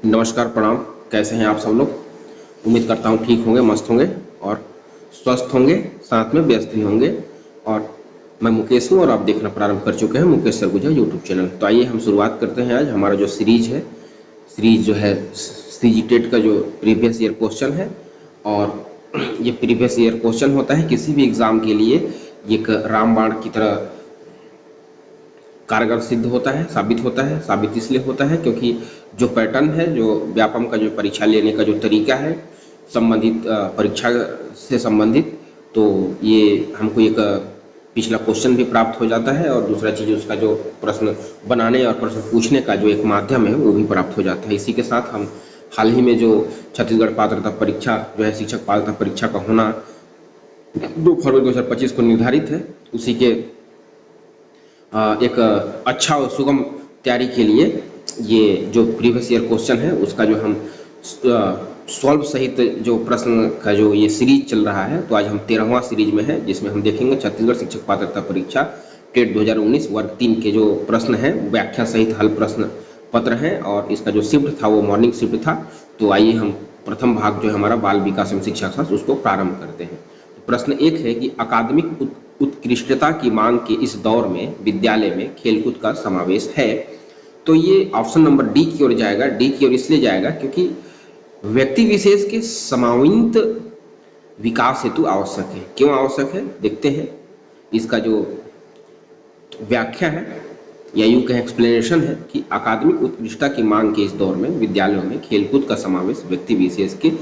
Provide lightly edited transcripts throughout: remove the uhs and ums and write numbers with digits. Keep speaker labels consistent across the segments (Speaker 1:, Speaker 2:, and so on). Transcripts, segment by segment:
Speaker 1: नमस्कार, प्रणाम। कैसे हैं आप सब लोग? उम्मीद करता हूँ ठीक होंगे, मस्त होंगे और स्वस्थ होंगे, साथ में व्यस्त भी होंगे। और मैं मुकेश हूँ और आप देखना प्रारंभ कर चुके हैं मुकेश सरगुजा यूट्यूब चैनल। तो आइए हम शुरुआत करते हैं। आज हमारा जो सीरीज जो है सीजीटेट का जो प्रीवियस ईयर क्वेश्चन है। और ये प्रीवियस ईयर क्वेश्चन होता है किसी भी एग्ज़ाम के लिए एक रामबाण की तरह कारगर सिद्ध होता है, साबित होता है। साबित इसलिए होता है क्योंकि जो पैटर्न है, जो व्यापम का जो परीक्षा लेने का जो तरीका है संबंधित परीक्षा से संबंधित, तो ये हमको एक पिछला क्वेश्चन भी प्राप्त हो जाता है और दूसरा चीज़ उसका जो प्रश्न बनाने और प्रश्न पूछने का जो एक माध्यम है वो भी प्राप्त हो जाता है। इसी के साथ हम हाल ही में जो छत्तीसगढ़ पात्रता परीक्षा जो है शिक्षक पात्रता परीक्षा का होना 2 फरवरी 2025 को निर्धारित है, उसी के एक अच्छा और सुगम तैयारी के लिए ये जो प्रीवियस ईयर क्वेश्चन है उसका जो हम सॉल्व सहित जो प्रश्न का जो ये सीरीज चल रहा है, तो आज हम 13वां सीरीज में है, जिसमें हम देखेंगे छत्तीसगढ़ शिक्षक पात्रता परीक्षा टेट 2019 वर्ग 3 के जो प्रश्न हैं व्याख्या सहित हल प्रश्न पत्र हैं। और इसका जो शिफ्ट था वो मॉर्निंग शिफ्ट था। तो आइए हम प्रथम भाग जो है हमारा बाल विकास एवं शिक्षा शास्त्र उसको प्रारंभ करते हैं। प्रश्न 1 है कि अकादमिक उत्कृष्टता की मांग के इस दौर में विद्यालय में खेलकूद का समावेश है। तो ये ऑप्शन नंबर डी की ओर जाएगा। डी की ओर इसलिए जाएगा क्योंकि व्यक्ति विशेष के समावित विकास हेतु आवश्यक है। क्यों आवश्यक है देखते हैं। इसका जो व्याख्या है या यूं कहें एक्सप्लेनेशन है कि अकादमिक उत्कृष्टता की मांग के इस दौर में विद्यालयों में खेलकूद का समावेश व्यक्ति विशेष के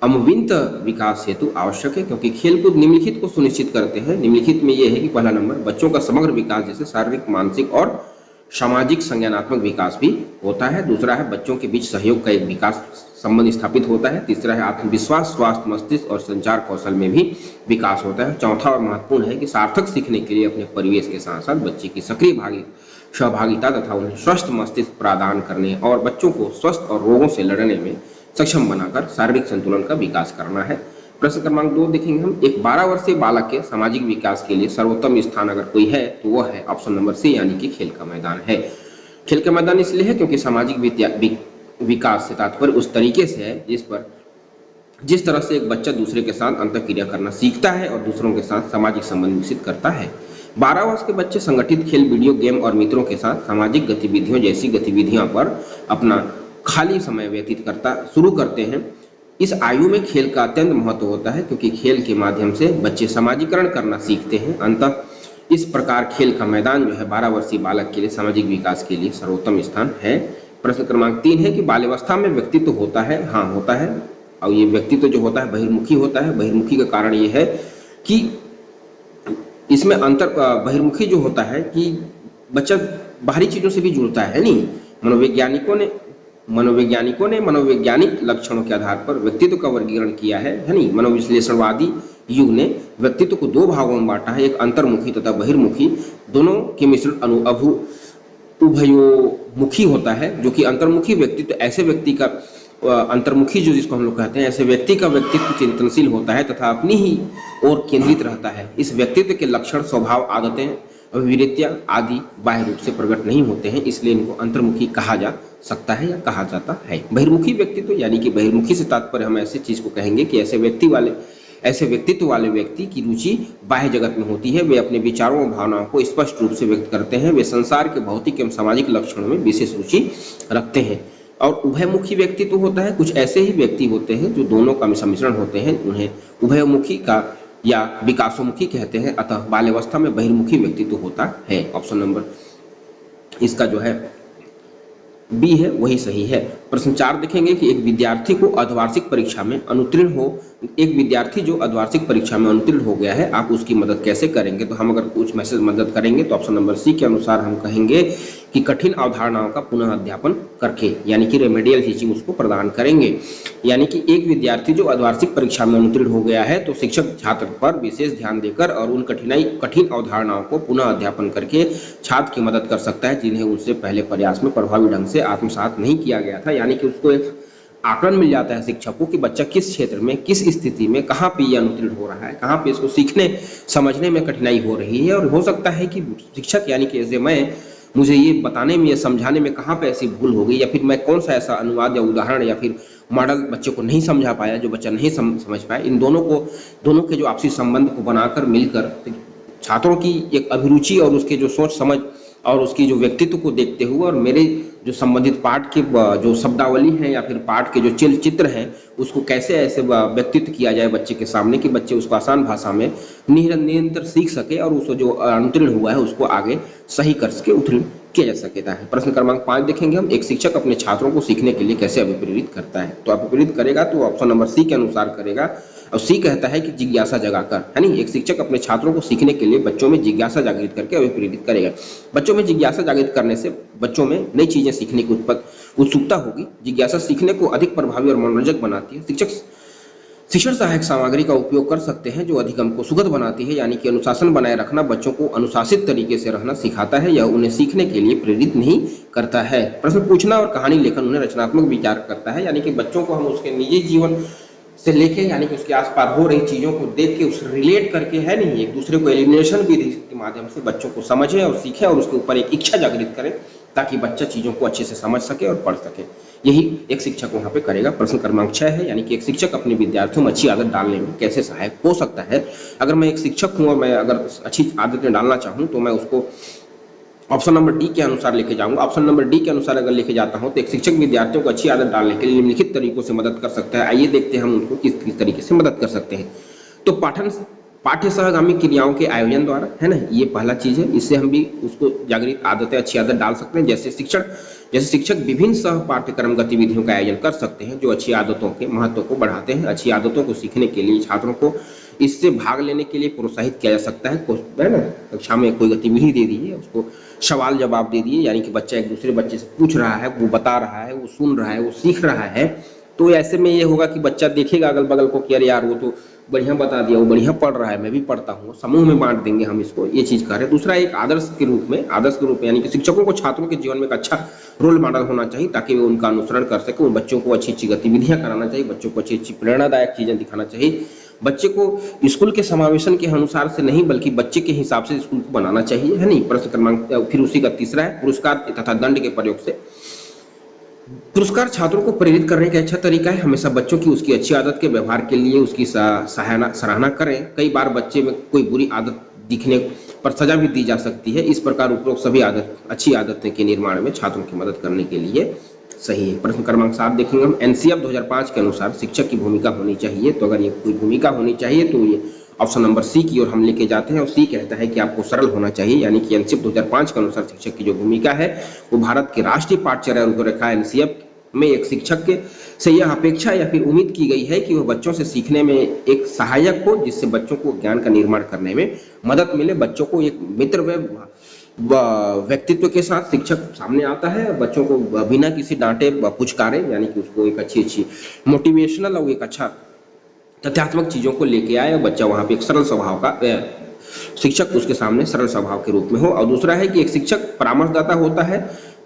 Speaker 1: अमूर्त विकास हेतु आवश्यक है, क्योंकि खेलकूद निम्नलिखित को सुनिश्चित करते हैं। निम्नलिखित में यह है कि पहला नंबर बच्चों का समग्र विकास जैसे शारीरिक, मानसिक और सामाजिक संज्ञानात्मक विकास भी होता है। दूसरा है बच्चों के बीच सहयोग का एक विकास संबंध स्थापित होता है। तीसरा है आत्मविश्वास, स्वास्थ्य, मस्तिष्क और संचार कौशल में भी विकास होता है। चौथा और महत्वपूर्ण है कि सार्थक सीखने के लिए अपने परिवेश के साथ साथ बच्चे की सक्रिय सहभागिता तथा उन्हें स्वस्थ मस्तिष्क प्रदान करने और बच्चों को स्वस्थ और रोगों से लड़ने में सक्षम बनाकर शारीरिक संतुलन का विकास करना है। प्रश्न क्रमांक 2 देखेंगे हम। एक 12 वर्षीय बालक के सामाजिक विकास के लिए सर्वोत्तम स्थान अगर कोई है तो वह है ऑप्शन नंबर सी, यानी कि खेल का मैदान है। खेल का मैदान इसलिए है क्योंकि सामाजिक विकास से तात्पर्य उस तरीके से है जिस तरह से एक बच्चा दूसरे के साथ अंतःक्रिया करना सीखता है और दूसरों के साथ सामाजिक संबंध विकसित करता है। 12 वर्ष के बच्चे संगठित खेल, वीडियो गेम और मित्रों के साथ सामाजिक गतिविधियों जैसी गतिविधियों पर अपना खाली समय व्यतीत शुरू करते हैं। इस आयु में खेल का अत्यंत महत्व होता है क्योंकि खेल के माध्यम से बच्चे सामाजिकरण करना सीखते हैं। अंततः इस प्रकार खेल का मैदान जो है 12 वर्षीय बालक के लिए सामाजिक विकास के लिए सर्वोत्तम स्थान है। प्रश्न क्रमांक 3 है कि बाल्यावस्था में व्यक्तित्व होता है। हाँ, होता है। और ये व्यक्तित्व जो होता है बहिर्मुखी होता है। बहिर्मुखी का कारण ये है कि इसमें बहिर्मुखी जो होता है कि बच्चा बाहरी चीजों से भी जुड़ता है नहीं। मनोवैज्ञानिकों ने मनोवैज्ञानिक लक्षणों के आधार पर व्यक्तित्व का वर्गीकरण किया है नहीं। मनोविश्लेषणवादी युग ने व्यक्तित्व को 2 भागों में बांटा है, एक अंतर्मुखी तथा बहिर्मुखी। दोनों के मिश्रण उभयोमुखी होता है। जो कि अंतर्मुखी व्यक्तित्व ऐसे व्यक्ति का अंतर्मुखी जो जिसको हम लोग कहते हैं, ऐसे व्यक्ति का व्यक्तित्व चिंतनशील होता है तथा अपनी ही ओर केंद्रित रहता है। इस व्यक्तित्व के लक्षण, स्वभाव, आदतें, अभिवृत्तियां आदि बाह्य रूप से प्रकट नहीं होते हैं, इसलिए इनको अंतर्मुखी कहा जा सकता है या कहा जाता है। बहिर्मुखी व्यक्तित्व यानी कि बहिर्मुखी से तात्पर्य हम ऐसी चीज को कहेंगे कि ऐसे व्यक्तित्व वाले व्यक्ति की रुचि बाह्य जगत में होती है। वे अपने विचारों और भावनाओं को स्पष्ट रूप से व्यक्त करते हैं। वे संसार के भौतिक एवं सामाजिक लक्षणों में विशेष रुचि रखते हैं। और उभयमुखी व्यक्तित्व होता है, कुछ ऐसे ही व्यक्ति होते हैं जो दोनों का सम्मिश्रण होते हैं, उन्हें उभयमुखी का या विकासोमुखी कहते हैं। अतः बाल्यावस्था में बहिर्मुखी व्यक्तित्व होता है। ऑप्शन नंबर इसका जो है बी है वही सही है। प्रश्न 4 देखेंगे कि एक विद्यार्थी जो अर्धवार्षिक परीक्षा में अनुत्तीर्ण हो गया है, आप उसकी मदद कैसे करेंगे? तो हम अगर कुछ मैसेज मदद करेंगे तो ऑप्शन नंबर सी के अनुसार हम कहेंगे कि कठिन अवधारणाओं का पुनः अध्यापन करके, यानी कि रेमेडियल टीचिंग उसको प्रदान करेंगे। यानी कि एक विद्यार्थी जो अर्धवार्षिक परीक्षा में अनुत्तीर्ण हो गया है तो शिक्षक छात्र पर विशेष ध्यान देकर और उन कठिन अवधारणाओं को पुनः अध्यापन करके छात्र की मदद कर सकता है जिन्हें उनसे पहले प्रयास में प्रभावी ढंग से आत्मसात नहीं किया गया था। यानी कि उसको एक आकलन मिल जाता है शिक्षक को कि बच्चा किस क्षेत्र में, किस स्थिति में, कहाँ पे ये अनुत्तीर्ण हो रहा है, कहाँ पे इसको सीखने समझने में कठिनाई हो रही है। और हो सकता है कि शिक्षक यानी कि मैं मुझे ये बताने में, ये समझाने में कहाँ पे ऐसी भूल हो गई, या फिर मैं कौन सा ऐसा अनुवाद या उदाहरण या फिर मॉडल बच्चे को नहीं समझा पाया, जो बच्चा नहीं समझ पाया। इन दोनों के जो आपसी संबंध को बनाकर मिलकर छात्रों की एक अभिरुचि और उसके जो सोच समझ और उसकी जो व्यक्तित्व को देखते हुए और मेरे जो संबंधित पाठ के जो शब्दावली है या फिर पाठ के जो चित्र हैं, उसको कैसे ऐसे व्यक्तित्व किया जाए बच्चे के सामने कि बच्चे उसको आसान भाषा में निरंतर सीख सके और उसको जो अनुतीर्ण हुआ है उसको आगे सही कर सके, उत्तीर्ण किया जा सकता है। प्रश्न क्रमांक 5 देखेंगे हम, एक शिक्षक अपने छात्रों को सीखने के लिए कैसे अभिप्रेरित करता है। तो अभिप्रेरित करेगा तो ऑप्शन नंबर सी के अनुसार करेगा, और सी कहता है कि जिज्ञासा जगाकर, है नहीं। एक शिक्षक अपने छात्रों को सीखने के लिए बच्चों में जिज्ञासा जागृत करके अभिप्रेरित करेगा। बच्चों में जिज्ञासा जागृत करने से बच्चों में नई चीजें सीखने की उत्सुकता होगी। जिज्ञासा सीखने को अधिक प्रभावी और मनोरंजक बनाती है। शिक्षक शिक्षण सहायक सामग्री का उपयोग कर सकते हैं जो अधिगम को सुगम बनाती है, यानी कि अनुशासन बनाए रखना बच्चों को अनुशासित तरीके से रहना सिखाता है, यह उन्हें सीखने के लिए प्रेरित नहीं करता है। प्रश्न पूछना और कहानी लेखन उन्हें रचनात्मक विचार करता है, यानी कि बच्चों को हम उसके निजी जीवन से लेके, यानी कि उसके आसपास हो रही चीजों को देख के उससे रिलेट करके, है नहीं, एक दूसरे को एलिमिनेशन विधि के माध्यम से बच्चों को समझे और सीखे और उसके ऊपर एक इच्छा जागृत करें ताकि बच्चा चीजों को अच्छे से समझ सके और पढ़ सके। यही एक शिक्षक वहां पे करेगा। प्रश्न क्रमांक 6 है, यानी कि एक शिक्षक अपने विद्यार्थियों में अच्छी आदत डालने में कैसे सहायक हो सकता है। अगर मैं एक शिक्षक हूं और मैं अगर अच्छी आदतें डालना चाहूं तो मैं उसको ऑप्शन नंबर डी के अनुसार लेके जाऊंगा। ऑप्शन नंबर डी के अनुसार अगर लेके जाता हूं तो एक शिक्षक विद्यार्थियों को अच्छी आदत डालने के लिए निम्नलिखित तरीकों से मदद कर सकता है। आइए देखते हैं हम उनको किस किस तरीके से मदद कर सकते हैं। तो पाठ्य सहगामी क्रियाओं के आयोजन द्वारा, है ना, ये पहला चीज है। इससे हम भी उसको जागृत आदतें, अच्छी आदत डाल सकते हैं। जैसे शिक्षक विभिन्न सह पाठ्यक्रम गतिविधियों का आयोजन कर सकते हैं जो अच्छी आदतों के महत्व को बढ़ाते हैं। अच्छी आदतों को सीखने के लिए छात्रों को इससे भाग लेने के लिए प्रोत्साहित किया जा सकता है ना। कक्षा में कोई गतिविधि दे दीजिए, उसको सवाल जवाब दे दिए, यानी कि बच्चा एक दूसरे बच्चे से पूछ रहा है, वो बता रहा है, वो सुन रहा है, वो सीख रहा है। तो ऐसे में ये होगा कि बच्चा देखेगा अगल बगल को कि अरे यार वो तो बढ़िया बता दिया, वो बढ़िया पढ़ रहा है, मैं भी पढ़ता हूँ, समूह में बांट देंगे हम इसको, ये चीज कर रहे हैं। दूसरा, एक आदर्श के रूप में यानी कि शिक्षकों को छात्रों के जीवन में एक अच्छा रोल मॉडल होना चाहिए ताकि वो उनका अनुसरण कर सके। उन बच्चों को अच्छी अच्छी गतिविधियां कराना चाहिए, बच्चों को अच्छी अच्छी प्रेरणादायक चीजें दिखाना चाहिए। बच्चे को स्कूल के समावेशन के अनुसार से नहीं बल्कि बच्चे के हिसाब से स्कूल को बनाना चाहिए, है नहीं। प्रश्न क्रमांक फिर उसी का तीसरा है, पुरस्कार तथा दंड के प्रयोग से। पुरस्कार छात्रों को प्रेरित करने का अच्छा तरीका है। हमेशा बच्चों की उसकी अच्छी आदत के व्यवहार के लिए उसकी सराहना करें। कई बार बच्चे में कोई बुरी आदत दिखने पर सजा भी दी जा सकती है। इस प्रकार उपरोक्त सभी अच्छी आदतें के निर्माण में छात्रों की मदद करने के लिए सही है। प्रश्न क्रमांक 7 देखेंगे हम, एनसीएफ 2005 के अनुसार शिक्षक की भूमिका होनी चाहिए। तो अगर ये कोई भूमिका होनी चाहिए तो ये ऑप्शन नंबर सी की ओर हम लेके जाते हैं, और सी कहता है कि आपको सरल होना चाहिए। यानी कि एनसीएफ 2005 के अनुसार शिक्षक की जो भूमिका है वो भारत के राष्ट्रीय पाठ्यचर्या रूपरेखा एनसीएफ में एक शिक्षक के से यह अपेक्षा या फिर उम्मीद की गई है कि वह बच्चों से सीखने में एक सहायक हो, जिससे बच्चों को ज्ञान का निर्माण करने में मदद मिले। बच्चों को एक मित्र व्यक्तित्व के साथ शिक्षक सामने आता है, बच्चों को बिना किसी डांटे पुचकारे, यानी कि उसको एक अच्छी मोटिवेशनल और एक अच्छा तथ्यात्मक चीजों को लेके आए और बच्चा वहां पे एक सरल स्वभाव का शिक्षक उसके सामने सरल स्वभाव के रूप में हो। और दूसरा है कि एक शिक्षक परामर्शदाता होता है।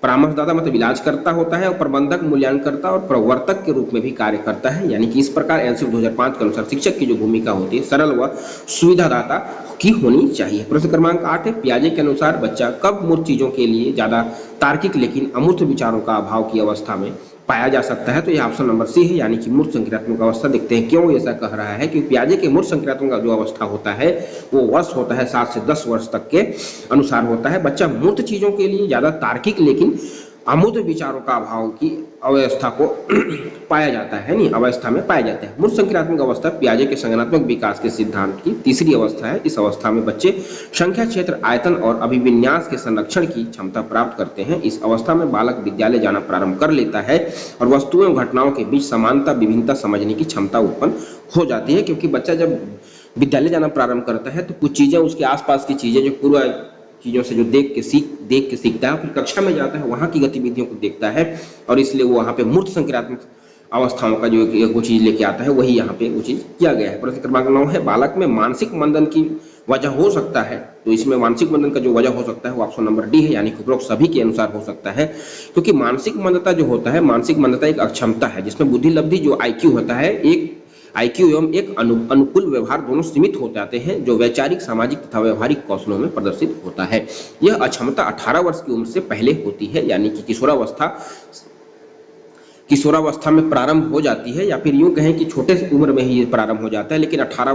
Speaker 1: परामर्शदाता मतलब इलाज करता होता है, और प्रबंधक मूल्यांकनकर्ता और प्रवर्तक के रूप में भी कार्य करता है। यानी कि इस प्रकार एनसीएफ 2005 के अनुसार शिक्षक की जो भूमिका होती है सरल व सुविधादाता की होनी चाहिए। प्रश्न क्रमांक 8 है, पियाजे के अनुसार बच्चा कब मूर्त चीजों के लिए ज्यादा तार्किक लेकिन अमूर्त विचारों का अभाव की अवस्था में पाया जा सकता है। तो यह ऑप्शन नंबर सी है, यानी कि मूर्त संक्रियात्मक अवस्था। देखते हैं क्यों ऐसा कह रहा है कि पियाजे के मूर्त संक्रियात्मक जो अवस्था होता है वो वर्ष होता है 7 से 10 वर्ष तक के अनुसार होता है। बच्चा मूर्त चीजों के लिए ज्यादा तार्किक लेकिन अमूर्त विचारों का अभाव की अवस्था को पाया जाता है, नहीं अवस्था में पाया जाता है। मूर्त संक्रियात्मक अवस्था पियाजे के संज्ञानात्मक विकास के सिद्धांत की तीसरी अवस्था है। इस अवस्था में बच्चे संख्या, क्षेत्र, आयतन और अभिविन्यास के संरक्षण की क्षमता प्राप्त करते हैं। इस अवस्था में बालक विद्यालय जाना प्रारंभ कर लेता है और वस्तुओं और घटनाओं के बीच समानता, विभिन्नता समझने की क्षमता उत्पन्न हो जाती है। क्योंकि बच्चा जब विद्यालय जाना प्रारंभ करता है तो कुछ चीजें उसके आसपास की चीजें जो पूरा चीजों से जो देख के सीखता है, फिर कक्षा में जाता है, वहां की गतिविधियों को देखता है, और इसलिए वो वहां पे मूर्त संक्रियात्मक अवस्थाओं का जो वो चीज लेके आता है वही यहाँ पे वो चीज किया गया है। प्रश्न क्रमांक 9 है, बालक में मानसिक मंदन की वजह हो सकता है। तो इसमें मानसिक मंदन का जो वजह हो सकता है वो ऑप्शन नंबर डी है, यानी कि उपरोक्त सभी के अनुसार हो सकता है। क्योंकि मानसिक मंदता जो होता है, मानसिक मंदता एक अक्षमता है जिसमें बुद्धि लब्धि जो आईक्यू होता है एक आईक्यू एवं एक अनुकूल व्यवहार दोनों सीमित हो जाते हैं, जो वैचारिक, सामाजिक तथा व्यवहारिक कौशलों में प्रदर्शित होता है। यह अक्षमता 18 वर्ष की उम्र से पहले होती है, यानी कि किशोरावस्था में प्रारंभ हो जाती है, या फिर यूं कहें कि छोटे उम्र में ही ये प्रारंभ हो जाता है, लेकिन 18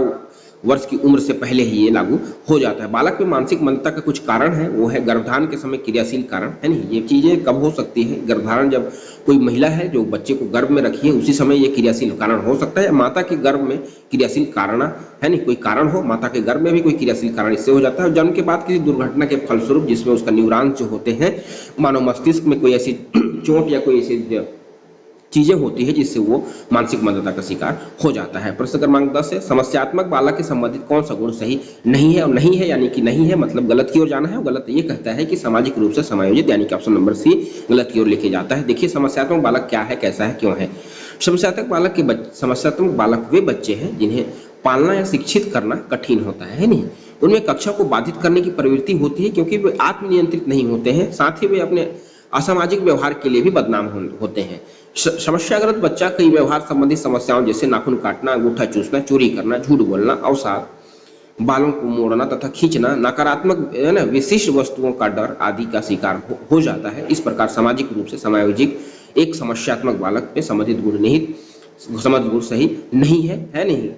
Speaker 1: वर्ष की उम्र से पहले ही ये लागू हो जाता है। बालक में मानसिक मंदता का कुछ कारण है, वो है गर्भधारण के समय क्रियाशील कारण, है नहीं। ये चीजें कब हो सकती है? गर्भधारण, जब कोई महिला है जो बच्चे को गर्भ में रखी है, उसी समय ये क्रियाशील कारण हो सकता है। माता के गर्भ में क्रियाशील कारण, है नहीं, कोई कारण हो, माता के गर्भ में भी कोई क्रियाशील कारण इससे हो जाता है। जन्म के बाद किसी दुर्घटना के फलस्वरूप, जिसमें उसका न्यूरॉन्स जो होते हैं, मानव मस्तिष्क में कोई ऐसी चोट या कोई ऐसी चीजें होती है जिससे वो मानसिक मंदता का शिकार हो जाता है। प्रश्न क्रमांक 10 है, समस्यात्मक बालक के संबंधित कौन सा गुण सही नहीं है? और नहीं है यानी कि नहीं है मतलब गलत की ओर जाना है। गलत ये कहता है कि सामाजिक रूप से समायोजित, यानी कि ऑप्शन नंबर सी गलत की ओर लेके जाता है। देखिए समस्यात्मक बालक क्या है, कैसा है, क्यों है। समस्यात्मक बालक वे बच्चे हैं जिन्हें पालना या शिक्षित करना कठिन होता है नहीं। उनमें कक्षा को बाधित करने की प्रवृत्ति होती है, क्योंकि वे आत्मनियंत्रित नहीं होते हैं, साथ ही वे अपने असामाजिक व्यवहार के लिए भी बदनाम होते हैं। समस्याग्रस्त बच्चा कई व्यवहार संबंधी समस्याओं जैसे नाखून काटना, अंगूठा चूसना, चोरी करना, झूठ बोलना, अवसाद, बालों को मोड़ना तथा खींचना, नकारात्मक है ना विशिष्ट वस्तुओं का डर आदि का शिकार हो जाता है। इस प्रकार सामाजिक रूप से समायोजित एक समस्यात्मक बालक में संबंधित गुण सही नहीं है नहीं।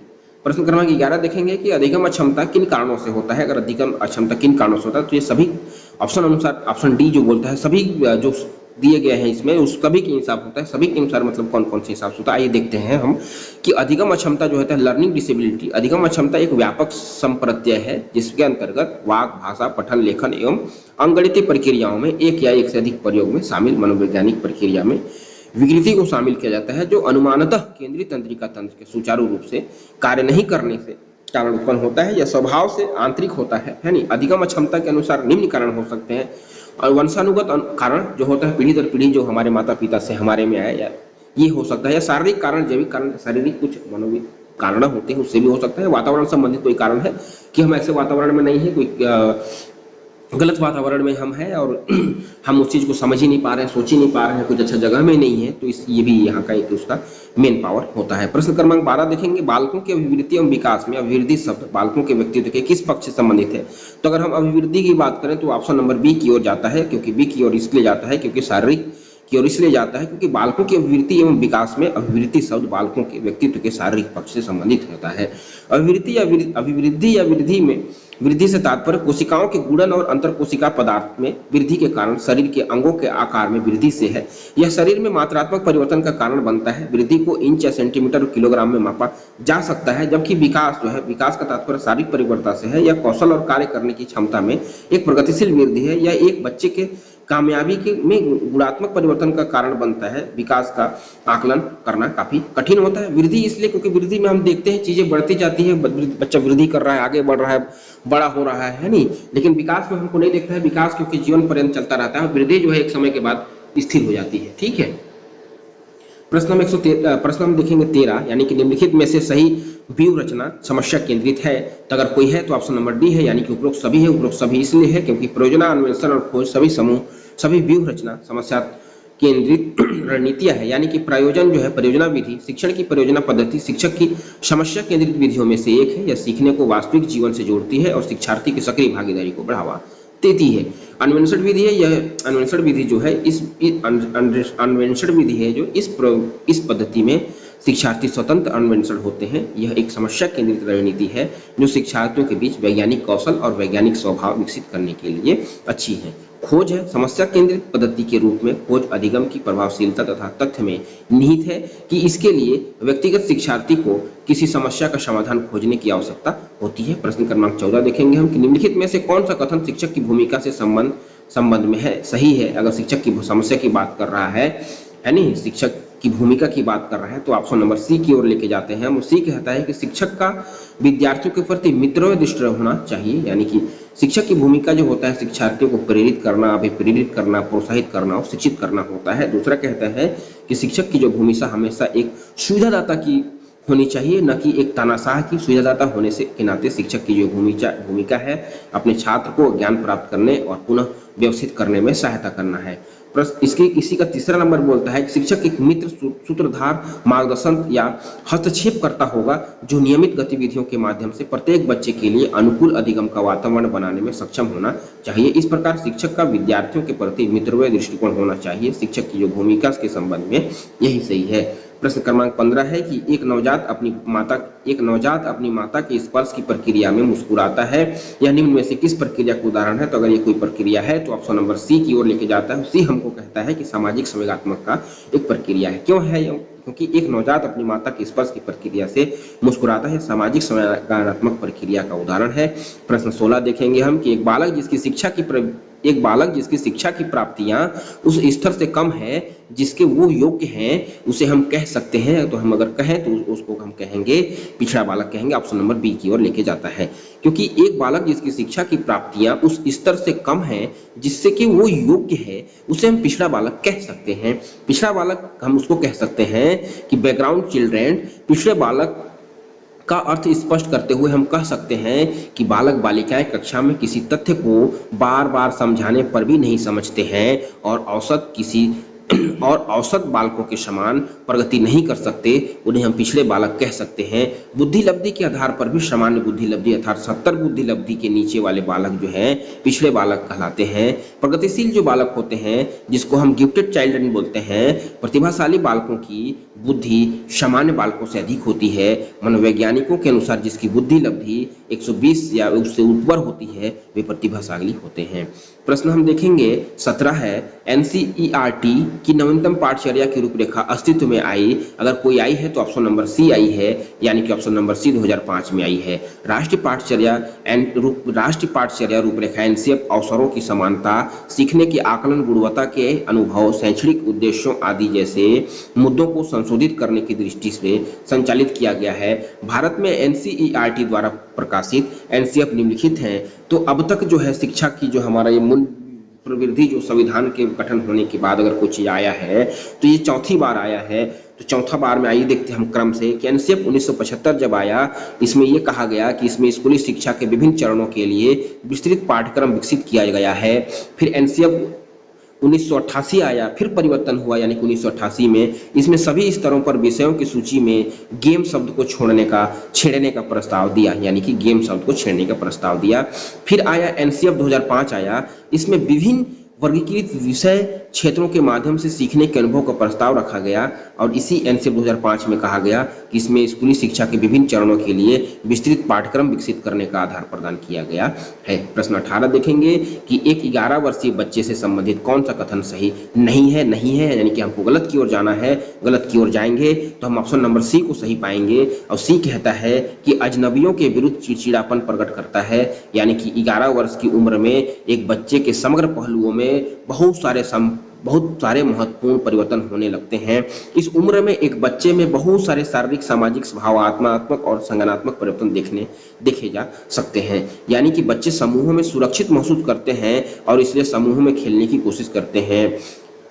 Speaker 1: प्रश्न क्रमांक 11 देखेंगे कि अधिगम अक्षमता किन कारणों से होता है। अगर अधिगम अक्षमता किन कारणों से होता है तो ये सभी ऑप्शन अनुसार, ऑप्शन डी जो बोलता है, सभी जो दिए गए हैं इसमें उस सभी के हिसाब होता है। सभी के अनुसार मतलब कौन कौन से हिसाब से होता है, आइए देखते हैं हम कि अधिगम अक्षमता जो होता है लर्निंग डिसेबिलिटी। अधिगम अक्षमता एक व्यापक संप्रत्यय है जिसके अंतर्गत वाक, भाषा, पठन, लेखन एवं अंगगणितीय प्रक्रियाओं में एक या एक से अधिक प्रयोग में शामिल मनोवैज्ञानिक प्रक्रिया में विकृति को शामिल किया जाता है, जो अनुमानतः केंद्रीय तंत्रिका तंत्र के सुचारू रूप से कार्य नहीं करने से कारण उत्पन्न होता है या स्वभाव से आंतरिक होता है नहीं। अधिगम अक्षमता के अनुसार निम्न कारण हो सकते हैं। और वंशानुगत कारण जो होता है, पीढ़ी दर पीढ़ी जो हमारे माता पिता से हमारे में आया, या ये हो सकता है। या शारीरिक कारण, जैविक कारण, शारीरिक कुछ मनोविक कारण होते हैं, उससे भी हो सकता है। वातावरण संबंधित कोई कारण है कि हम ऐसे वातावरण में नहीं है, कोई गलत वातावरण में हम हैं और हम उस चीज को समझ ही नहीं पा रहे हैं, सोच ही नहीं पा रहे हैं, कुछ अच्छा जगह में नहीं है, तो ये भी यहाँ का एक उसका मेन पावर होता है। प्रश्न क्रमांक 12 देखेंगे, बालकों की अभिवृद्धि एवं विकास में अभिवृद्धि शब्द बालकों के व्यक्तित्व के किस पक्ष से संबंधित है। तो अगर हम अभिवृद्धि की बात करें तो ऑप्शन नंबर बी की ओर जाता है, क्योंकि बी की ओर इसलिए जाता है क्योंकि शारीरिक की ओर इसलिए जाता है क्योंकि बालकों की अभिवृद्धि एवं विकास में अभिवृद्धि शब्द बालकों के व्यक्तित्व के शारीरिक पक्ष से संबंधित होता है। अभिवृद्धि या वृद्धि में वृद्धि से तात्पर्य कोशिकाओं के गुणन और अंतर कोशिका पदार्थ में वृद्धि के कारण शरीर के अंगों के आकार में वृद्धि से है। यह शरीर में मात्रात्मक परिवर्तन का कारण बनता है। वृद्धि को इंच या सेंटीमीटर और किलोग्राम में मापा जा सकता है, जबकि विकास जो है, विकास का तात्पर्य शारीरिक परिवर्तन से है। यह कौशल और कार्य करने की क्षमता में एक प्रगतिशील वृद्धि है। यह एक बच्चे के कामयाबी के में गुणात्मक परिवर्तन का कारण बनता है। विकास का आकलन करना काफी कठिन होता है। वृद्धि इसलिए क्योंकि वृद्धि में हम देखते हैं चीजें बढ़ती जाती है, बच्चा वृद्धि कर रहा है, आगे बढ़ रहा है, बड़ा हो रहा है नहीं, लेकिन विकास में हमको नहीं देखता है। विकास क्योंकि जीवन पर्यंत चलता रहता है, वृद्धि जो है एक समय के बाद स्थिर हो जाती है। ठीक है, प्रश्न हम देखेंगे 13, यानी कि निम्नलिखित में से सही व्यूह रचना समस्या केंद्रित है। तो अगर कोई है तो ऑप्शन नंबर डी है, यानी कि उपरोक्त सभी है। उपरोक्त सभी इसलिए है क्योंकि परियोजना, अन्वेषण और खोज सभी समूह, सभी व्यूह रचना समस्या केंद्रित रणनीतियां है, यानी कि प्रयोजन जो है, परियोजना विधि शिक्षण की परियोजना पद्धति शिक्षक की समस्या केंद्रित विधियों में से एक है। यह सीखने को वास्तविक जीवन से जोड़ती है और शिक्षार्थी की सक्रिय भागीदारी को बढ़ावा देती है। अन्वेषण विधि है, यह अन्वेषण विधि जो है अन्वेषण विधि है जो इस पद्धति में शिक्षार्थी स्वतंत्र अन्वेषण होते हैं। यह एक समस्या केंद्रित रणनीति है जो शिक्षार्थियों के बीच वैज्ञानिक कौशल और वैज्ञानिक स्वभाव विकसित करने के लिए अच्छी है। खोज है, समस्या केंद्रित पद्धति के रूप में खोज अधिगम की प्रभावशीलता तथा तथ्य में निहित है कि इसके लिए व्यक्तिगत शिक्षार्थी को किसी समस्या का समाधान खोजने की आवश्यकता होती है। प्रश्न क्रमांक 14 देखेंगे हम कि निम्नलिखित में से कौन सा कथन शिक्षक की भूमिका से संबंध में है, सही है। अगर शिक्षक की समस्या की बात कर रहा है नहीं, शिक्षक की भूमिका की बात कर रहा है, तो ऑप्शन नंबर सी की ओर लेके जाते हैं हम। सी कहता है कि शिक्षक का विद्यार्थियों के प्रति मित्रवत दृष्टि होना चाहिए, यानी कि शिक्षक की भूमिका जो होता है शिक्षार्थियों को प्रेरित करना, अभिप्रेरित करना, प्रोत्साहित करना और शिक्षित करना होता है। दूसरा कहता है कि शिक्षक की जो भूमिका हमेशा एक सुविधादाता की होनी चाहिए, न कि एक तानाशाह की। सुविधादाता होने से के नाते शिक्षक की जो भूमिका है अपने छात्र को ज्ञान प्राप्त करने और पुनः व्यवस्थित करने में सहायता करना है। प्रश्न इसके इसी का तीसरा नंबर बोलता है कि शिक्षक एक मित्र, सूत्रधार, मार्गदर्शन या हस्तक्षेप करता होगा जो नियमित गतिविधियों के माध्यम से प्रत्येक बच्चे के लिए अनुकूल अधिगम का वातावरण बनाने में सक्षम होना चाहिए। इस प्रकार शिक्षक का विद्यार्थियों के प्रति मित्रवत दृष्टिकोण होना चाहिए। शिक्षक की जो भूमिका के संबंध में यही सही है। प्रश्न क्रमांक 15 है कि एक नवजात अपनी माता के स्पर्श की प्रक्रिया में मुस्कुराता है। यह निम्न में से किस प्रक्रिया का उदाहरण है? तो अगर ये कोई प्रक्रिया है तो ऑप्शन नंबर सी की ओर लेके जाता है। सी हमको कहता है कि सामाजिक संवेगात्मक का एक प्रक्रिया है। क्यों है? क्योंकि एक नवजात अपनी माता के स्पर्श की प्रक्रिया से मुस्कुराता है, सामाजिक संवेगात्मक प्रक्रिया का उदाहरण है। प्रश्न 16 देखेंगे हम कि एक बालक जिसकी शिक्षा की प्राप्तियां उस स्तर से कम है जिसके वो योग्य हैं, उसे हम कह सकते हैं। तो हम अगर कहें तो उसको हम कहेंगे पिछड़ा बालक कहेंगे। ऑप्शन नंबर बी की ओर लेके जाता है। क्योंकि एक बालक जिसकी शिक्षा की प्राप्तियां उस स्तर से कम है जिससे कि वो योग्य है, उसे हम पिछड़ा बालक कह सकते हैं। पिछड़ा बालक हम उसको कह सकते हैं कि बैकग्राउंड चिल्ड्रेन। पिछड़े बालक का अर्थ स्पष्ट करते हुए हम कह सकते हैं कि बालक बालिकाएं कक्षा में किसी तथ्य को बार बार समझाने पर भी नहीं समझते हैं और औसत बालकों के समान प्रगति नहीं कर सकते। उन्हें हम पिछड़े बालक कह सकते हैं। बुद्धि लब्धि के आधार पर भी सामान्य बुद्धि लब्धि अर्थात 70 बुद्धि लब्धि के नीचे वाले बालक जो हैं पिछड़े बालक कहलाते हैं। प्रगतिशील जो बालक होते हैं जिसको हम गिफ्टेड चाइल्ड बोलते हैं, प्रतिभाशाली बालकों की बुद्धि सामान्य बालकों से अधिक होती है। मनोवैज्ञानिकों के अनुसार जिसकी बुद्धि लब्धि 120 या उससे ऊपर होती है वे प्रतिभाशाली होते हैं। प्रश्न हम देखेंगे 17 है एनसीईआरटी की नवीनतम पाठचर्या की रूपरेखा अस्तित्व में आई। अगर कोई आई है तो ऑप्शन नंबर सी आई है, यानी कि ऑप्शन नंबर सी 2005 में आई है। राष्ट्रीय पाठचर्या रूपरेखा एनसीएफ अवसरों की समानता, सीखने के आकलन, गुणवत्ता के अनुभव, शैक्षणिक उद्देश्यों आदि जैसे मुद्दों को संशोधित करने की दृष्टि से संचालित किया गया है। भारत में एनसीईआरटी द्वारा प्रकाशित एनसीएफ निम्नलिखित हैं। तो अब तक जो है शिक्षा की जो हमारा ये मूल प्रवृत्ति जो संविधान के गठन होने के बाद अगर कुछ आया है तो ये चौथी बार आया है। तो चौथा बार में आइए देखते हैं हम क्रम से कि एनसीएफ 1975 जब आया, इसमें यह कहा गया कि इसमें स्कूली शिक्षा के विभिन्न चरणों के लिए विस्तृत पाठ्यक्रम विकसित किया गया है। फिर एनसीएफ 1988 आया, फिर परिवर्तन हुआ, यानी कि 1988 में इसमें सभी स्तरों पर विषयों की सूची में गेम शब्द को छेड़ने का प्रस्ताव दिया, यानी कि गेम शब्द को छेड़ने का प्रस्ताव दिया। फिर आया एनसीएफ 2005 आया, इसमें विभिन्न वर्गीकृत विषय क्षेत्रों के माध्यम से सीखने के अनुभव का प्रस्ताव रखा गया और इसी एनसीएफ 2005 में कहा गया कि इसमें स्कूली शिक्षा के विभिन्न चरणों के लिए विस्तृत पाठ्यक्रम विकसित करने का आधार प्रदान किया गया है। प्रश्न 18 देखेंगे कि एक 11 वर्षीय बच्चे से संबंधित कौन सा कथन सही नहीं है, यानी कि हमको गलत की ओर जाना है। गलत की ओर जाएंगे तो हम ऑप्शन नंबर सी को सही पाएंगे और सी कहता है कि अजनबियों के विरुद्ध चिड़चिड़ापन प्रकट करता है, यानी कि 11 वर्ष की उम्र में एक बच्चे के समग्र पहलुओं में बहुत सारे महत्वपूर्ण परिवर्तन होने लगते हैं। इस उम्र में एक बच्चे में बहुत सारे शारीरिक, सामाजिक, भावनात्मक और संज्ञानात्मक परिवर्तन देखे जा सकते हैं। यानी कि बच्चे समूहों में सुरक्षित महसूस करते हैं और इसलिए समूहों में खेलने की कोशिश करते हैं।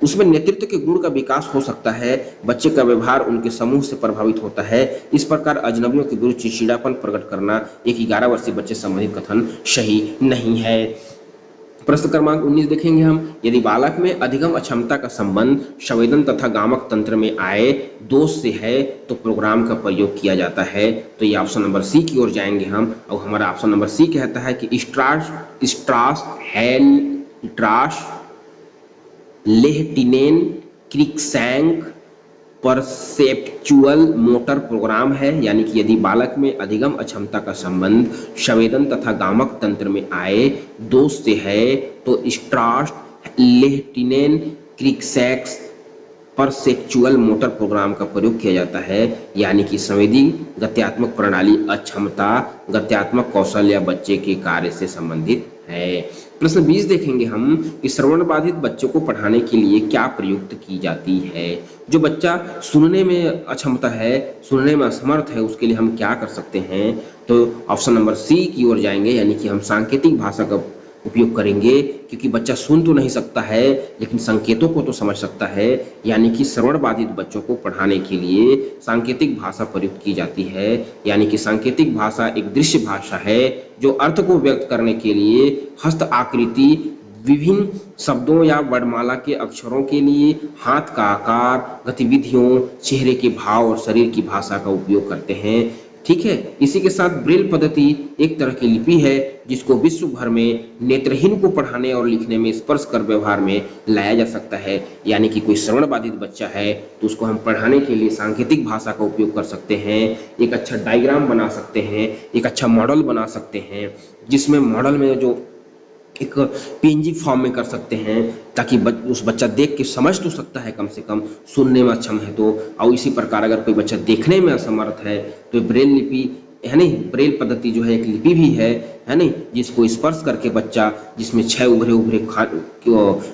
Speaker 1: उसमें नेतृत्व के गुण का विकास हो सकता है। बच्चे का व्यवहार उनके समूह से प्रभावित होता है। इस प्रकार अजनबियों के विरुद्ध चिड़चिड़ापन प्रकट करना एक 11 वर्षीय बच्चे से संबंधित कथन सही नहीं है। प्रश्न क्रमांक 19 देखेंगे हम, यदि बालक में अधिगम अक्षमता का संबंध संवेदन तथा गामक तंत्र में आए दोष से है तो प्रोग्राम का प्रयोग किया जाता है। तो ये ऑप्शन नंबर सी की ओर जाएंगे हम और हमारा ऑप्शन नंबर सी कहता है कि स्ट्रास लेहटिनेन क्रिक्सैंक परसेप्चुअल मोटर प्रोग्राम है। यानी कि यदि बालक में अधिगम अक्षमता का संबंध संवेदन तथा गामक तंत्र में आए दोष से है तो स्ट्रास लेहटिनेन क्रिक्सैक्स परसेप्चुअल मोटर प्रोग्राम का प्रयोग किया जाता है। यानी कि संवेदी गत्यात्मक प्रणाली अक्षमता गत्यात्मक कौशल या बच्चे के कार्य से संबंधित है। प्रश्न 20 देखेंगे हम कि श्रवण बाधित बच्चों को पढ़ाने के लिए क्या प्रयुक्त की जाती है। जो बच्चा सुनने में अक्षमता है, सुनने में असमर्थ है, उसके लिए हम क्या कर सकते हैं। तो ऑप्शन नंबर सी की ओर जाएंगे, यानी कि हम सांकेतिक भाषा का उपयोग करेंगे क्योंकि बच्चा सुन तो नहीं सकता है लेकिन संकेतों को तो समझ सकता है। यानी कि श्रवण बाधित बच्चों को पढ़ाने के लिए सांकेतिक भाषा प्रयुक्त की जाती है। यानी कि सांकेतिक भाषा एक दृश्य भाषा है जो अर्थ को व्यक्त करने के लिए हस्त आकृति, विभिन्न शब्दों या वर्णमाला के अक्षरों के लिए हाथ का आकार, गतिविधियों, चेहरे के भाव और शरीर की भाषा का उपयोग करते हैं। ठीक है, इसी के साथ ब्रेल पद्धति एक तरह की लिपि है जिसको विश्व भर में नेत्रहीन को पढ़ाने और लिखने में स्पर्श कर व्यवहार में लाया जा सकता है। यानी कि कोई श्रवण बाधित बच्चा है तो उसको हम पढ़ाने के लिए सांकेतिक भाषा का उपयोग कर सकते हैं, एक अच्छा डायग्राम बना सकते हैं, एक अच्छा मॉडल बना सकते हैं, जिसमें मॉडल में जो एक पीएनजी फॉर्म में कर सकते हैं ताकि उस बच्चा देख के समझ तो सकता है, कम से कम सुनने में अक्षम है तो। और इसी प्रकार अगर कोई बच्चा देखने में असमर्थ है तो ब्रेल लिपि है नहीं, ब्रेल पद्धति जो है एक लिपि भी है नहीं, जिसको स्पर्श करके बच्चा, जिसमें 6 उभरे उभरे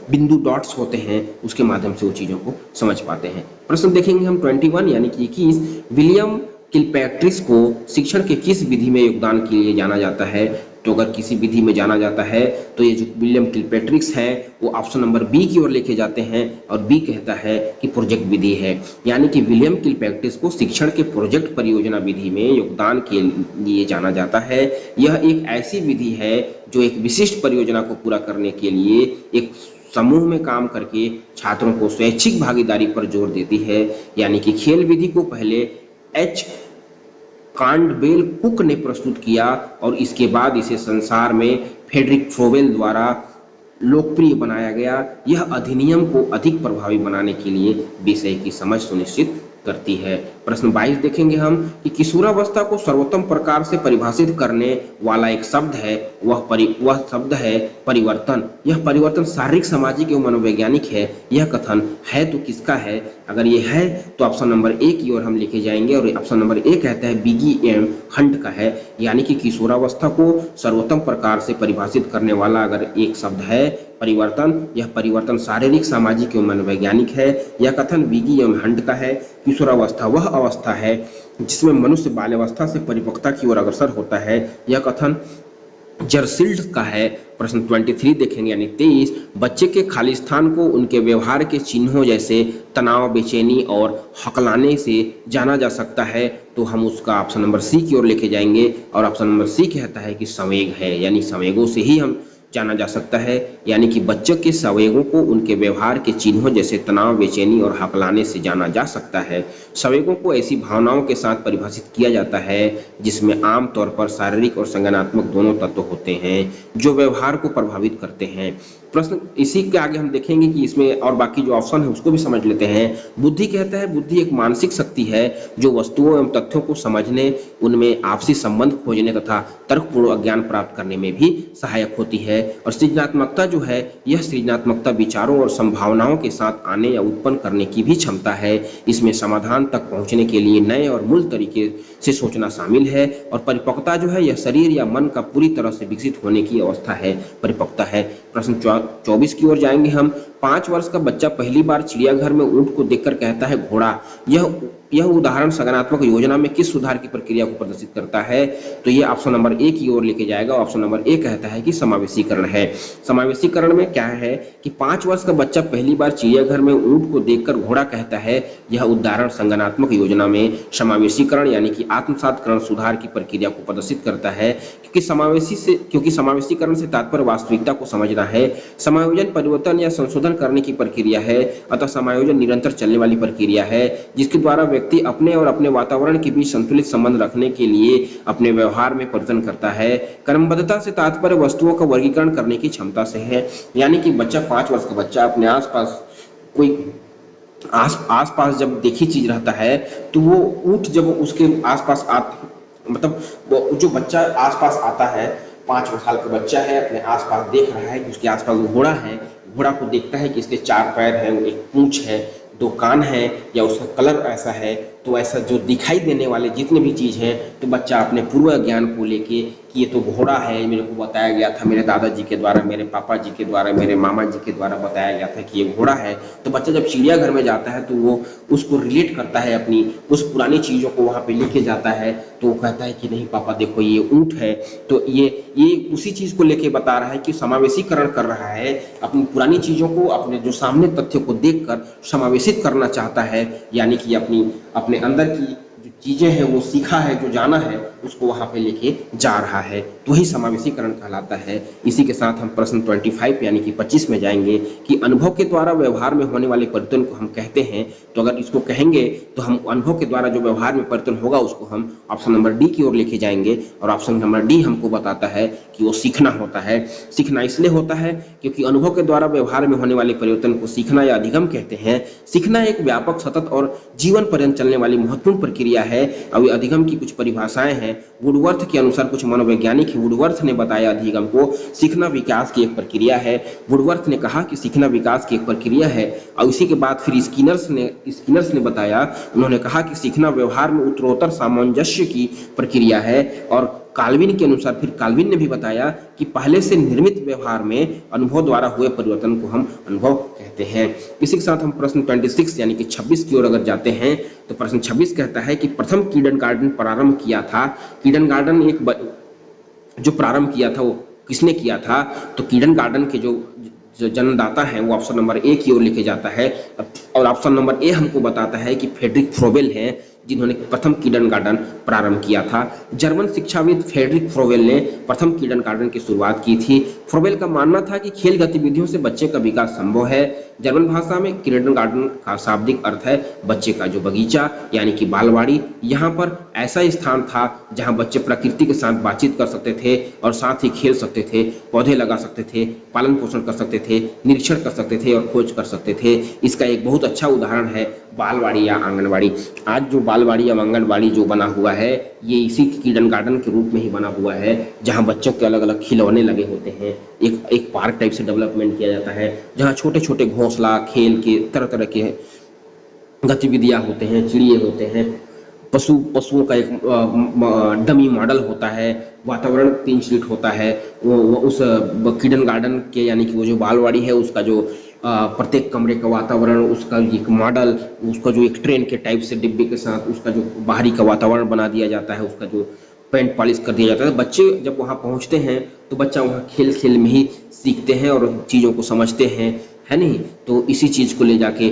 Speaker 1: बिंदु डॉट्स होते हैं, उसके माध्यम से वो चीज़ों को समझ पाते हैं। प्रश्न देखेंगे हम 21 यानी कि 21, विलियम किलपैट्रिक को शिक्षण के किस विधि में योगदान के लिए जाना जाता है? तो अगर किसी विधि में जाना जाता है तो ये जो विलियम किलपैट्रिक है वो ऑप्शन नंबर बी की ओर लेके जाते हैं और बी कहता है कि प्रोजेक्ट विधि है। यानी कि विलियम किलपैट्रिक को शिक्षण के प्रोजेक्ट परियोजना विधि में योगदान के लिए जाना जाता है। यह एक ऐसी विधि है जो एक विशिष्ट परियोजना को पूरा करने के लिए एक समूह में काम करके छात्रों को स्वैच्छिक भागीदारी पर जोर देती है। यानी कि खेल विधि को पहले एच कांडबेल कुक ने प्रस्तुत किया और इसके बाद इसे संसार में फ्रेडरिक फ्रोबेल द्वारा लोकप्रिय बनाया गया। यह अधिनियम को अधिक प्रभावी बनाने के लिए विषय की समझ सुनिश्चित करती है। प्रश्न 22 देखेंगे हम कि किशोरावस्था को सर्वोत्तम प्रकार से परिभाषित करने वाला एक शब्द है, वह शब्द है परिवर्तन। यह परिवर्तन शारीरिक, सामाजिक एवं मनोवैज्ञानिक है। यह कथन है तो किसका है? अगर ये है तो ऑप्शन नंबर ए की ओर हम लिखे जाएंगे और ऑप्शन नंबर ए कहता है बिगी एम हंट का है। यानी कि किशोरावस्था को सर्वोत्तम प्रकार से परिभाषित करने वाला अगर एक शब्द है परिवर्तन, यह परिवर्तन शारीरिक, सामाजिक एवं मनोवैज्ञानिक है। यह कथन बिगी एम हंट का है। किशोरावस्था वह अवस्था है जिसमें मनुष्य बाल्यावस्था से परिपक्वता की ओर अग्रसर होता है। यह कथन जर्सिल्ड का है। प्रश्न 23 देखेंगे यानी 23, बच्चे के खाली स्थान को उनके व्यवहार के चिन्हों जैसे तनाव, बेचैनी और हकलाने से जाना जा सकता है। तो हम उसका ऑप्शन नंबर सी की ओर लेके जाएंगे और ऑप्शन नंबर सी कहता है कि संवेग है, यानी संवेगों से ही हम जाना जा सकता है। यानी कि बच्चों के संवेगों को उनके व्यवहार के चिन्हों जैसे तनाव, बेचैनी और हकलाने से जाना जा सकता है। संवेगों को ऐसी भावनाओं के साथ परिभाषित किया जाता है जिसमें आमतौर पर शारीरिक और संज्ञानात्मक दोनों तत्व होते हैं जो व्यवहार को प्रभावित करते हैं। प्रश्न इसी के आगे हम देखेंगे कि इसमें और बाकी जो ऑप्शन है उसको भी समझ लेते हैं। बुद्धि कहता है बुद्धि एक मानसिक शक्ति है जो वस्तुओं एवं तथ्यों को समझने, उनमें आपसी संबंध खोजने तथा तर्कपूर्ण ज्ञान प्राप्त करने में भी सहायक होती है। और सृजनात्मकता जो है यह सृजनात्मकता विचारों और संभावनाओं के साथ आने या उत्पन्न करने की भी क्षमता है। इसमें समाधान तक पहुंचने के लिए नए और मूल तरीके से सोचना शामिल है। और परिपक्वता जो है यह शरीर या मन का पूरी तरह से विकसित होने की अवस्था है, परिपक्वता है। प्रश्न 24 की ओर जाएंगे हम। 5 वर्ष का बच्चा पहली बार चिड़ियाघर में ऊंट को देखकर कहता है घोड़ा। यह उदाहरण संज्ञानात्मक योजना में किस सुधार की प्रक्रिया को प्रदर्शित करता है? तो ये ऑप्शन नंबर ए की ओर लेके जाएगा। ऑप्शन नंबर ए कहता है कि समावेशीकरण है। समावेशीकरण में क्या है कि 5 वर्ष का बच्चा पहली बार चिड़ियाघर में ऊंट को देखकर घोड़ा कहता है, यह उदाहरण संज्ञानात्मक योजना में समावेशीकरण यानी कि आत्मसातकरण सुधार की प्रक्रिया को प्रदर्शित करता है। क्योंकि समावेशीकरण से तात्पर्य वास्तविकता को समझना है। समायोजन परिवर्तन या संशोधन करने की प्रक्रिया है, अतः समायोजन निरंतर चलने वाली प्रक्रिया है जिसके द्वारा व्यक्ति अपने और अपने वातावरण के बीच संतुलित संबंध रखने के लिए अपने व्यवहार में परिवर्तन करता है। क्रमबद्धता से तात्पर्य वस्तुओं का वर्गीकरण करने की क्षमता से है। यानी कि बच्चा 5 वर्ष का बच्चा अपने आसपास कोई आसपास जब देखी चीज रहता है तो वो ऊंट जब उसके आसपास मतलब वो जो बच्चा आसपास आता है, 5 साल का बच्चा है, अपने आसपास देख रहा है कि उसके आसपास घोड़ा है, घोड़ा को देखता है कि इसके 4 पैर हैं, एक पूंछ है, 2 कान है या उसका कलर ऐसा है, तो ऐसा जो दिखाई देने वाले जितने भी चीज़ हैं तो बच्चा अपने पूर्व ज्ञान को लेके कि ये तो घोड़ा है, मेरे को बताया गया था मेरे दादाजी के द्वारा, मेरे पापा जी के द्वारा, मेरे मामा जी के द्वारा बताया गया था कि ये घोड़ा है। तो बच्चा जब चिड़ियाघर में जाता है तो वो उसको रिलेट करता है, अपनी उस पुरानी चीज़ों को वहाँ पे लेके जाता है, तो वो कहता है कि नहीं पापा देखो ये ऊँट है। तो ये उसी चीज़ को लेके बता रहा है कि समावेशीकरण कर रहा है, अपनी पुरानी चीज़ों को अपने जो सामने तथ्यों को देखकर समावेशित करना चाहता है। यानी कि अपने अंदर की जो चीजें हैं वो सीखा है, जो जाना है उसको वहां पे लेके जा रहा है, तो वही समावेशीकरण कहलाता है। इसी के साथ हम प्रश्न 25 यानी कि 25 में जाएंगे कि अनुभव के द्वारा व्यवहार में होने वाले परिवर्तन को हम कहते हैं। तो अगर इसको कहेंगे तो हम अनुभव के द्वारा जो व्यवहार में परिवर्तन होगा उसको हम ऑप्शन नंबर डी की ओर लेके जाएंगे, और ऑप्शन नंबर डी हमको बताता है कि वो सीखना होता है। सीखना इसलिए होता है क्योंकि अनुभव के द्वारा व्यवहार में होने वाले परिवर्तन को सीखना या अधिगम कहते हैं। सीखना एक व्यापक, सतत और जीवन पर्यंत चलने वाली महत्वपूर्ण प्रक्रिया है। अब अधिगम की कुछ परिभाषाएं हैं। वुडवर्थ के अनुसार, कुछ मनोवैज्ञानिक वुडवर्थ ने बताया अधिगम को सीखना विकास की एक प्रक्रिया है। वुडवर्थ ने कहा कि सीखना विकास की एक प्रक्रिया है, और इसी के बाद फिर स्किनर्स ने बताया, उन्होंने कहा कि सीखना व्यवहार में उत्तरोत्तर सामंजस्य की प्रक्रिया है। और काल्विन के अनुसार, फिर काल्विन ने भी बताया कि पहले से निर्मित व्यवहार में अनुभव द्वारा हुए परिवर्तन को हम अनुभव कहते हैं। इसी के साथ हम प्रश्न 26 यानी कि 26 की ओर अगर जाते हैं तो प्रश्न 26 कहता है कि प्रथम किंडरगार्टन प्रारंभ किया था। किंडरगार्टन जो प्रारंभ किया था वो किसने किया था? तो किंडरगार्टन के जो जन्मदाता है वो ऑप्शन नंबर ए की ओर लिखे जाता है, और ऑप्शन नंबर ए हमको बताता है कि फ्रेडरिक फ्रोबेल है जिन्होंने प्रथम किंडरगार्टन प्रारंभ किया था। जर्मन शिक्षाविद फ्रेडरिक फ्रोबेल ने प्रथम किंडरगार्टन की शुरुआत की थी। फ्रोबेल का मानना था कि खेल गतिविधियों से बच्चे का विकास संभव है। जर्मन भाषा में किंडरगार्टन का शाब्दिक अर्थ है बच्चे का जो बगीचा यानी कि बालवाड़ी। यहाँ पर ऐसा स्थान था जहाँ बच्चे प्रकृति के साथ बातचीत कर सकते थे और साथ ही खेल सकते थे, पौधे लगा सकते थे, पालन पोषण कर सकते थे, निरीक्षण कर सकते थे और खोज कर सकते थे। इसका एक बहुत अच्छा उदाहरण है बालवाड़ी या आंगनवाड़ी। आज जो बालवाड़ी या आंगनवाड़ी जो बना हुआ है ये इसी किंडरगार्टन के रूप में ही बना हुआ है, जहाँ बच्चों के अलग अलग खिलौने लगे होते हैं। एक पार्क टाइप से डेवलपमेंट किया जाता है जहाँ छोटे छोटे घोंसला, खेल के तरह तरह के गतिविधियां होते हैं, चिड़िए होते हैं, पशुओं का एक डमी मॉडल होता है, वातावरण 3 शीट होता है। वो उस किंडरगार्टन के यानी कि वो जो बालवाड़ी है उसका जो प्रत्येक कमरे का वातावरण, उसका एक मॉडल, उसका जो एक ट्रेन के टाइप से डिब्बे के साथ उसका जो बाहरी का वातावरण बना दिया जाता है, उसका जो पेंट पॉलिश कर दिया जाता है। बच्चे जब वहाँ पहुँचते हैं तो बच्चा वहाँ खेल खेल में ही सीखते हैं और चीज़ों को समझते हैं, है नहीं? तो इसी चीज़ को ले जाके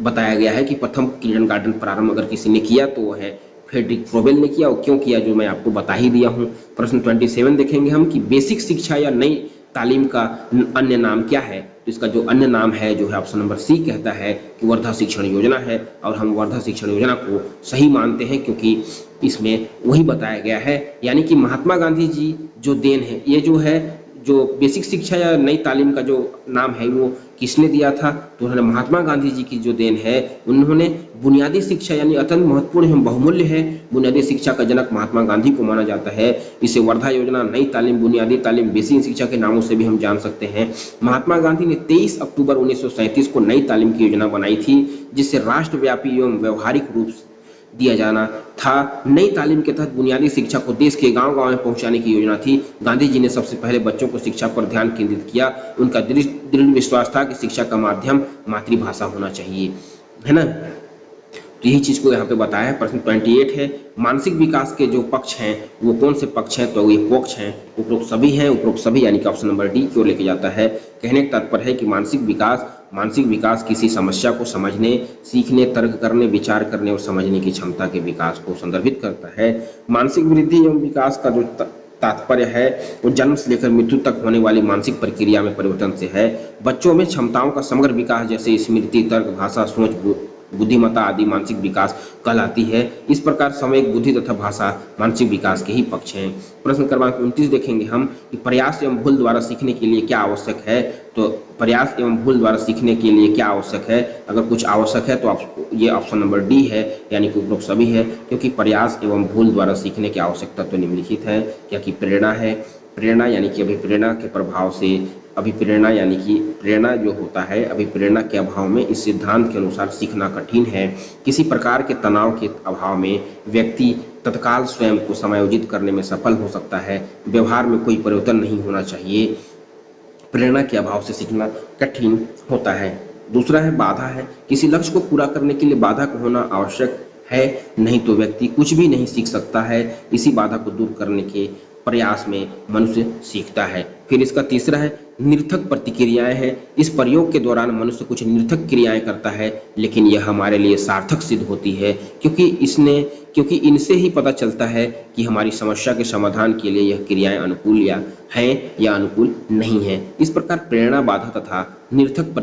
Speaker 1: बताया गया है कि प्रथम किंडरगार्टन प्रारंभ अगर किसी ने किया तो वो है फ्रेडरिक फ्रोबेल ने किया। और क्यों किया जो मैं आपको बता ही दिया हूँ। प्रश्न 27 देखेंगे हम कि बेसिक शिक्षा या नई तालीम का अन्य नाम क्या है? तो इसका जो अन्य नाम है जो है ऑप्शन नंबर सी कहता है कि वर्धा शिक्षण योजना है, और हम वर्धा शिक्षण योजना को सही मानते हैं क्योंकि इसमें वही बताया गया है। यानी कि महात्मा गांधी जी जो देन है, ये जो है जो बेसिक शिक्षा या नई तालीम का जो नाम है वो किसने दिया था? तो उन्होंने महात्मा गांधी जी की जो देन है, उन्होंने बुनियादी शिक्षा यानी अत्यंत महत्वपूर्ण एवं बहुमूल्य है बुनियादी शिक्षा का जनक महात्मा गांधी को माना जाता है। इसे वर्धा योजना, नई तालीम, बुनियादी तालीम, बेसिक शिक्षा के नामों से भी हम जान सकते हैं। महात्मा गांधी ने 23 अक्टूबर 1937 को नई तालीम की योजना बनाई थी जिससे राष्ट्रव्यापी एवं व्यवहारिक रूप दिया जाना था। नई तालीम के तहत बुनियादी शिक्षा को देश के गांव-गांव में पहुंचाने की योजना थी। गांधी जी ने सबसे पहले बच्चों को शिक्षा पर ध्यान केंद्रित किया। उनका दृढ़ विश्वास था कि शिक्षा का माध्यम मातृभाषा होना चाहिए, है ना? तो यही चीज को यहाँ पे बताया है। प्रश्न 28 है मानसिक विकास के जो पक्ष हैं वो कौन से पक्ष हैं? तो ये पक्ष हैं उपरोक्त सभी हैं। उपरोक्त सभी यानी कि ऑप्शन नंबर डी की ओर लेके जाता है। कहने का तात्पर्य है कि मानसिक विकास किसी समस्या को समझने, सीखने, तर्क करने, विचार करने और समझने की क्षमता के विकास को संदर्भित करता है। मानसिक वृद्धि एवं विकास का जो तात्पर्य है वो जन्म से लेकर मृत्यु तक होने वाली मानसिक प्रक्रिया में परिवर्तन से है। बच्चों में क्षमताओं का समग्र विकास जैसे स्मृति, तर्क, भाषा, सोच, बुद्धिमत्ता आदि मानसिक विकास कहलाती है। इस प्रकार सामयिक बुद्धि तथा भाषा मानसिक विकास के ही पक्ष हैं। प्रश्न क्रमांक 29 देखेंगे हम कि प्रयास एवं भूल द्वारा सीखने के लिए क्या आवश्यक है? तो प्रयास एवं भूल द्वारा सीखने के लिए क्या आवश्यक है? अगर कुछ आवश्यक है तो ये ऑप्शन नंबर डी है यानी कि उपरोक्त सभी है, क्योंकि प्रयास एवं भूल द्वारा सीखने की आवश्यकता तो निम्नलिखित है। क्या कि प्रेरणा है। प्रेरणा यानी कि अभिप्रेरणा के प्रभाव से, अभिप्रेरणा यानी कि प्रेरणा जो होता है, अभिप्रेरणा के अभाव में इस सिद्धांत के अनुसार सीखना कठिन है। किसी प्रकार के तनाव के अभाव में व्यक्ति तत्काल स्वयं को समायोजित करने में सफल हो सकता है। व्यवहार में कोई परिवर्तन नहीं होना चाहिए। प्रेरणा के अभाव से सीखना कठिन होता है। दूसरा है बाधा है। किसी लक्ष्य को पूरा करने के लिए बाधा का होना आवश्यक है, नहीं तो व्यक्ति कुछ भी नहीं सीख सकता है। इसी बाधा को दूर करने के प्रयास में मनुष्य सीखता है। फिर इसका तीसरा है निरर्थक प्रतिक्रियाएं हैं। इस प्रयोग के दौरान मनुष्य कुछ निरर्थक क्रियाएं करता है, लेकिन यह हमारे लिए सार्थक सिद्ध होती है, क्योंकि इनसे ही पता चलता है कि हमारी समस्या के समाधान के लिए यह क्रियाएं अनुकूल या अनुकूल नहीं है। इस प्रकार प्रेरणा, बाधा तथा निरर्थक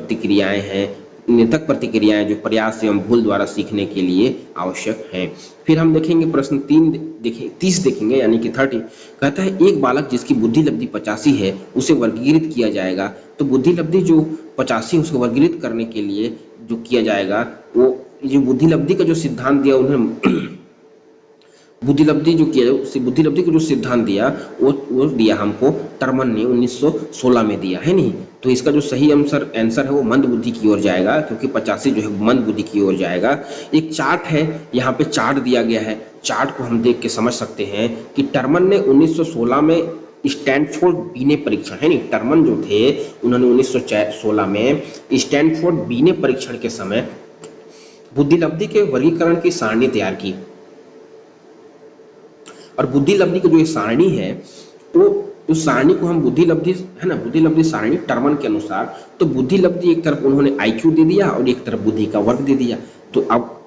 Speaker 1: प्रतिक्रियाएं जो प्रयास एवं भूल द्वारा सीखने के लिए आवश्यक हैं। फिर हम देखेंगे प्रश्न 30 देखेंगे, यानी कि 30 कहता है एक बालक जिसकी बुद्धि लब्धि 85 है उसे वर्गीकृत किया जाएगा। तो बुद्धि लब्धि जो 85 उसको वर्गीकृत करने के लिए जो किया जाएगा, वो जो बुद्धि लब्धि का जो सिद्धांत दिया उन्होंने बुद्धि लब्धि को जो सिद्धांत दिया वो दिया हमको टर्मन ने 1916 में दिया है नहीं। तो इसका जो सही आंसर है वो मंद बुद्धि की ओर जाएगा, क्योंकि 85 जो है मंद बुद्धि की ओर जाएगा। एक चार्ट है, यहाँ पे चार्ट दिया गया है, चार्ट को हम देख के समझ सकते हैं कि टर्मन ने 1916 में स्टैनफोर्ड बीने परीक्षण है नहीं, टर्मन जो थे उन्होंने 1916 में स्टैनफोर्ड बीने परीक्षण के समय बुद्धि लब्धि के वर्गीकरण की सारणी तैयार की। और बुद्धि लब्धि की जो ये सारणी है, वो उस सारणी को हम बुद्धि लब्धि सारणी टर्मन के अनुसार, तो बुद्धि लब्धि एक तरफ उन्होंने आईक्यू दे दिया और एक तरफ बुद्धि का वर्ग दे दिया। तो अब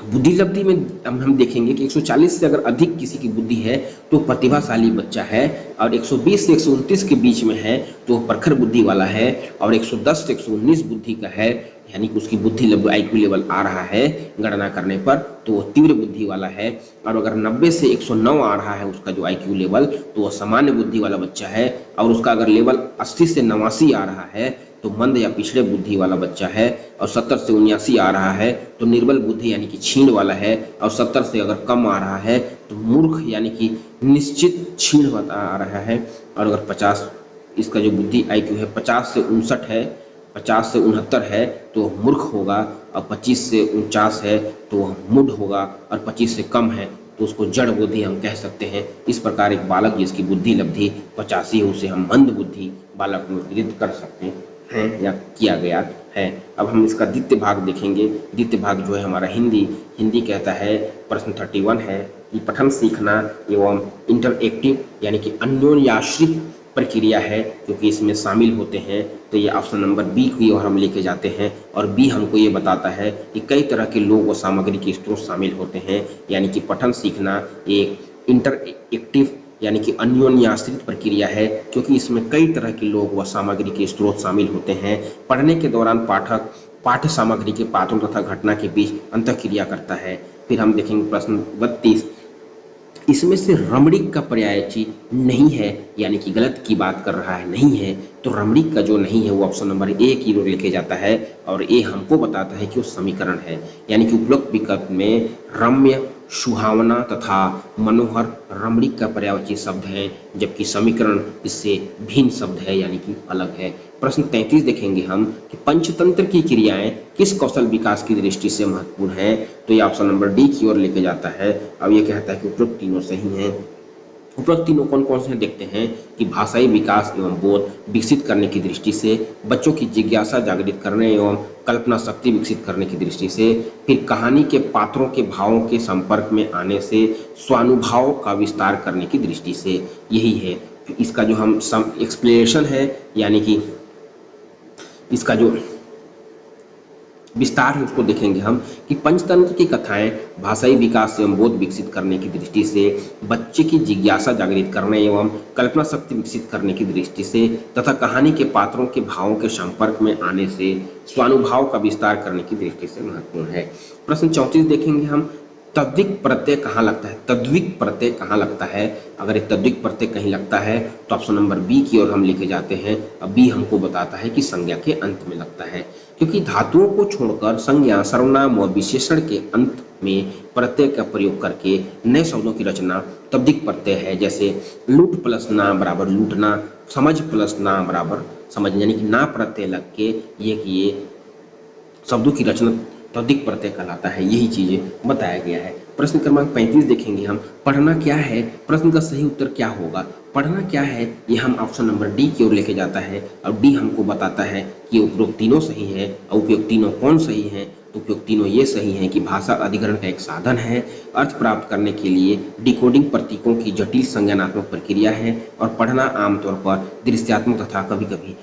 Speaker 1: बुद्धि लब्धि में हम देखेंगे कि 140 से अगर अधिक किसी की बुद्धि है तो प्रतिभाशाली बच्चा है, और 120 से 129 के बीच में है तो प्रखर बुद्धि वाला है, और 110 से 119 बुद्धि का है, यानी कि उसकी बुद्धि लेवल आईक्यू लेवल आ रहा है गणना करने पर, तो वो तीव्र बुद्धि वाला है। और अगर 90 से 109 आ रहा है उसका जो आईक्यू लेवल, तो वह सामान्य बुद्धि वाला बच्चा है। और उसका अगर लेवल 80 से 89 आ रहा है तो मंद या पिछड़े बुद्धि वाला बच्चा है। और 70 से 79 आ रहा है तो निर्बल बुद्धि यानी कि छीण वाला है। और 70 से अगर कम आ रहा है तो मूर्ख यानी कि निश्चित छीण आ रहा है। और अगर 50 इसका जो बुद्धि आईक्यू है 50 से 59 है, 50 से 69 है तो मूर्ख होगा, और 25 से 49 है तो वह मूढ़ होगा, और 25 से कम है तो उसको जड़ बुद्धि हम कह सकते हैं। इस प्रकार एक बालक जिसकी बुद्धि लब्धि 85 है उसे हम मंद बुद्धि बालक निर्धारित कर सकते हैं या किया गया है। अब हम इसका द्वितीय भाग देखेंगे। द्वितीय भाग जो है हमारा हिंदी कहता है, प्रश्न 31 है कि पठन सीखना एवं इंटरएक्टिव यानी कि अन्योन्याश्रित प्रक्रिया है, क्योंकि इसमें शामिल होते हैं। तो ये ऑप्शन नंबर बी की ओर हम लेके जाते हैं, और बी हमको ये बताता है कि कई तरह के लोग व सामग्री के स्रोत शामिल होते हैं, यानी कि पठन सीखना एक इंटरएक्टिव यानी कि अन्योन्याश्रित प्रक्रिया है, क्योंकि इसमें कई तरह के लोग व सामग्री के स्रोत शामिल होते हैं। पढ़ने के दौरान पाठक पाठ्य सामग्री के पात्रों तथा घटना के बीच अंतःक्रिया करता है। फिर हम देखेंगे प्रश्न 32, इसमें से रमणीक का पर्यायवाची नहीं है, यानी कि गलत की बात कर रहा है, नहीं है। तो रमणीक का जो नहीं है वो ऑप्शन नंबर ए की ओर लेके जाता है, और ए हमको बताता है कि वो समीकरण है, यानी कि उपरोक्त विकल्प में रम्य, सुहावना तथा मनोहर रमणीक का पर्यायवाची शब्द है, जबकि समीकरण इससे भिन्न शब्द है, यानी कि अलग है। प्रश्न 33 देखेंगे हम कि पंचतंत्र की क्रियाएं किस कौशल विकास की दृष्टि से महत्वपूर्ण है। तो ये ऑप्शन नंबर डी की ओर लेके जाता है। अब ये कहता है कि उपरोक्त तीनों सही हैं। उपरोक्त तीनों कौन कौन से देखते हैं कि भाषाई विकास एवं बोध विकसित करने की दृष्टि से, बच्चों की जिज्ञासा जागृत करने एवं कल्पना शक्ति विकसित करने की दृष्टि से, फिर कहानी के पात्रों के भावों के संपर्क में आने से, स्वानुभव का विस्तार करने की दृष्टि से। यही है इसका जो हम एक्सप्लेनेशन है, यानी कि इसका जो विस्तार है उसको देखेंगे हम कि पंचतंत्र की कथाएं भाषाई विकास एवं बोध विकसित करने की दृष्टि से, बच्चे की जिज्ञासा जागृत करने एवं कल्पना शक्ति विकसित करने की दृष्टि से, तथा कहानी के पात्रों के भावों के संपर्क में आने से स्वानुभव का विस्तार करने की दृष्टि से महत्वपूर्ण है। प्रश्न 34 देखेंगे हम, तद्विक प्रत्यय कहाँ लगता है। तद्विक प्रत्यय कहाँ लगता है। अगर एक तद्विक प्रत्यय कहीं लगता है तो ऑप्शन नंबर बी की ओर हम लेके जाते हैं। अब बी हमको बताता है कि संज्ञा के अंत में लगता है, क्योंकि धातुओं को छोड़कर संज्ञा, सर्वनाम व विशेषण के अंत में प्रत्यय का प्रयोग करके नए शब्दों की रचना तद्विक प्रत्यय है। जैसे लूट प्लस ना बराबर लूटना, समझ प्लस ना बराबर समझ, यानी कि ना प्रत्यय लग के ये शब्दों की रचना तद्विक प्रत्यय कहलाता है। यही चीजें बताया गया है। प्रश्न क्रमांक 35 देखेंगे हम, पढ़ना क्या है। प्रश्न का सही उत्तर क्या होगा। पढ़ना क्या है ये हम ऑप्शन नंबर डी की ओर लेके जाता है, और डी हमको बताता है कि उपरोक्त तीनों सही है। और उपरोक्त तीनों कौन सही है, तो उपयुक्त तीनों ये सही हैं कि भाषा अधिग्रहण का एक साधन है, अर्थ प्राप्त करने के लिए डिकोडिंग प्रतीकों की जटिल संज्ञानात्मक प्रक्रिया है, और पढ़ना आमतौर पर दृश्यात्मक तथा कभी-कभी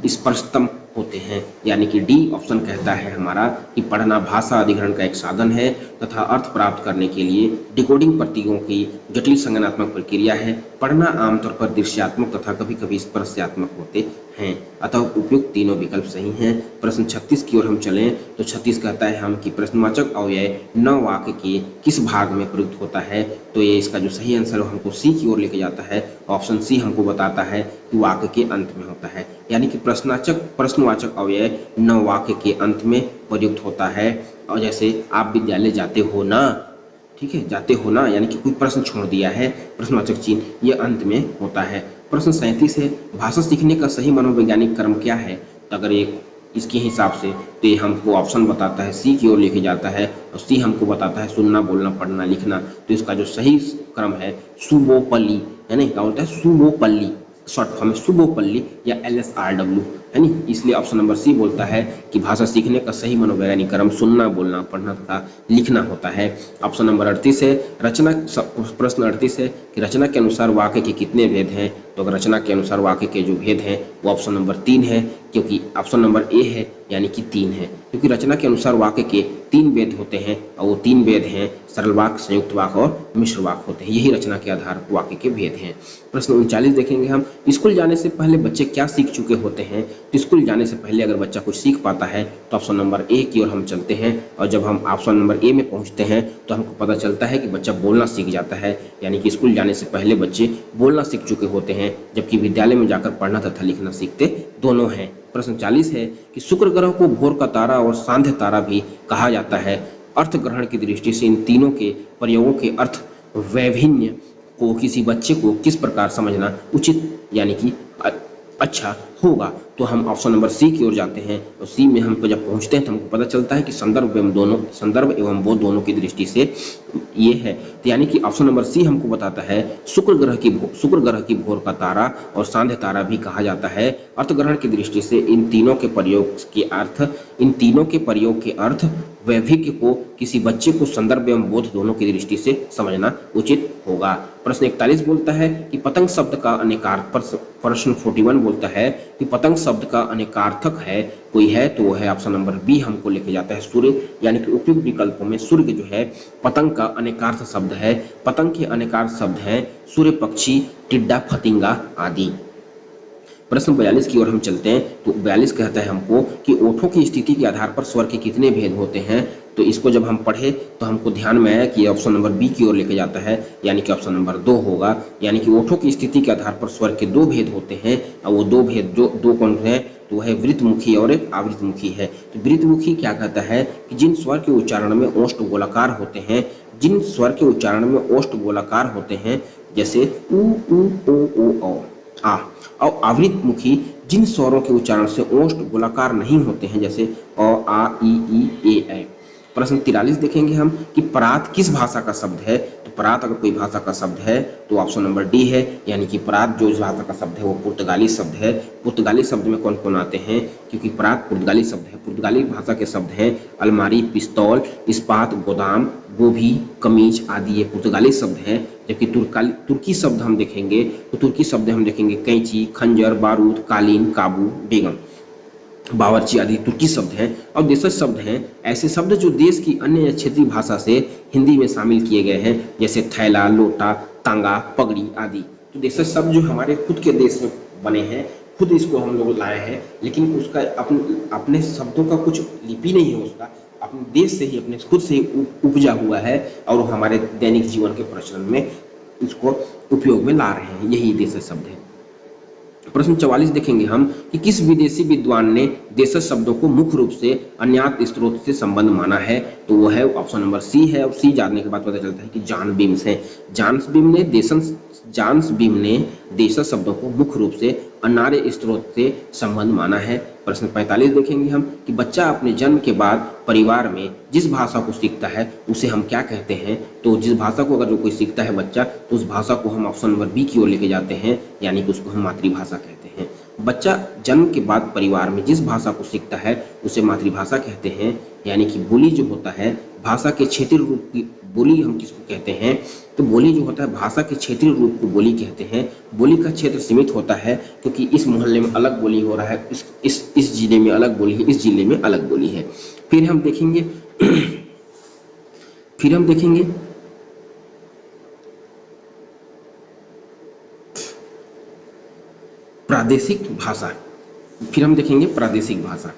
Speaker 1: स्पर्शतम होते हैं। यानी कि डी ऑप्शन कहता है हमारा कि पढ़ना भाषा अधिग्रहण का एक साधन है तथा अर्थ प्राप्त करने के लिए डिकोडिंग प्रतीकों की जटिल संज्ञानात्मक प्रक्रिया है। पढ़ना आमतौर पर दृश्यात्मक तथा कभी-कभी स्पर्शात्मक होते हैं। अतः उपयुक्त तीनों विकल्प सही हैं। प्रश्न 36 की ओर हम चलें तो 36 कहता है हम कि प्रश्नवाचक अव्यय न वाक्य के किस भाग में प्रयुक्त होता है। तो ये इसका जो सही आंसर है हमको सी की ओर लेके जाता है। ऑप्शन सी हमको बताता है कि वाक्य के अंत में होता है, यानी कि प्रश्नवाचक अव्यय न वाक्य के अंत में प्रयुक्त होता है। और जैसे आप विद्यालय जाते हो ना, ठीक है, जाते हो ना, यानी कि कोई प्रश्न छोड़ दिया है, प्रश्नवाचक चिन्ह ये अंत में होता है। प्रश्न 37 है भाषा सीखने का सही मनोवैज्ञानिक क्रम क्या है। तो अगर एक इसके हिसाब से तो ये हमको ऑप्शन बताता है सी की ओर लेके जाता है, और सी हमको बताता है सुनना, बोलना, पढ़ना, लिखना। तो इसका जो सही क्रम है सुबोपल्ली, यानी क्या बोलता है सुबोपल्ली, शॉर्ट फॉर्म में सुबोपल्ली या LSRW, है नी। इसलिए ऑप्शन नंबर सी बोलता है कि भाषा सीखने का सही मनोवैज्ञानिक क्रम सुनना, बोलना, पढ़ना तथा लिखना होता है। ऑप्शन नंबर 38 है प्रश्न 38 है कि रचना के अनुसार वाक्य के कितने भेद हैं। तो अगर रचना के अनुसार वाक्य के जो भेद हैं वो ऑप्शन नंबर 3 है, क्योंकि ऑप्शन नंबर ए है, यानी कि 3 है, क्योंकि रचना के अनुसार वाक्य के 3 भेद होते हैं, और वो 3 भेद हैं सरल वाक्य, संयुक्त वाक्य और मिश्र वाक्य होते हैं। यही रचना के आधार वाक्य के भेद हैं। प्रश्न 39 देखेंगे हम, स्कूल जाने से पहले बच्चे क्या सीख चुके होते हैं। तो स्कूल जाने से पहले अगर बच्चा कुछ सीख पाता है तो ऑप्शन नंबर ए की ओर हम चलते हैं, और जब हम ऑप्शन नंबर ए में पहुंचते हैं तो हमको पता चलता है कि बच्चा बोलना सीख जाता है, यानी कि स्कूल जाने से पहले बच्चे बोलना सीख चुके होते हैं, जबकि विद्यालय में जाकर पढ़ना तथा लिखना सीखते दोनों हैं। प्रश्न 40 है कि शुक्र ग्रह को भोर का तारा और सांध्य तारा भी कहा जाता है। अर्थ ग्रहण की दृष्टि से इन तीनों के प्रयोगों के अर्थ वैभिन्न को किसी बच्चे को किस प्रकार समझना उचित यानी कि अच्छा होगा। तो हम ऑप्शन नंबर सी की ओर जाते हैं, और सी में हमको जब पहुंचते हैं तो हमको पता चलता है कि संदर्भ एवं बोध दोनों की दृष्टि से ये है। तो यानी कि ऑप्शन नंबर सी हमको बताता है शुक्र ग्रह की भोर का तारा और सांध्य तारा भी कहा जाता है। अर्थ ग्रहण की दृष्टि से इन तीनों के प्रयोग के अर्थ वैभिज्ञ को किसी बच्चे को संदर्भ एवं बोध दोनों की दृष्टि से समझना उचित होगा। प्रश्न 41 बोलता है कि पतंग शब्द का अनेकार्थ, प्रश्न 41 बोलता है कि पतंग शब्द का अनेकार्थक है कोई है, तो वो है ऑप्शन नंबर बी हमको लेके जाता है सूर्य, यानी कि उपयुक्त विकल्पों में सूर्य जो है पतंग का अनेकार्थ शब्द है। पतंग के अनेकार्थ शब्द हैं सूर्य, पक्षी, टिड्डा, फतिंगा आदि। प्रश्न 42 की ओर हम चलते हैं, तो 42 कहता है हमको कि ओठों की स्थिति के आधार पर स्वर के कितने भेद होते हैं। तो इसको जब हम पढ़े तो हमको ध्यान में आया कि ऑप्शन नंबर बी की ओर लेके जाता है, यानी कि ऑप्शन नंबर 2 होगा, यानी कि ओठों की स्थिति के आधार पर स्वर के 2 भेद होते हैं, और वो 2 भेद जो 2 कौन है, तो वह है वृत्तमुखी और एक आवृतमुखी है। तो वृत्तमुखी क्या कहता है कि जिन स्वर के उच्चारण में ओष्ठ गोलाकार होते हैं, जैसे उ, ओ, आ, और आवृतमुखी जिन स्वरों के उच्चारण से ओष्ठ गोलाकार नहीं होते हैं, जैसे अ, आ, ई, ए। प्रश्न 43 देखेंगे हम कि परात किस भाषा का शब्द है। तो परात अगर कोई भाषा का शब्द है तो ऑप्शन नंबर डी है, यानी कि परात जो इस भाषा का शब्द है वो पुर्तगाली शब्द है। पुर्तगाली शब्द में कौन कौन आते हैं, क्योंकि परात पुर्तगाली शब्द है। पुर्तगाली भाषा के शब्द हैं अलमारी, पिस्तौल, इस्पात, गोदाम, गोभी, कमीज आदि, ये पुर्तगाली शब्द हैं। जबकि तुर्की शब्द हम देखेंगे तो तुर्की शब्द हम देखेंगे कैंची, खंजर, बारूद, कालीन, काबू, बेगम, बावर्ची आदि तुर्की शब्द हैं। और देशज शब्द हैं ऐसे शब्द जो देश की अन्य क्षेत्रीय भाषा से हिंदी में शामिल किए गए हैं, जैसे थैला, लोटा, तांगा, पगड़ी आदि। तो देशज शब्द जो हमारे खुद के देश में बने हैं, खुद इसको हम लोग लाए हैं, लेकिन उसका अपने शब्दों का कुछ लिपि नहीं है, उसका अपने देश से ही अपने खुद से ही उपजा हुआ है, और हमारे दैनिक जीवन के प्रचलन में इसको उपयोग में ला रहे हैं, यही देशज शब्द है। प्रश्न 44 देखेंगे हम कि किस विदेशी विद्वान ने देशज शब्दों को मुख्य रूप से अज्ञात स्रोत से संबंध माना है। तो वो है ऑप्शन नंबर सी है, और सी जानने के बाद पता चलता है कि जॉन बीम्स है। जॉन बीम ने देशज शब्दों को मुख्य रूप से अनार्य स्रोत से संबंध माना है। प्रश्न 45 देखेंगे हम कि बच्चा अपने जन्म के बाद परिवार में जिस भाषा को सीखता है उसे हम क्या कहते हैं। तो जिस भाषा को अगर जो कोई सीखता है बच्चा, तो उस भाषा को हम ऑप्शन नंबर बी की ओर लेके जाते हैं, यानी कि उसको हम मातृभाषा कहते हैं। बच्चा जन्म के बाद परिवार में जिस भाषा को सीखता है उसे मातृभाषा कहते हैं। यानी कि बोली जो होता है भाषा के क्षेत्रीय रूप की बोली हम किसको कहते हैं, तो बोली जो होता है भाषा के क्षेत्रीय रूप को बोली कहते हैं। बोली का क्षेत्र सीमित होता है क्योंकि इस मोहल्ले में अलग बोली हो रहा है, इस जिले में अलग बोली है, इस जिले में अलग बोली है। फिर हम देखेंगे प्रादेशिक भाषा। फिर हम देखेंगे प्रादेशिक भाषा।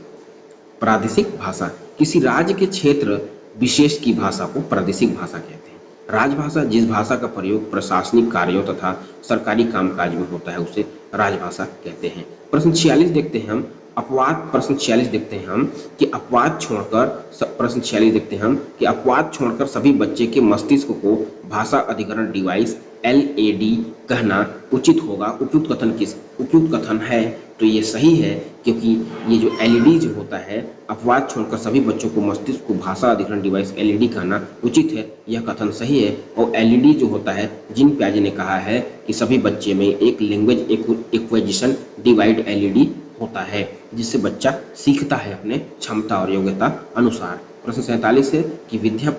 Speaker 1: प्रादेशिक भाषा किसी राज्य के क्षेत्र विशेष की भाषा को प्रादेशिक भाषा कहते हैं। राजभाषा जिस भाषा का प्रयोग प्रशासनिक कार्यों तथा सरकारी कामकाज में होता है उसे राजभाषा कहते हैं। प्रश्न 46 देखते हैं हम अपवाद। प्रश्न 46 देखते हैं हम कि अपवाद छोड़कर प्रश्न 46 देखते हैं हम कि अपवाद छोड़कर सभी बच्चे के मस्तिष्क को भाषा अधिग्रहण डिवाइस LAD कहना उचित होगा। उपयुक्त कथन है तो ये सही है, क्योंकि ये जो LED जो होता है अपवाद छोड़कर सभी बच्चों को मस्तिष्क को भाषा अधिग्रहण डिवाइस LED कहना उचित है, यह कथन सही है। और LED जो होता है जिन प्याजे ने कहा है कि सभी बच्चे में एक लैंग्वेज एक्विजिशन डिवाइड LED होता है जिससे बच्चा सीखता है अपने क्षमता और योग्यता अनुसार। प्रश्न 47 है कि विद्या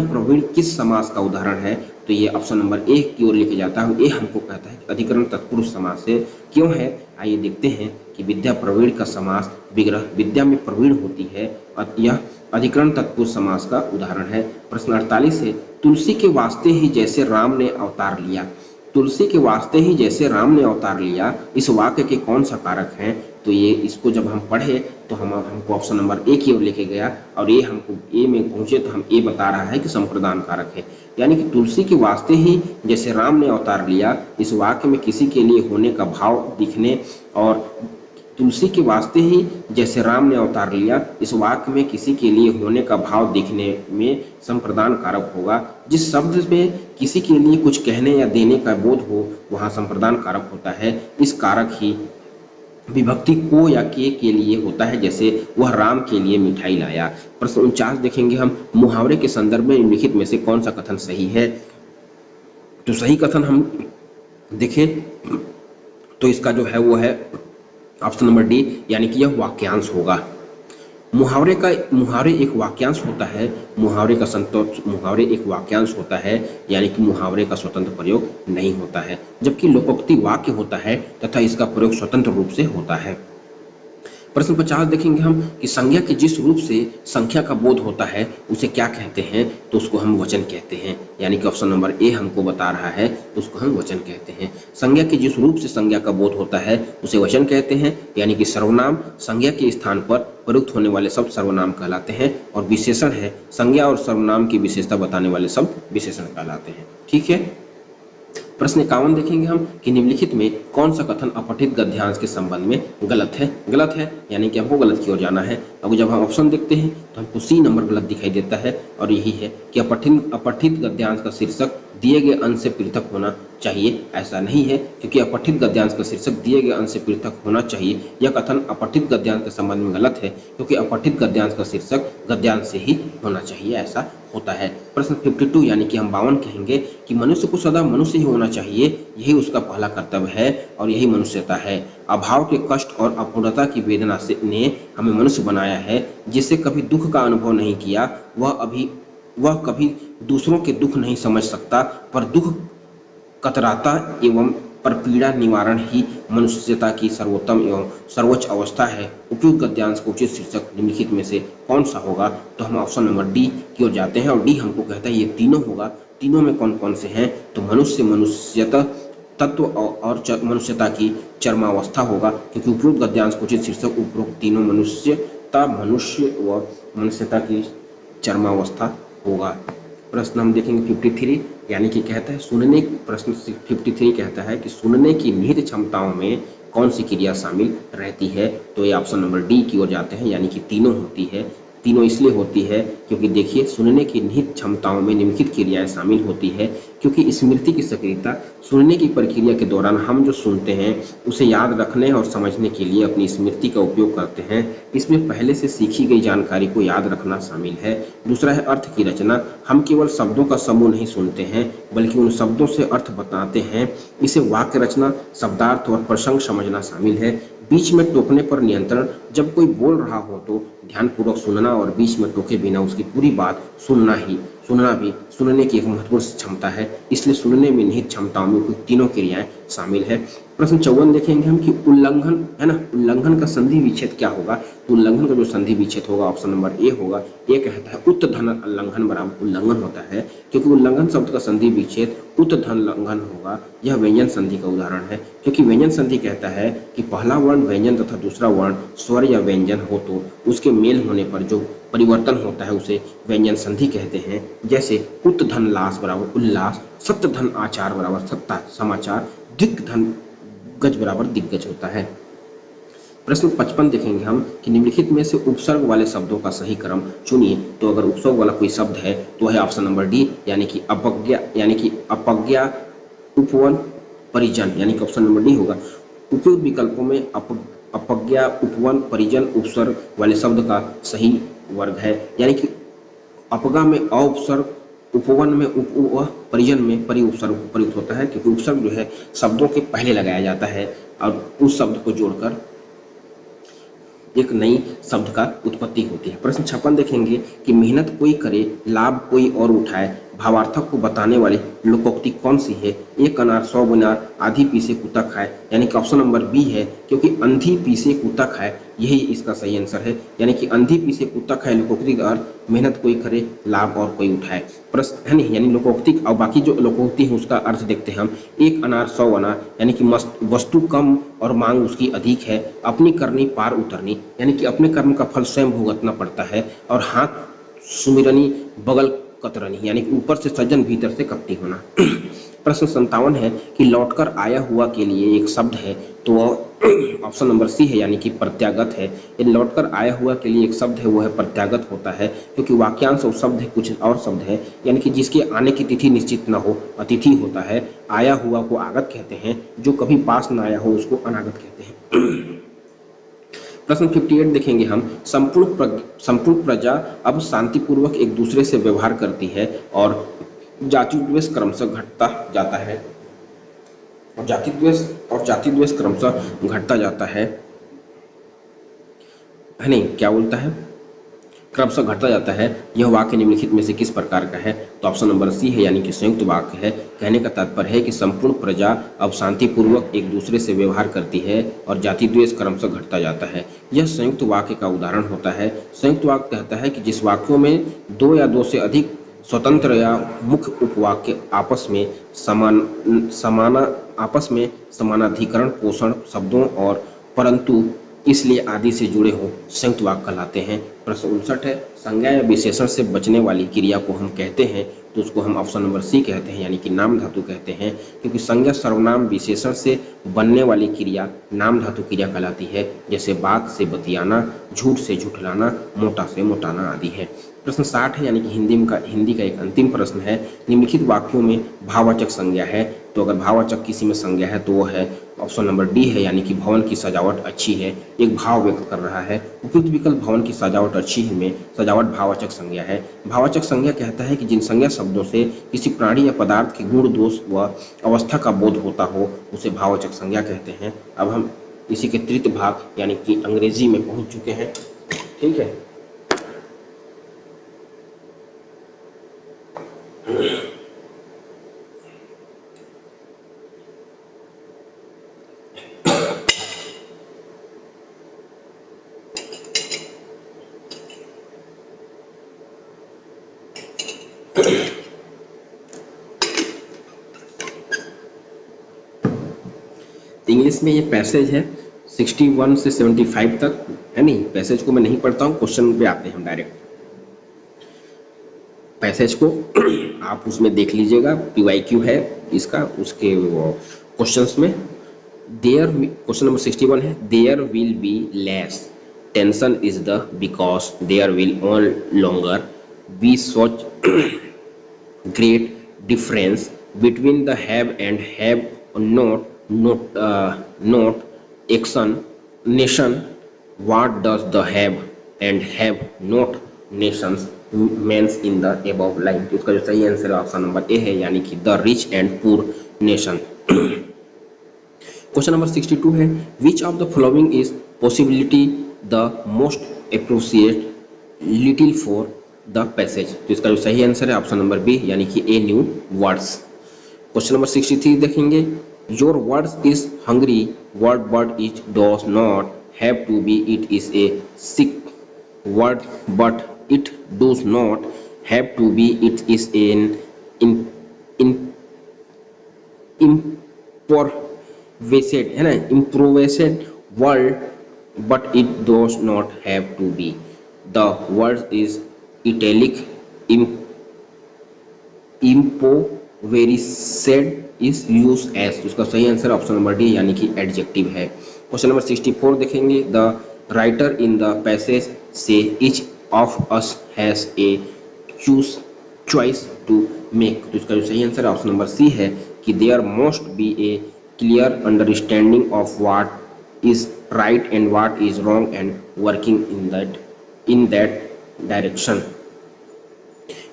Speaker 1: प्रवीण किस समास का उदाहरण है, तो ये ऑप्शन नंबर ए की ओर लेके जाता है। ए हमको कहता है कि अधिकरण तत्पुरुष समास है। क्यों है आइए देखते हैं कि विद्या प्रवीण का समास विग्रह विद्या में प्रवीण होती है और यह अधिकरण तत्पुरुष समास का उदाहरण है। प्रश्न 48 है तुलसी के वास्ते ही जैसे राम ने अवतार लिया। तुलसी के वास्ते ही जैसे राम ने अवतार लिया, इस वाक्य के कौन सा कारक है, तो ये इसको जब हम पढ़े तो हमको ऑप्शन नंबर ए की ओर लेके गया और ये हमको ए में पहुंचे तो हम ए बता रहा है कि संप्रदान कारक है। यानी कि तुलसी के वास्ते ही जैसे राम ने अवतार लिया, इस वाक्य में किसी के लिए होने का भाव दिखने और तुलसी के वास्ते ही जैसे राम ने अवतार लिया, इस वाक्य में किसी के लिए होने का भाव दिखने में संप्रदान कारक होगा। जिस शब्द में किसी के लिए कुछ कहने या देने का बोध हो वहाँ संप्रदान कारक होता है। इस कारक ही विभक्ति को या के लिए होता है, जैसे वह राम के लिए मिठाई लाया। प्रश्न 49 देखेंगे हम मुहावरे के संदर्भ में निम्नलिखित में से कौन सा कथन सही है, तो सही कथन हम देखें तो इसका जो है वो है ऑप्शन नंबर डी, यानी कि यह वाक्यांश होगा। मुहावरे एक वाक्यांश होता है। मुहावरे एक वाक्यांश होता है, यानी कि मुहावरे का स्वतंत्र प्रयोग नहीं होता है, जबकि लोकोक्ति वाक्य होता है तथा इसका प्रयोग स्वतंत्र रूप से होता है। प्रश्न 50 देखेंगे हम कि संज्ञा के जिस रूप से संख्या का बोध होता है उसे क्या कहते हैं, तो उसको हम वचन कहते हैं। यानी कि ऑप्शन नंबर ए हमको बता रहा है, उसको हम वचन कहते हैं। संज्ञा के जिस रूप से संज्ञा का बोध होता है उसे वचन कहते हैं। यानी कि सर्वनाम संज्ञा के स्थान पर प्रयुक्त होने वाले शब्द सर्वनाम कहलाते हैं और विशेषण है संज्ञा और सर्वनाम की विशेषता बताने वाले शब्द विशेषण कहलाते हैं। ठीक है। प्रश्न 51 देखेंगे हम कि निम्नलिखित में कौन सा कथन अपठित गद्यांश के संबंध में गलत है, यानी कि हमको गलत की ओर जाना है। अब जब हम ऑप्शन देखते हैं तो हमको सी नंबर गलत दिखाई देता है और यही है कि अपठित गद्यांश का शीर्षक दिए गए अंश से पृथक होना चाहिए। ऐसा नहीं है, क्योंकि अपठित गद्यांश का शीर्षक दिए गए अंश से पृथक होना चाहिए। यह कथन अपठित गद्यांश के संबंध में गलत है, क्योंकि अपठित गद्यांश का शीर्षक गद्यांश से ही होना चाहिए, ऐसा होता है। प्रश्न 52 यानी कि हम 52 कहेंगे कि मनुष्य को सदा मनुष्य ही होना चाहिए, यही उसका पहला कर्तव्य है और यही मनुष्यता है। अभाव के कष्ट और अपूर्णता की वेदना से ने हमें मनुष्य बनाया है। जिससे कभी दुख का अनुभव नहीं किया वह कभी दूसरों के दुख नहीं समझ सकता, पर दुख कतराता एवं पर पीड़ा निवारण ही मनुष्यता की सर्वोत्तम एवं सर्वोच्च अवस्था है। उपयुक्त गद्यांश को उचित शीर्षक निम्नलिखित में से कौन सा होगा, तो हम ऑप्शन नंबर डी की ओर जाते हैं और डी हमको कहता है ये तीनों होगा। तीनों में कौन कौन से हैं, तो मनुष्यता तत्व और मनुष्यता की चरमावस्था होगा, क्योंकि उपयुक्त गद्यांश को उचित शीर्षक उपरोक्त तीनों मनुष्य व मनुष्यता की चरमावस्था होगा। प्रश्न हम देखेंगे 53 यानी कि कहता है सुनने। प्रश्न 53 कहता है कि सुनने की निहित क्षमताओं में कौन सी क्रिया शामिल रहती है, तो ये ऑप्शन नंबर डी की ओर जाते हैं, यानी कि तीनों होती है। तीनों इसलिए होती है क्योंकि देखिए सुनने की निहित क्षमताओं में निम्नलिखित क्रियाएं शामिल होती है। क्योंकि स्मृति की सक्रियता सुनने की प्रक्रिया के दौरान हम जो सुनते हैं उसे याद रखने और समझने के लिए अपनी स्मृति का उपयोग करते हैं। इसमें पहले से सीखी गई जानकारी को याद रखना शामिल है। दूसरा है अर्थ की रचना। हम केवल शब्दों का समूह नहीं सुनते हैं बल्कि उन शब्दों से अर्थ बताते हैं। इसे वाक्य रचना, शब्दार्थ और प्रसंग समझना शामिल है। बीच में टोकने पर नियंत्रण। जब कोई बोल रहा हो तो ध्यानपूर्वक सुनना और बीच में टोके बिना उसकी पूरी बात सुनना भी सुनने की एक महत्वपूर्ण क्षमता है। इसलिए सुनने में निहित क्षमताओं में कुछ तीनों क्रियाएं शामिल है। प्रश्न 54 देखेंगे हम कि उल्लंघन है ना, उल्लंघन का संधि विच्छेद क्या होगा। तो उल्लंघन का जो संधि विच्छेद होगा ऑप्शन नंबर ए होगा। ये कहता है उत धन उल्लंघन बराबर उल्लंघन होता है, क्योंकि उल्लंघन शब्द का संधि विच्छेद उत धन उल्लंघन होगा। यह व्यंजन संधि का उदाहरण है, क्योंकि व्यंजन संधि कहता है कि पहला वर्ण व्यंजन तथा दूसरा वर्ण स्वर या व्यंजन हो तो उसके मेल होने पर जो परिवर्तन होता है उसे व्यंजन संधि कहते हैं। जैसे उत धन लास बराबर उल्लास, सत्य धन आचार बराबर सत्ता समाचार, दिग्ग धन गज बराबर दिग्गज होता है। प्रश्न 55 देखेंगे हम कि निम्नलिखित में से उपसर्ग वाले शब्दों का सही क्रम चुनिए। तो अगर उपसर्ग वाला कोई शब्द है तो है ऑप्शन नंबर डी, यानी कि अपज्ञा उपवन परिजन, यानी कि ऑप्शन नंबर डी होगा। उपयुक्त विकल्पों में अपज्ञा उपवन परिजन उपसर्ग वाले शब्द का सही वर्ग है, यानी कि अपगा में अ उपसर्ग, उपवन में उप, परिजन में परि उपसर्ग प्रयुक्त होता है, क्योंकि उपसर्ग जो है शब्दों के पहले लगाया जाता है और उस शब्द को जोड़कर एक नई शब्द का उत्पत्ति होती है। प्रश्न 56 देखेंगे कि मेहनत कोई करे लाभ कोई और उठाए, भावार्थक को बताने वाली लोकोक्ति कौन सी है। एक अनार 100 गुनार आधी पीसे कुत्ता खाए, यानी कि ऑप्शन नंबर बी है, क्योंकि अंधी पीसे कुत्ता खाए यही इसका सही आंसर है। यानी कि अंधी पीसे कुत्ता खाए लोकोक्ति का अर्थ मेहनत कोई करे लाभ और कोई उठाए। प्रश्न है नहीं, यानी लोकोक्ति और बाकी जो लोकोक्ति है उसका अर्थ देखते हैं हम। एक अनार 100 अनार, यानी कि वस्तु कम और मांग उसकी अधिक है। अपनी करनी पार उतरनी, यानी कि अपने कर्म का फल स्वयं भुगतना पड़ता है। और हाथ सुमिरनी बगल कतरनी, यानी कि ऊपर से सज्जन भीतर से कपटी होना। प्रश्न 57 है कि लौटकर आया हुआ के लिए एक शब्द है, तो ऑप्शन नंबर सी है, यानी कि प्रत्यागत है। ये लौटकर आया हुआ के लिए एक शब्द है वो है प्रत्यागत होता है, क्योंकि वाक्यांश और शब्द है कुछ और शब्द है, यानी कि जिसके आने की तिथि निश्चित न हो अतिथि होता है। आया हुआ को आगत कहते हैं, जो कभी पास न आया हो उसको अनागत कहते हैं। प्रश्न 58 देखेंगे हम। संपूर्ण प्रजा अब शांतिपूर्वक एक दूसरे से व्यवहार करती है और जाति द्वेष क्रमशः घटता जाता है। जाति द्वेष क्रमशः घटता जाता है नहीं, क्या बोलता है, क्रमशः घटता जाता है। यह वाक्य निम्नलिखित में से किस प्रकार का है। तो ऑप्शन नंबर सी है, यानी कि संयुक्त वाक्य है। कहने का तात्पर्य है कि संपूर्ण प्रजा अब शांतिपूर्वक एक दूसरे से व्यवहार करती है और जाति द्वेष क्रमशः घटता जाता है। यह संयुक्त वाक्य का उदाहरण होता है। संयुक्त वाक्य कहता है कि जिस वाक्यों में दो या दो से अधिक स्वतंत्र या मुख्य उपवाक्य आपस में समानाधिकरण पोषण शब्दों और परंतु इसलिए आदि से जुड़े हो संयुक्त वाक्य कहलाते हैं। प्रश्न 59 है, संज्ञा या विशेषण से बचने वाली क्रिया को हम कहते हैं, तो उसको हम ऑप्शन नंबर सी कहते हैं, यानी कि नाम धातु कहते हैं, क्योंकि संज्ञा सर्वनाम विशेषण से बनने वाली क्रिया नाम धातु क्रिया कहलाती है। जैसे बात से बतियाना, झूठ से झूठलाना, मोटा से मोटाना आदि है। प्रश्न 60 है, यानी कि हिंदी का एक अंतिम प्रश्न है। निम्नलिखित वाक्यों में भाववाचक संज्ञा है, तो अगर भाववाचक किसी में संज्ञा है तो वो है ऑप्शन नंबर डी है, यानी कि भवन की सजावट अच्छी है, एक भाव व्यक्त कर रहा है। उपयुक्त विकल्प भवन की सजावट अच्छी है में सजावट भाववाचक संज्ञा है। भाववाचक संज्ञा कहता है कि जिन संज्ञा शब्दों से किसी प्राणी या पदार्थ के गुण दोष व अवस्था का बोध होता हो उसे भाववाचक संज्ञा कहते हैं। अब हम इसी के तृतीय भाग यानी कि अंग्रेजी में पहुंच चुके हैं। ठीक है, इंग्लिश में ये पैसेज है 61 से 75 तक है। नहीं, पैसेज को मैं नहीं पढ़ता हूँ, क्वेश्चन पे आते हैं हम डायरेक्ट। पैसेज को आप उसमें देख लीजिएगा, PYQ है इसका, उसके क्वेश्चंस में देयर क्वेश्चन नंबर 61 है, there will be less tension is the because there will on longer be such great difference between the have and have not action nation, what does the have and have not nations means in the above line? तो इसका जो सही answer option number ए है, यानी कि the rich and poor nation. Question number 62 है, which of the following is possibility the most appropriate little for the passage? तो इसका जो सही आंसर है ऑप्शन नंबर बी, यानी कि a new words. Question number 63 देखेंगे, your words is hungry word but it does not have to be, it is a sick word but it does not have to be, it is an improvised है ना, improvised word but it does not have to be. The word is italic, improvised is used as, तो इसका सही answer option number D, यानी कि adjective है। Question number 64 देखेंगे, the writer in the passage says each of us has a choice to make, तो इसका जो सही आंसर ऑप्शन नंबर सी है कि there must be a clear understanding of what is right and what is wrong and working in that direction.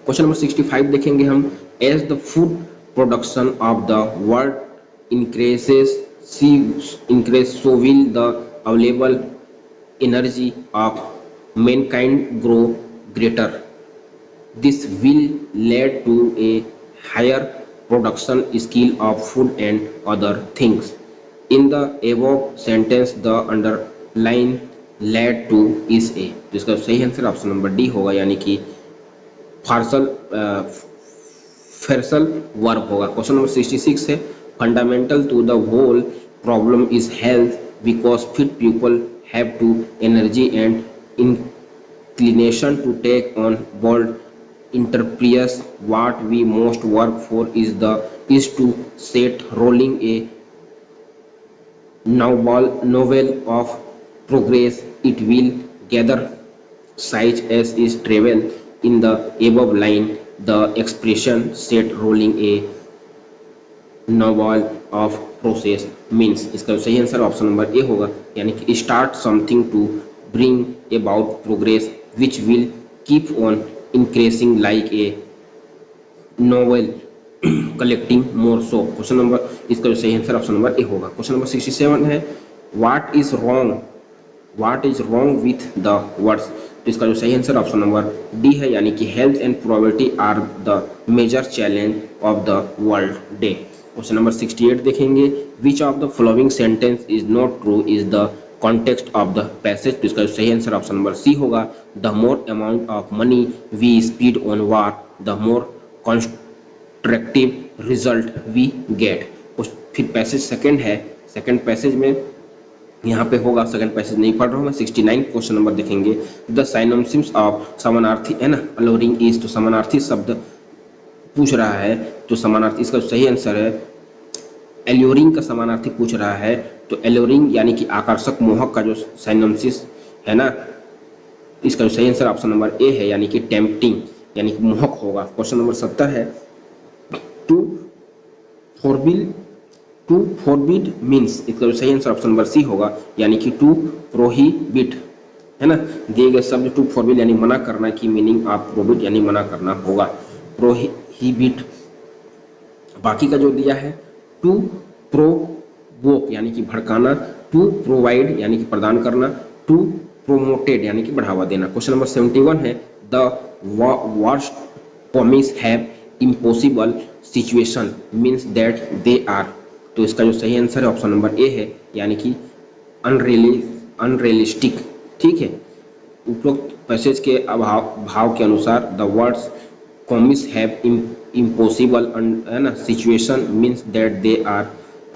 Speaker 1: Question number 65 देखेंगे हम, as the food production of the world increases so will the available energy of mankind grow greater. This will lead to a higher production skill of food and other things. In the above sentence, the underline led to is a, तो इसका सही answer option number D होगा, यानी कि phrasal verb होगा। Question number 66 है, fundamental to the whole problem is health because fit people have to energy and inclination to take on bold enterprise. What we most work for is to set rolling a novel of progress. It will gather size as is travel. In the above line, the expression set rolling a novel of process means, इसका सही answer option number ए होगा, यानी कि start something to bring about progress which will keep on increasing like a novel collecting more so. Question number, इसका जो सही answer option number ए होगा। Question number 67 है, what is wrong with the words, तो इसका जो सही आंसर ऑप्शन नंबर डी है, यानी कि health and probability are the major challenge of the world day. Question number 68 देखेंगे, which of the following sentence is not true is the context of the passage, तो इसका सही answer option number C होगा, the more amount of money we speed on war the more constructive result we get. फिर passage second है, second passage में यहाँ पे होगा, सेकंड पैसेज नहीं पढ़ रहा हूँ मैं। 69 क्वेश्चन नंबर देखेंगे, द साइनोनिम्स ऑफ समानार्थी है ना, अलोरिंग इज, तो समानार्थी शब्द पूछ रहा है, तो समानार्थी इसका सही आंसर है, एल्योरिंग का समानार्थी पूछ रहा है, तो एल्योरिंग यानी कि आकर्षक मोहक का जो साइनोनिम्स है ना, इसका जो सही आंसर ऑप्शन नंबर ए है, यानी कि टेम्पटिंग यानी कि मोहक होगा। क्वेश्चन नंबर 70 है, टू फॉरबिड मीन्स, इसका जो सही आंसर ऑप्शन नंबर सी होगा, यानी कि टू प्रोहिबिट है ना, दिए गए शब्द टू फॉरबिड यानी मना करना की मीनिंग ऑफ प्रोहिबिट यानी मना करना होगा, प्रोहिबिट। बाकी का जो दिया है, टू प्रोवोक यानी कि भड़काना, टू प्रोवाइड यानी कि प्रदान करना, टू प्रोमोटेड यानी कि बढ़ावा देना। क्वेश्चन नंबर 71 है, the worst comics have impossible situation means that they are, तो इसका जो सही आंसर है ऑप्शन नंबर ए है, यानी कि अनरियलिस्टिक। ठीक है, उपरोक्त पैसेज के भाव के अनुसार the words comics have impossible है ना situation means that they are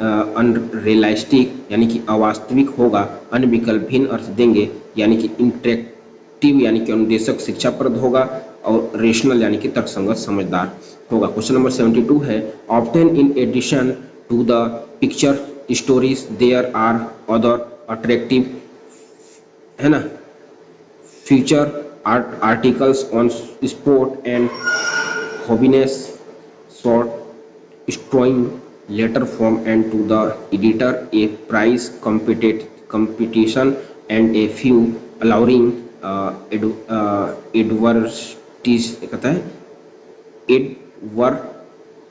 Speaker 1: unrealistic यानी कि अवास्तविक होगा, अन्य विकल्प भिन्न अर्थ देंगे, यानी कि इंटरेक्टिव यानी कि अनुदेशक शिक्षाप्रद होगा, और रेशनल यानी कि तर्कसंगत समझदार होगा। क्वेश्चन नंबर 72 है, obtain in addition to the picture stories there are other attractive है ना future articles on sport and hobbies, short issuing letter form and to the editor a prize competition and a few allowing advertis कहता है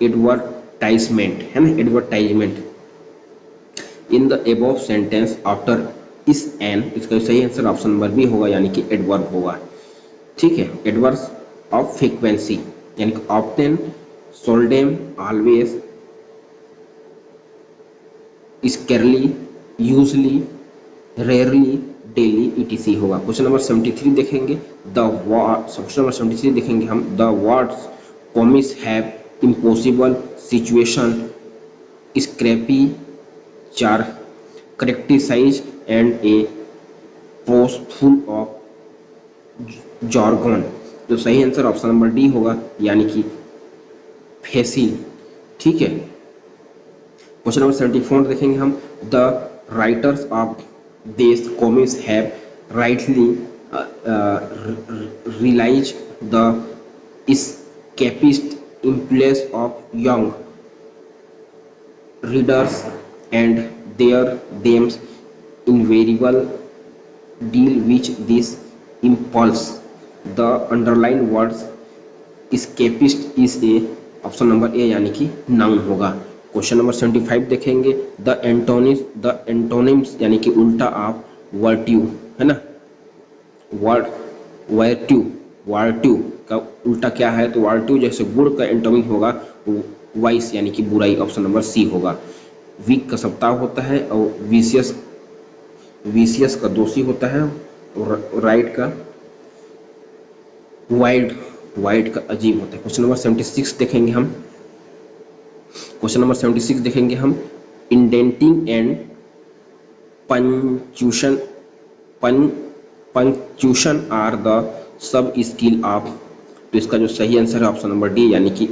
Speaker 1: advertisement है ना, advertisement in the above sentence after इस N, इसका सही answer option number B होगा, यानी कि एडवर्ब होगा। ठीक है, एडवर्ब्स ऑफ फ्रीक्वेंसी यानी कि often, seldom, always, scarcely, usually, rarely, daily, ETC होगा। क्वेश्चन नंबर 73 देखेंगे, क्वेश्चन नंबर 73 देखेंगे हम, the words commas have impossible situation, scrappy, चार characterise and a post full of jargon. तो सही आंसर ऑप्शन नंबर डी होगा, यानी कि फैसिल। ठीक है, क्वेश्चन नंबर 74 देखेंगे हम, the writers of this comics have rightly realize the escapist impulse of young readers and their themes invariable deal with this impulse. The underlined words escapist is a option number ए यानी कि noun होगा। Question number 75 देखेंगे, the antonyms यानी कि उल्टा of वर्ट्यू है ना, वर्ट्यू का उल्टा क्या है, तो वर्ट्यू जैसे गुड़ का एंटोनिम होगा वाइस यानी कि बुराई, ऑप्शन नंबर सी होगा। वीक का सप्ताह होता है और विशियस का दोषी होता है, और राइट का वाइल्ड का अजीब होता है। क्वेश्चन नंबर 76 देखेंगे हम, क्वेश्चन नंबर 76 देखेंगे हम, indenting and punctuation are the sub skill of. तो इसका जो सही आंसर है ऑप्शन नंबर डी यानी कि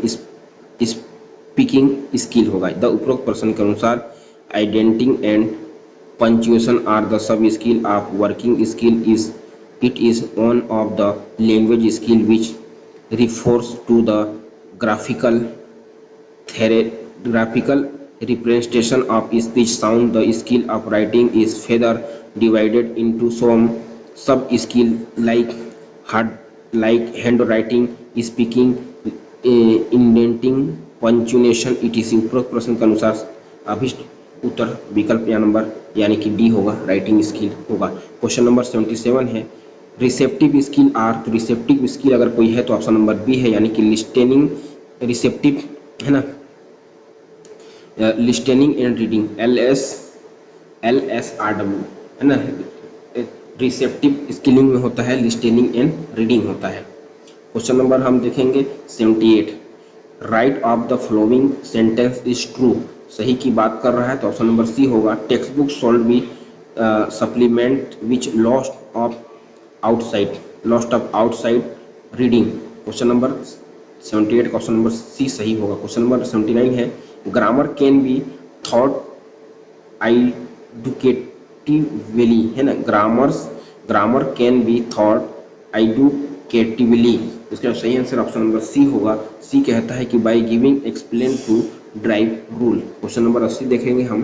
Speaker 1: स्पीकिंग स्किल होगा। द उपरोक्त प्रश्न के अनुसार indenting and punctuation are the sub skill of working skill it is one of the language skill which refers to the graphical representation of speech sound. The skill of writing is further divided into some sub skill like handwriting, speaking, indenting, punctuation etc. उपरोक्त प्रश्न के अनुसार अभिष्ट उत्तर विकल्प या number यानी कि D होगा, राइटिंग स्किल होगा। क्वेश्चन नंबर 77 है, रिसेप्टिव स्किल आर। तो रिसेप्टिव स्किल अगर कोई है तो ऑप्शन नंबर बी है, यानी कि लिस्टेनिंग, रिसेप्टिव है ना, लिस्टेनिंग एंड रीडिंग, LSRW है ना, रिसेप्टिव स्किलिंग में होता है, लिस्टेनिंग एंड रीडिंग होता है। क्वेश्चन नंबर हम देखेंगे 78, right of the following sentence is true. सही की बात कर रहा है तो ऑप्शन नंबर सी होगा, text book should be supplement with लॉस्ट of outside reading. Question number 78 का ऑप्शन नंबर सी सही होगा। क्वेश्चन नंबर 79 है, ग्रामर कैन बी थॉट एडुकेटिवली है ना, ग्रामर कैन बी थॉट एडुकेटिवली। इसका सही आंसर ऑप्शन नंबर सी होगा। सी कहता है कि by giving explain to drive rule. Question number 80 देखेंगे हम,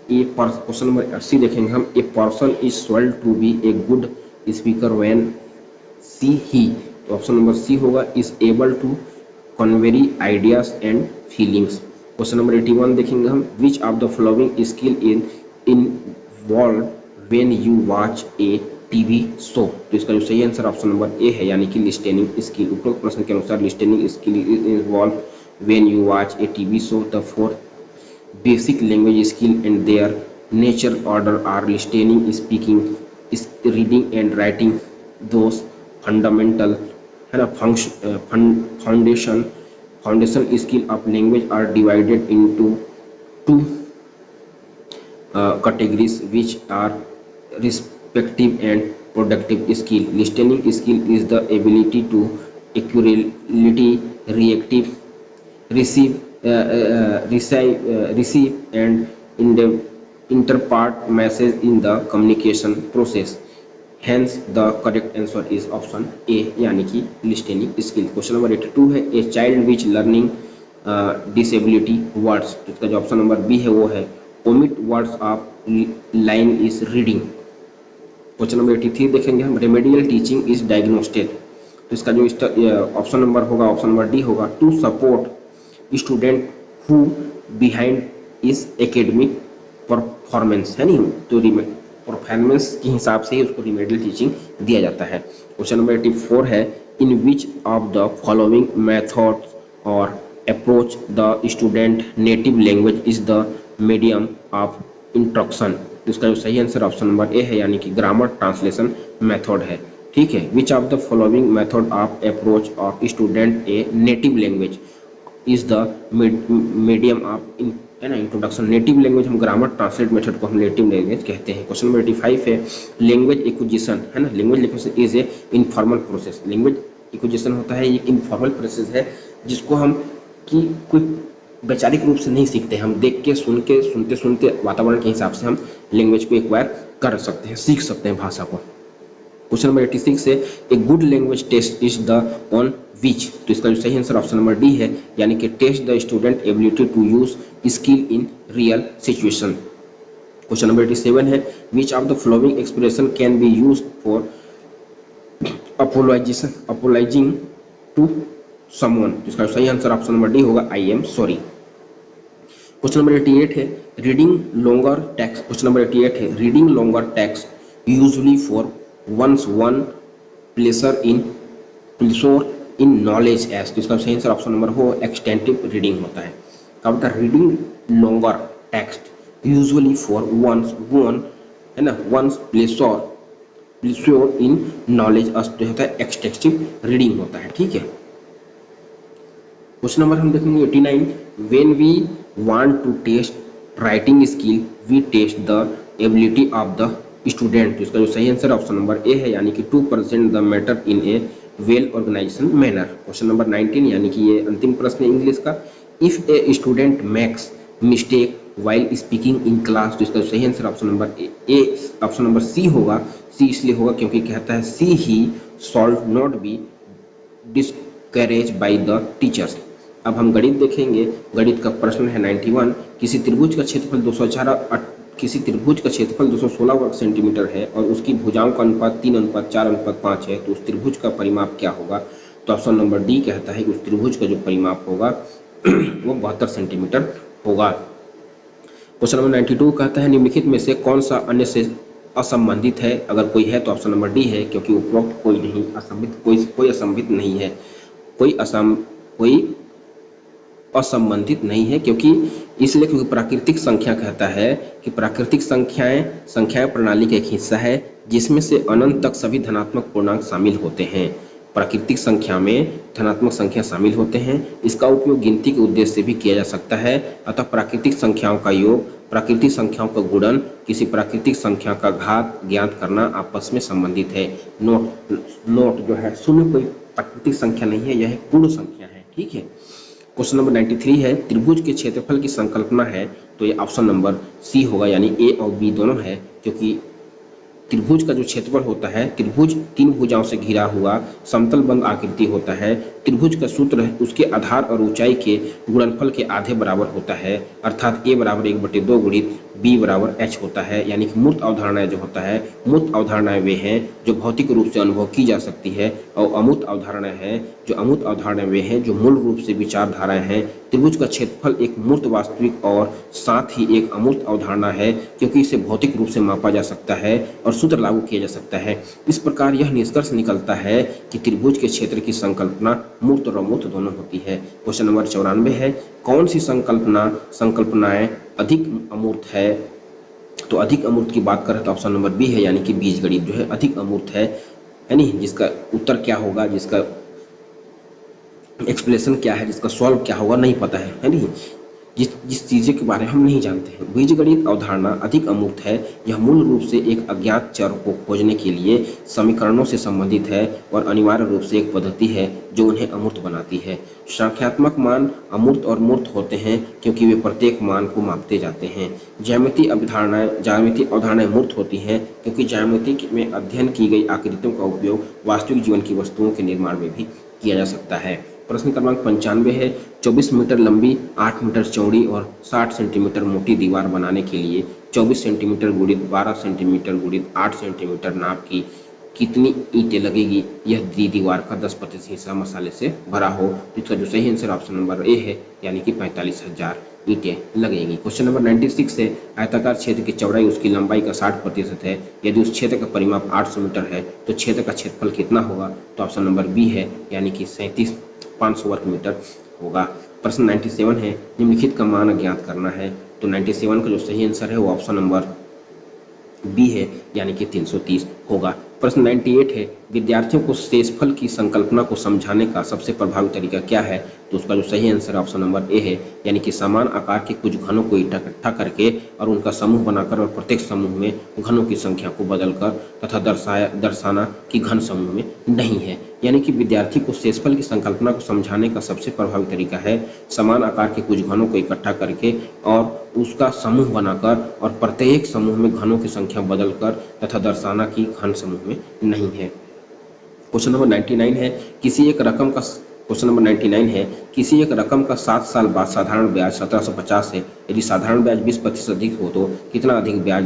Speaker 1: क्वेश्चन नंबर 80 देखेंगे हम, a person is said to be a good speaker when he. तो ऑप्शन नंबर सी होगा, is able to convey ideas and feelings. Question number 81 देखेंगे हम, which of the following skill involve when you watch a TV show. तो इसका जो सही answer option number ए है, यानी कि लिस्टेनिंग स्किल। उपरोक्त प्रश्न के अनुसार listening skill involve when you watch a TV show. The 4 basic language skill and their nature order are listening, speaking, reading and writing. Those fundamental है ना, foundation skill of language are divided into 2 categories which are respective and productive skill. Listening skill is the ability to accurately receive and interpret message in the communication process. Hence the correct answer is option A यानी कि listening skill. Question number 82 है, a child which learning disability words. इसका जो option number B है वो है omit words of line is reading. Question number 83 देखेंगे हम, रेमेडियल टीचिंग इज डायग्नोस्टेड। तो इसका जो ऑप्शन नंबर होगा, ऑप्शन नंबर डी होगा, to support student who behind is academic performance, है नहीं, तो परफॉर्मेंस के हिसाब से ही उसको रिमेडियल टीचिंग दिया जाता है। क्वेश्चन नंबर 84 है, in which of the following method और approach the student native language is the medium of instruction. तो इसका जो सही आंसर ऑप्शन नंबर ए है, यानी कि ग्रामर ट्रांसलेशन मेथड है। ठीक है, which of the following method of approach of student a native language is the medium of, है ना, इंट्रोडक्शन। नेटिव लैंग्वेज हम ग्रामर ट्रांसलेट मेथड को हम नेटिव लैंग्वेज कहते हैं। क्वेश्चन नंबर 85 है, लैंग्वेज एक्विजिशन, है ना, language acquisition is a informal process. Language acquisition होता है, ये इनफॉर्मल प्रोसेस है जिसको हम कि कोई वैचारिक रूप से नहीं सीखते, हम देख के सुन के सुनते सुनते वातावरण के हिसाब से हम लैंग्वेज को एक्वायर कर सकते हैं, सीख सकते हैं भाषा को। क्वेश्चन नंबर 86 है, a good language test is the one which. तो इसका जो सही आंसर ऑप्शन नंबर डी है, यानी कि test the student ability to use skill in real situation. Question number 87 है, which of the following expression can be used for apologising to someone. इसका सही आंसर ऑप्शन नंबर डी होगा, I am sorry. Question number 88 है, reading longer text. Question number 88 है, reading longer text usually for once one pleasure in knowledge age. तो इसका सही answer option number हो एक्सटेंटिव reading होता है। क्या होता है, reading longer text usually for once one, है ना, once pleasure in knowledge age, तो होता है एक्सटेंसिव रीडिंग होता है। ठीक है, क्वेश्चन नंबर हम देखेंगे 89, when we want to test writing skill we test the ability of the student. तो इसका जो सही आंसर ऑप्शन नंबर ए है, यानी कि to present the matter in a well organisation manner. Question number 19, यानी कि ये अंतिम प्रश्न है इंग्लिश का, if a student makes mistake while speaking in class. तो इसका सही answer option number A option number C होगा। सी इसलिए होगा क्योंकि कहता है C he should not be discouraged by the teachers. अब हम गणित देखेंगे। गणित का प्रश्न है 91, किसी त्रिभुज का क्षेत्रफल 216 वर्ग सेंटीमीटर है और उसकी भुजाओं का अनुपात 3:4:5 है, तो उस त्रिभुज का परिमाप क्या होगा। तो ऑप्शन नंबर डी कहता है कि उस त्रिभुज का जो परिमाप होगा वो 72 सेंटीमीटर होगा। क्वेश्चन नंबर 92 कहता है, निम्नलिखित में से कौन सा अन्य से असंबंधित है। अगर कोई है तो ऑप्शन नंबर डी है, क्योंकि उपरोक्त कोई नहीं कोई असंबंधित नहीं है, कोई असंबंधित नहीं है, क्योंकि इसलिए क्योंकि प्राकृतिक संख्या कहता है कि प्राकृतिक संख्याएं प्रणाली का एक हिस्सा है जिसमें से अनंत तक सभी धनात्मक पूर्णांक शामिल होते हैं। प्राकृतिक संख्या में धनात्मक संख्या शामिल होते हैं। इसका उपयोग गिनती के उद्देश्य से भी किया जा सकता है। अतः प्राकृतिक संख्याओं का योग, प्राकृतिक संख्याओं का गुणन, किसी प्राकृतिक संख्या का घात ज्ञात करना आपस में संबंधित है। नोट जो है, शून्य कोई प्राकृतिक संख्या नहीं है, यह पूर्ण संख्या है। ठीक है, क्वेश्चन नंबर 93 है, त्रिभुज के क्षेत्रफल की संकल्पना है। तो ये ऑप्शन नंबर सी होगा, यानी ए और बी दोनों है, क्योंकि त्रिभुज का जो क्षेत्रफल होता है, त्रिभुज 3 भुजाओं से घिरा हुआ समतल बंद आकृति होता है। त्रिभुज का सूत्र है उसके आधार और ऊंचाई के गुणनफल के आधे बराबर होता है, अर्थात a बराबर 1/2 गुणित b बराबर h होता है। यानी कि मूर्त अवधारणाएं जो होता है, मूर्त अवधारणाएं वे हैं जो भौतिक रूप से अनुभव की जा सकती है, और अमूर्त अवधारणाएं हैं जो अमूर्त अवधारणाएं वे हैं जो मूल रूप से विचारधाराएं हैं। त्रिभुज का क्षेत्रफल एक मूर्त वास्तविक और साथ ही एक अमूर्त अवधारणा है, क्योंकि इसे भौतिक रूप से मापा जा सकता है और सूत्र लागू किया जा सकता है। इस प्रकार यह निष्कर्ष निकलता है कि त्रिभुज के क्षेत्र की संकल्पना मूर्त और अमूर्त दोनों होती है। क्वेश्चन नंबर 94 है, कौन सी संकल्पनाएं अधिक अमूर्त है। तो अधिक अमूर्त की बात करें तो ऑप्शन नंबर बी है, यानी कि बीजगणित जो है अधिक अमूर्त है नहीं, जिसका उत्तर क्या होगा, जिसका एक्सप्लेनेशन क्या है, जिसका सॉल्व क्या होगा नहीं पता है नहीं, जिस चीज़ों के बारे में हम नहीं जानते हैं। बीजगणित अवधारणा अधिक अमूर्त है। यह मूल रूप से एक अज्ञात चर को खोजने के लिए समीकरणों से संबंधित है और अनिवार्य रूप से एक पद्धति है जो उन्हें अमूर्त बनाती है। संख्यात्मक मान अमूर्त और मूर्त होते हैं क्योंकि वे प्रत्येक मान को मापते जाते हैं। ज्यामितीय अवधारणाएं मूर्त होती हैं क्योंकि ज्यामिति में अध्ययन की गई आकृतियों का उपयोग वास्तविक जीवन की वस्तुओं के निर्माण में भी किया जा सकता है। प्रश्न क्रमांक 95 है, 24 मीटर लंबी, 8 मीटर चौड़ी और 60 सेंटीमीटर मोटी दीवार बनाने के लिए 24 सेंटीमीटर गुणित 12 सेंटीमीटर गुणित 8 सेंटीमीटर नाप की कितनी ईंटें लगेगी। यह दीवार का 10% हिस्सा मसाले से भरा हो। तो इसका जो सही आंसर ऑप्शन नंबर ए है, यानी कि 45,000 ईंटें लगेंगी। क्वेश्चन नंबर 96 है, आयताकार क्षेत्र की चौड़ाई उसकी लंबाई का 60% है। यदि उस क्षेत्र का परिमाप 800 मीटर है तो क्षेत्र का क्षेत्रफल कितना होगा। तो ऑप्शन नंबर बी है, यानी कि 37,500 वर्ग मीटर होगा। प्रश्न 97 है, निम्नलिखित का मान ज्ञात करना है। तो 97 का जो सही आंसर है वो ऑप्शन नंबर बी है, यानी कि 330 होगा। प्रश्न 98 है, विद्यार्थियों को शेषफल की संकल्पना को समझाने का सबसे प्रभावी तरीका क्या है। तो उसका जो सही आंसर ऑप्शन नंबर ए है, यानी कि समान आकार के कुछ घनों को इकट्ठा करके और उनका समूह बनाकर और प्रत्येक समूह में घनों की संख्या को बदलकर तथा दर्शाना कि घन समूह में नहीं है। यानी कि विद्यार्थी को शेषफल की संकल्पना को समझाने का सबसे प्रभावी तरीका है समान आकार के कुछ घनों को इकट्ठा करके और उसका समूह बनाकर और प्रत्येक समूह में घनों की संख्या बदलकर तथा दर्शाना कि घन समूह में नहीं है। क्वेश्चन नंबर 99 है, किसी एक रकम का 7 साल बाद साधारण ब्याज 1750 है। यदि साधारण ब्याज 20% अधिक हो तो कितना अधिक ब्याज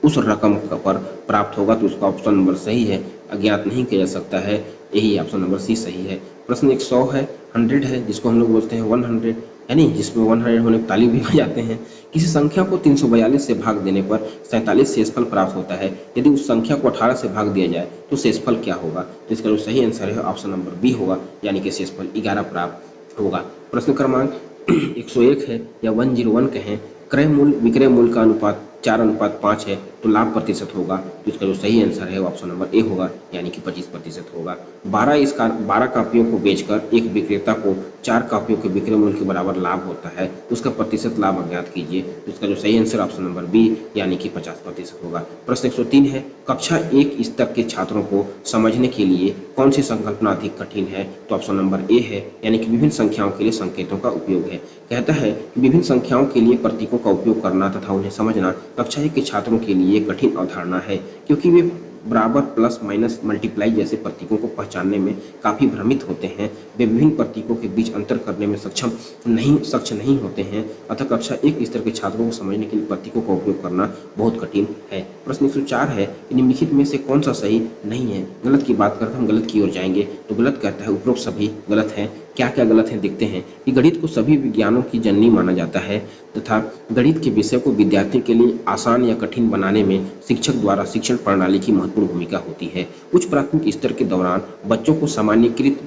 Speaker 1: उस रकम पर प्राप्त होगा। तो उसका ऑप्शन नंबर सही है, अज्ञात नहीं किया जा सकता है, यही ऑप्शन नंबर सी सही है। प्रश्न 100 है, 100 है, जिसको हम लोग बोलते हैं 100, यानी जिसमें 100 होने पर ताली भी बजाते हैं। किसी संख्या को 342 से भाग देने पर 47 शेषफल प्राप्त होता है। यदि उस संख्या को 18 से भाग दिया जाए तो शेषफल क्या होगा। तो इसका जो सही आंसर है ऑप्शन नंबर बी होगा, यानी कि शेषफल 11 प्राप्त होगा। प्रश्न क्रमांक 101 है, या 101 कहें, क्रय मूल्य विक्रय मूल्य का अनुपात 4:5 है तो लाभ प्रतिशत होगा। तो इसका जो सही आंसर है ऑप्शन नंबर ए होगा, यानी कि 25% होगा। 12 कापियों को बेचकर एक विक्रेता को 4 कापियों के विक्रय मूल्य के बराबर लाभ होता है, उसका प्रतिशत लाभ अज्ञात कीजिए। तो इसका जो सही आंसर ऑप्शन नंबर बी, यानी कि 50% होगा। प्रश्न 103 है, कक्षा 1 स्तर के छात्रों को समझने के लिए कौन सी संकल्पना अधिक कठिन है। तो ऑप्शन नंबर ए है, यानी कि विभिन्न संख्याओं के लिए संकेतों का उपयोग है। कहता है कि विभिन्न संख्याओं के लिए प्रतीकों का उपयोग करना तथा उन्हें समझना कक्षा 1 के छात्रों के लिए कठिन अवधारणा है, क्योंकि वे बराबर, प्लस, माइनस, मल्टीप्लाई जैसे प्रतीकों को पहचानने में काफ़ी भ्रमित होते हैं। वे विभिन्न प्रतीकों के बीच अंतर करने में सक्षम नहीं होते हैं। अतः कक्षा 1 स्तर के छात्रों को समझने के लिए प्रतीकों का उपयोग करना बहुत कठिन है। प्रश्न 104 है, निम्नलिखित में से कौन सा सही नहीं है। गलत की बात करते हम गलत की ओर जाएंगे। तो गलत कहता है उपरोक्त सभी गलत है। क्या क्या गलत है देखते हैं कि गणित को सभी विज्ञानों की जननी माना जाता है तथा गणित के विषय को विद्यार्थी के लिए आसान या कठिन बनाने में शिक्षक द्वारा शिक्षण प्रणाली की महत्वपूर्ण भूमिका होती है। उच्च प्राथमिक स्तर के दौरान बच्चों को सामान्यीकृत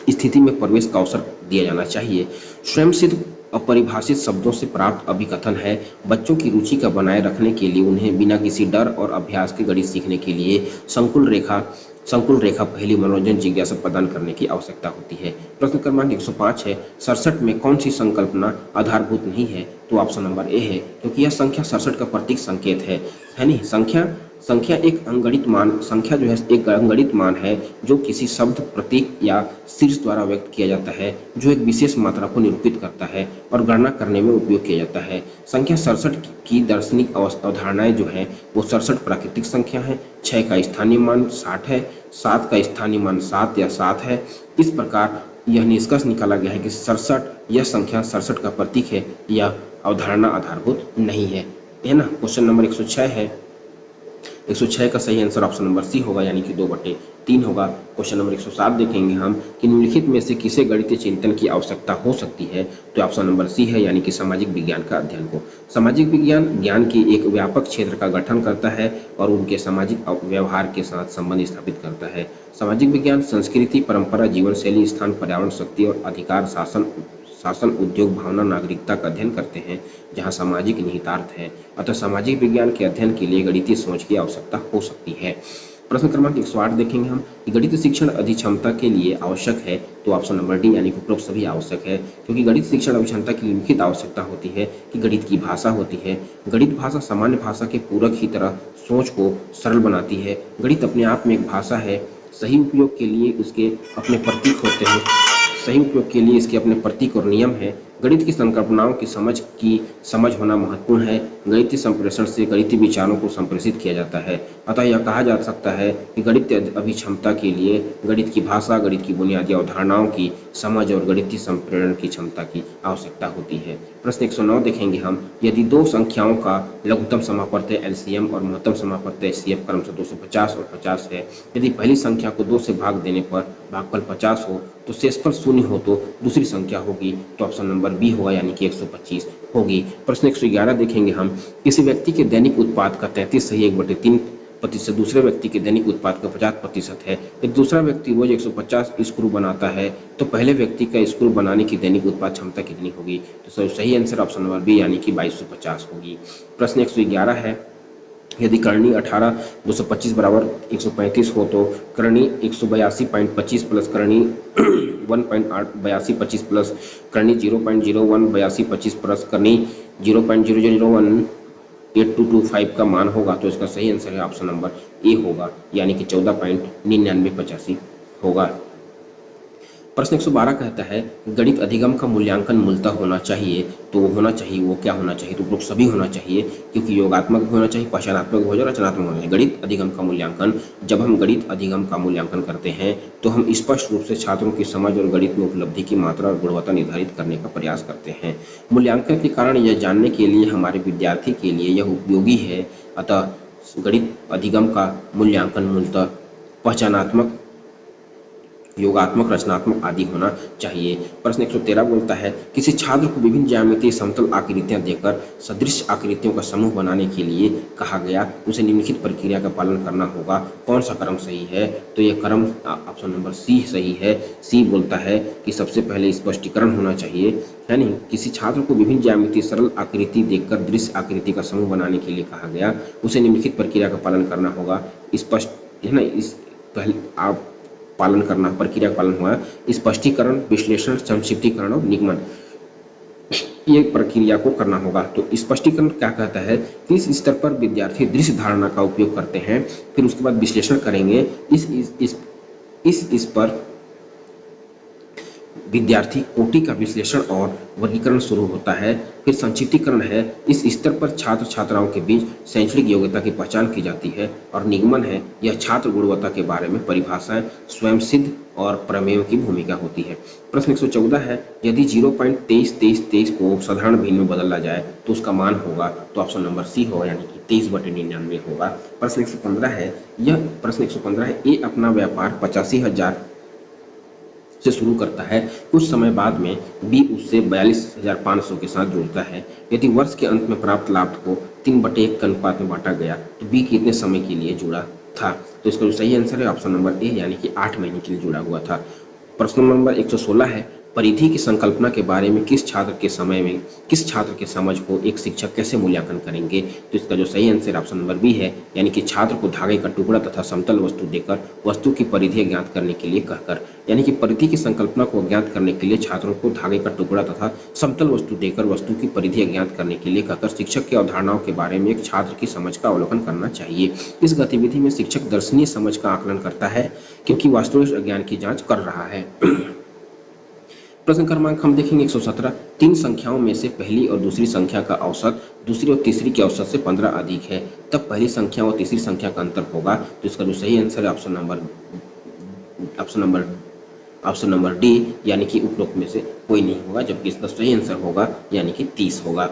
Speaker 1: स्थिति में प्रवेश का अवसर दिया जाना चाहिए। स्वयं सिद्ध अपरिभाषित शब्दों से प्राप्त अभिकथन है। बच्चों की रुचि का बनाए रखने के लिए उन्हें बिना किसी डर और अभ्यास के गणित सीखने के लिए संकुल रेखा पहली मनोरंजन जिज्ञासा प्रदान करने की आवश्यकता होती है। प्रश्न क्रमांक 105 है, 67 में कौन सी संकल्पना आधारभूत नहीं है। तो ऑप्शन नंबर ए है, क्योंकि यह संख्या 67 का प्रतीक संकेत है नहीं। संख्या एक अंगणित मान है जो किसी शब्द, प्रतीक या शीर्ष द्वारा व्यक्त किया जाता है, जो एक विशेष मात्रा को निरूपित करता है और गणना करने में उपयोग किया जाता है। संख्या 67 की दार्शनिक अवधारणाएं जो है वो 67 प्राकृतिक संख्या है, 6 का स्थानीय मान 60 है, 7 का स्थानीय मान 7 या 7 है। इस प्रकार यह निष्कर्ष निकाला गया है कि 67 यह संख्या 67 का प्रतीक है, यह अवधारणा आधारभूत नहीं है ना। क्वेश्चन नंबर 106 है, 106 का सही आंसर ऑप्शन नंबर सी होगा, यानी कि 2/3 होगा। क्वेश्चन नंबर 107 देखेंगे हम कि निम्नलिखित में से किसे गणितीय चिंतन की आवश्यकता हो सकती है। तो ऑप्शन नंबर सी है, यानी कि सामाजिक विज्ञान का अध्ययन को। सामाजिक विज्ञान ज्ञान की एक व्यापक क्षेत्र का गठन करता है और उनके सामाजिक व्यवहार के साथ संबंध स्थापित करता है। सामाजिक विज्ञान संस्कृति, परंपरा, जीवन शैली, स्थान, पर्यावरण, शक्ति और अधिकार, शासन, उद्योग, भावना, नागरिकता का अध्ययन करते हैं, जहां सामाजिक निहितार्थ है। अतः सामाजिक विज्ञान के अध्ययन के लिए गणितीय सोच की आवश्यकता हो सकती है। प्रश्न क्रमांक 108 देखेंगे हम कि गणित शिक्षण अधिक्षमता के लिए आवश्यक है। तो ऑप्शन नंबर डी, यानी कि उपरोक्त सभी आवश्यक है, क्योंकि गणित शिक्षण अभिक्षमता की लिखित आवश्यकता होती है कि गणित की भाषा होती है। गणित भाषा सामान्य भाषा के पूरक की तरह सोच को सरल बनाती है। गणित अपने आप में एक भाषा है। सही उपयोग के लिए इसके अपने प्रतीक होते हैं, सही उपयोग के लिए इसके अपने प्रतीक और नियम है। गणित की संकल्पनाओं की समझ होना महत्वपूर्ण है। गणितीय संप्रेषण से गणितीय विचारों को संप्रेषित किया जाता है। अतः यह कहा जा सकता है कि गणितीय अभिक्षमता के लिए गणित की भाषा, गणित की बुनियादी अवधारणाओं की समझ और गणितीय संप्रेषण की क्षमता की आवश्यकता होती है। प्रश्न 109 देखेंगे हम। यदि दो संख्याओं का लघुत्तम समापवर्तय एलसीएम और महत्तम समापवर्तय एचसीएफ क्रमशः 250 और 50 है, यदि पहली संख्या को 2 से भाग देने पर भागफल 50 हो तो शेषफल 0 हो तो दूसरी संख्या होगी, तो ऑप्शन नंबर बी होगा, यानी कि 125 होगी। प्रश्न 111 देखेंगे हम। किसी व्यक्ति के दैनिक उत्पाद का 33 सही 1/3% दूसरे व्यक्ति के दैनिक उत्पाद का 50% है। यदि दूसरा व्यक्ति रोज 150 स्क्रू बनाता है तो पहले व्यक्ति का स्क्रू बनाने की दैनिक उत्पाद क्षमता कितनी होगी? तो सही आंसर ऑप्शन नंबर बी, यानी कि 2250 होगी। प्रश्न 111 है। यदि करणी 18 225 बराबर 135 हो तो करणी 182.25 प्लस करणी 1.8225 प्लस करणी 0.018225 प्लस करणी 0.00018225 का मान होगा, तो इसका सही आंसर है ऑप्शन नंबर ए होगा, यानी कि 14.9985 होगा। प्रश्न 112 कहता है गणित अधिगम का मूल्यांकन मूलतः होना चाहिए, तो होना चाहिए वो क्या होना चाहिए? तो उपरोक्त सभी होना चाहिए, क्योंकि योगात्मक भी होना चाहिए, पहचानात्मक भी होना चाहिए, रचनात्मक होना चाहिए। गणित अधिगम का मूल्यांकन, जब हम गणित अधिगम का मूल्यांकन करते हैं तो हम स्पष्ट रूप से छात्रों की समझ और गणित में उपलब्धि की मात्रा और गुणवत्ता निर्धारित करने का प्रयास करते हैं। मूल्यांकन के कारण यह जानने के लिए हमारे विद्यार्थी के लिए यह उपयोगी है। अतः गणित अधिगम का मूल्यांकन मूलतः पहचानात्मक, योगात्मक, रचनात्मक आदि होना चाहिए। प्रश्न 113 बोलता है किसी छात्र को विभिन्न ज्यामितीय समतल आकृतियां देकर सदृश आकृतियों का समूह बनाने के लिए कहा गया, उसे निम्नलिखित प्रक्रिया का पालन करना होगा। कौन सा क्रम सही है? तो यह क्रम ऑप्शन नंबर सी सही है। सी बोलता है कि सबसे पहले स्पष्टीकरण होना चाहिए, है नहीं। किसी छात्र को विभिन्न ज्यामितीय सरल आकृति देखकर दृश्य आकृति का समूह बनाने के लिए कहा गया, उसे निम्नलिखित प्रक्रिया का पालन करना होगा। स्पष्ट, है ना, इस पहले आप पालन करना, प्रक्रिया का पालन हुआ। स्पष्टीकरण, विश्लेषण, संक्षिप्तीकरण और निगमन, ये प्रक्रिया को करना होगा। तो स्पष्टीकरण क्या कहता है कि इस स्तर पर विद्यार्थी दृश्य धारणा का उपयोग करते हैं, फिर उसके बाद विश्लेषण करेंगे। इस पर विद्यार्थी कोटि का विश्लेषण और वर्गीकरण शुरू होता है। फिर संक्षिप्तीकरण है, इस स्तर पर छात्र छात्राओं के बीच शैक्षणिक योग्यता की पहचान की जाती है। और निगमन है, यह छात्र गुणवत्ता के बारे में परिभाषाएं, स्वयं सिद्ध और प्रमेयों की भूमिका होती है। प्रश्न 114 है यदि 0.232323 को साधारण भिन्न में बदला जाए तो उसका मान होगा, तो ऑप्शन नंबर सी होगा, यानी कि 23/99 होगा। प्रश्न 115 है, यह प्रश्न 115 है, ए अपना व्यापार 85,000 से शुरू करता है, कुछ समय बाद में बी उससे 42,500 के साथ जुड़ता है। यदि वर्ष के अंत में प्राप्त लाभ को 3/1 के अनुपात में बांटा गया तो बी कितने समय के लिए जुड़ा था? तो इसका जो सही आंसर है ऑप्शन नंबर ए, यानी कि 8 महीने के लिए जुड़ा हुआ था। प्रश्न नंबर 116 है, परिधि की संकल्पना के बारे में किस छात्र के समझ को एक शिक्षक कैसे मूल्यांकन करेंगे? तो इसका जो सही आंसर ऑप्शन नंबर बी है, यानी कि छात्र को धागे का टुकड़ा तथा समतल वस्तु देकर वस्तु की परिधि ज्ञात करने के लिए कहकर, यानी कि परिधि की संकल्पना को ज्ञात करने के लिए छात्रों को धागे का टुकड़ा तथा समतल वस्तु देकर वस्तु की परिधि ज्ञात करने के लिए कहकर शिक्षक की अवधारणाओं के बारे में एक छात्र की समझ का अवलोकन करना चाहिए। इस गतिविधि में शिक्षक दर्शनीय समझ का आकलन करता है, क्योंकि वास्तविक अज्ञान की जांच कर रहा है। प्रश्न क्रमांक हम देखेंगे 117, तीन संख्याओं में से पहली और दूसरी संख्या का औसत दूसरी और तीसरी के औसत से 15 अधिक है, तब पहली संख्या और तीसरी संख्या का अंतर होगा। तो इसका जो सही आंसर है ऑप्शन नंबर डी, यानी कि उपरोक्त में से कोई नहीं होगा, जबकि इसका सही आंसर होगा, यानी कि 30 होगा।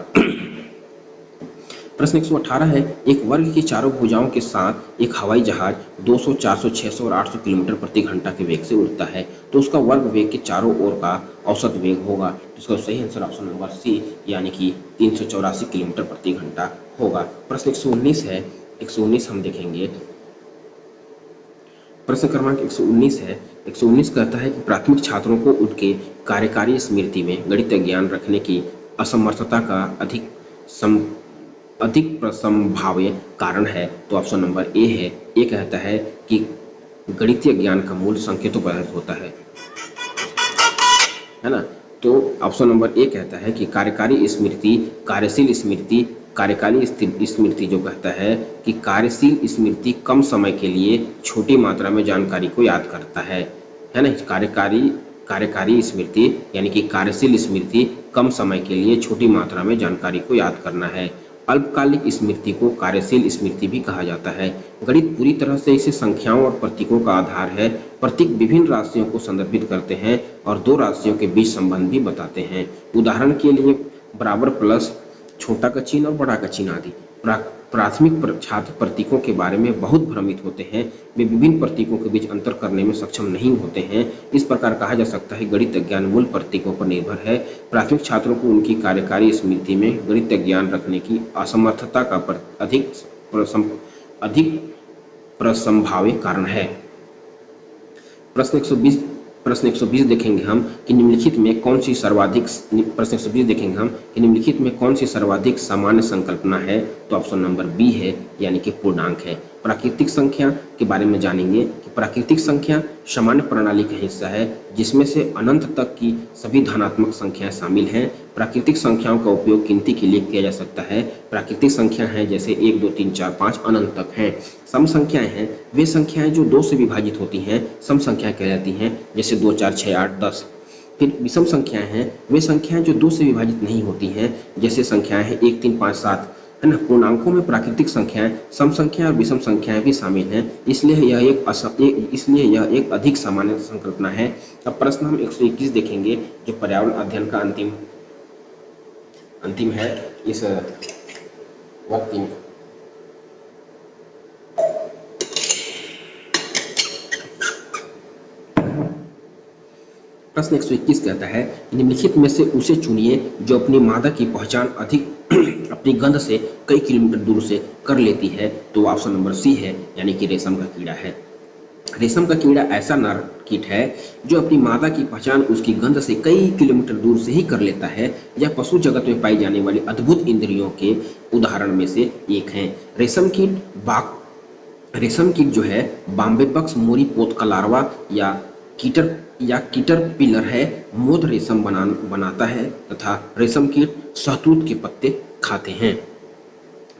Speaker 1: प्रश्न 118 है, एक वर्ग की चारों भुजाओं के साथ एक हवाई जहाज 200, 400, 600 और 800 किलोमीटर प्रति घंटा के वेग से उड़ता है, तो उसका वर्ग वेग के चारों ओर का औसत वेग होगा। तो इसका सही आंसर ऑप्शन नंबर सी, यानी कि 384 किलोमीटर प्रति घंटा होगा। प्रश्न 119 है, 119 हम देखेंगे। प्रश्न क्रमांक 119 है, 119 कहता है कि प्राथमिक छात्रों को उनके कार्यकारी स्मृति में गणितीय ज्ञान रखने की असमर्थता का अधिक संभाव्य कारण है। तो ऑप्शन नंबर ए है। ए कहता है कि गणितीय ज्ञान का मूल संकेतों पर आधारित होता है ना। तो ऑप्शन नंबर ए कहता है कि कार्यकारी स्मृति, कार्यशील स्मृति, कार्यकाली स्मृति जो कहता है कि कार्यशील स्मृति कम समय के लिए छोटी मात्रा में जानकारी को याद करता है ना। कार्यकारी कार्यकारी स्मृति यानी कि कार्यशील स्मृति कम समय के लिए छोटी मात्रा में जानकारी को याद करना है। अल्पकालिक स्मृति को कार्यशील स्मृति भी कहा जाता है। गणित पूरी तरह से इसे संख्याओं और प्रतीकों का आधार है। प्रतीक विभिन्न राशियों को संदर्भित करते हैं और दो राशियों के बीच संबंध भी बताते हैं। उदाहरण के लिए बराबर, प्लस, छोटा का चिन्ह और बड़ा का चिन्ह आदि। प्राथमिक छात्र प्रतीकों के बारे में बहुत भ्रमित होते हैं। वे विभिन्न प्रतीकों के बीच अंतर करने में सक्षम नहीं होते हैं। इस प्रकार कहा जा सकता है गणित ज्ञान मूल प्रतीकों पर निर्भर है। प्राथमिक छात्रों को उनकी कार्यकारी स्मृति में गणित ज्ञान रखने की असमर्थता का अधिक प्रसंभाव्य कारण है। प्रश्न 120 देखेंगे हम कि निम्नलिखित में कौन सी सर्वाधिक सर्वाधिक सामान्य संकल्पना है। तो ऑप्शन नंबर बी है, यानी कि पूर्णांक है। प्राकृतिक संख्या के बारे में जानेंगे कि प्राकृतिक संख्या सामान्य प्रणाली का हिस्सा है जिसमें से अनंत तक की सभी धनात्मक संख्याएं शामिल हैं। प्राकृतिक संख्याओं का उपयोग गिनती के लिए किया जा सकता है। प्राकृतिक संख्या हैं जैसे 1, 2, 3, 4, 5 अनंत तक हैं। सम संख्याएं हैं वे संख्याएं जो 2 से विभाजित होती हैं, सम संख्याएं कहलाती हैं, जैसे 2, 4, 6, 8, 10। फिर विषम संख्याएं हैं वे संख्याएं जो 2 से विभाजित नहीं होती हैं, जैसे संख्याएं हैं 1, 3, 5, 7, है ना। पूर्णांकों में प्राकृतिक संख्याएं, सम संख्याएं और विषम संख्याएं भी शामिल हैं, इसलिए यह एक अधिक सामान्य संकल्पना है। अब प्रश्न हम 121 देखेंगे जो पर्यावरण अध्ययन का अंतिम है इस वक्त। प्रश्न 121 कहता है निम्नलिखित में से उसे चुनिए जो अपनी मादा की पहचान अपनी गंध से कई किलोमीटर दूर से कर लेती है। तो ऑप्शन नंबर सी है, यानी कि रेशम का कीड़ा है। रेशम का कीड़ा ऐसा नर कीट है जो अपनी मादा की पहचान उसकी गंध से कई किलोमीटर दूर से ही कर लेता है। यह पशु जगत में पाई जाने वाली अद्भुत इंद्रियों के उदाहरण में से एक है। रेशम कीट जो है बॉम्बे बक्स मोरी पोत का लार्वा या कीटर पिलर है। मोद रेशम बनाता है तथा रेशम कीट शहतूत के पत्ते खाते हैं।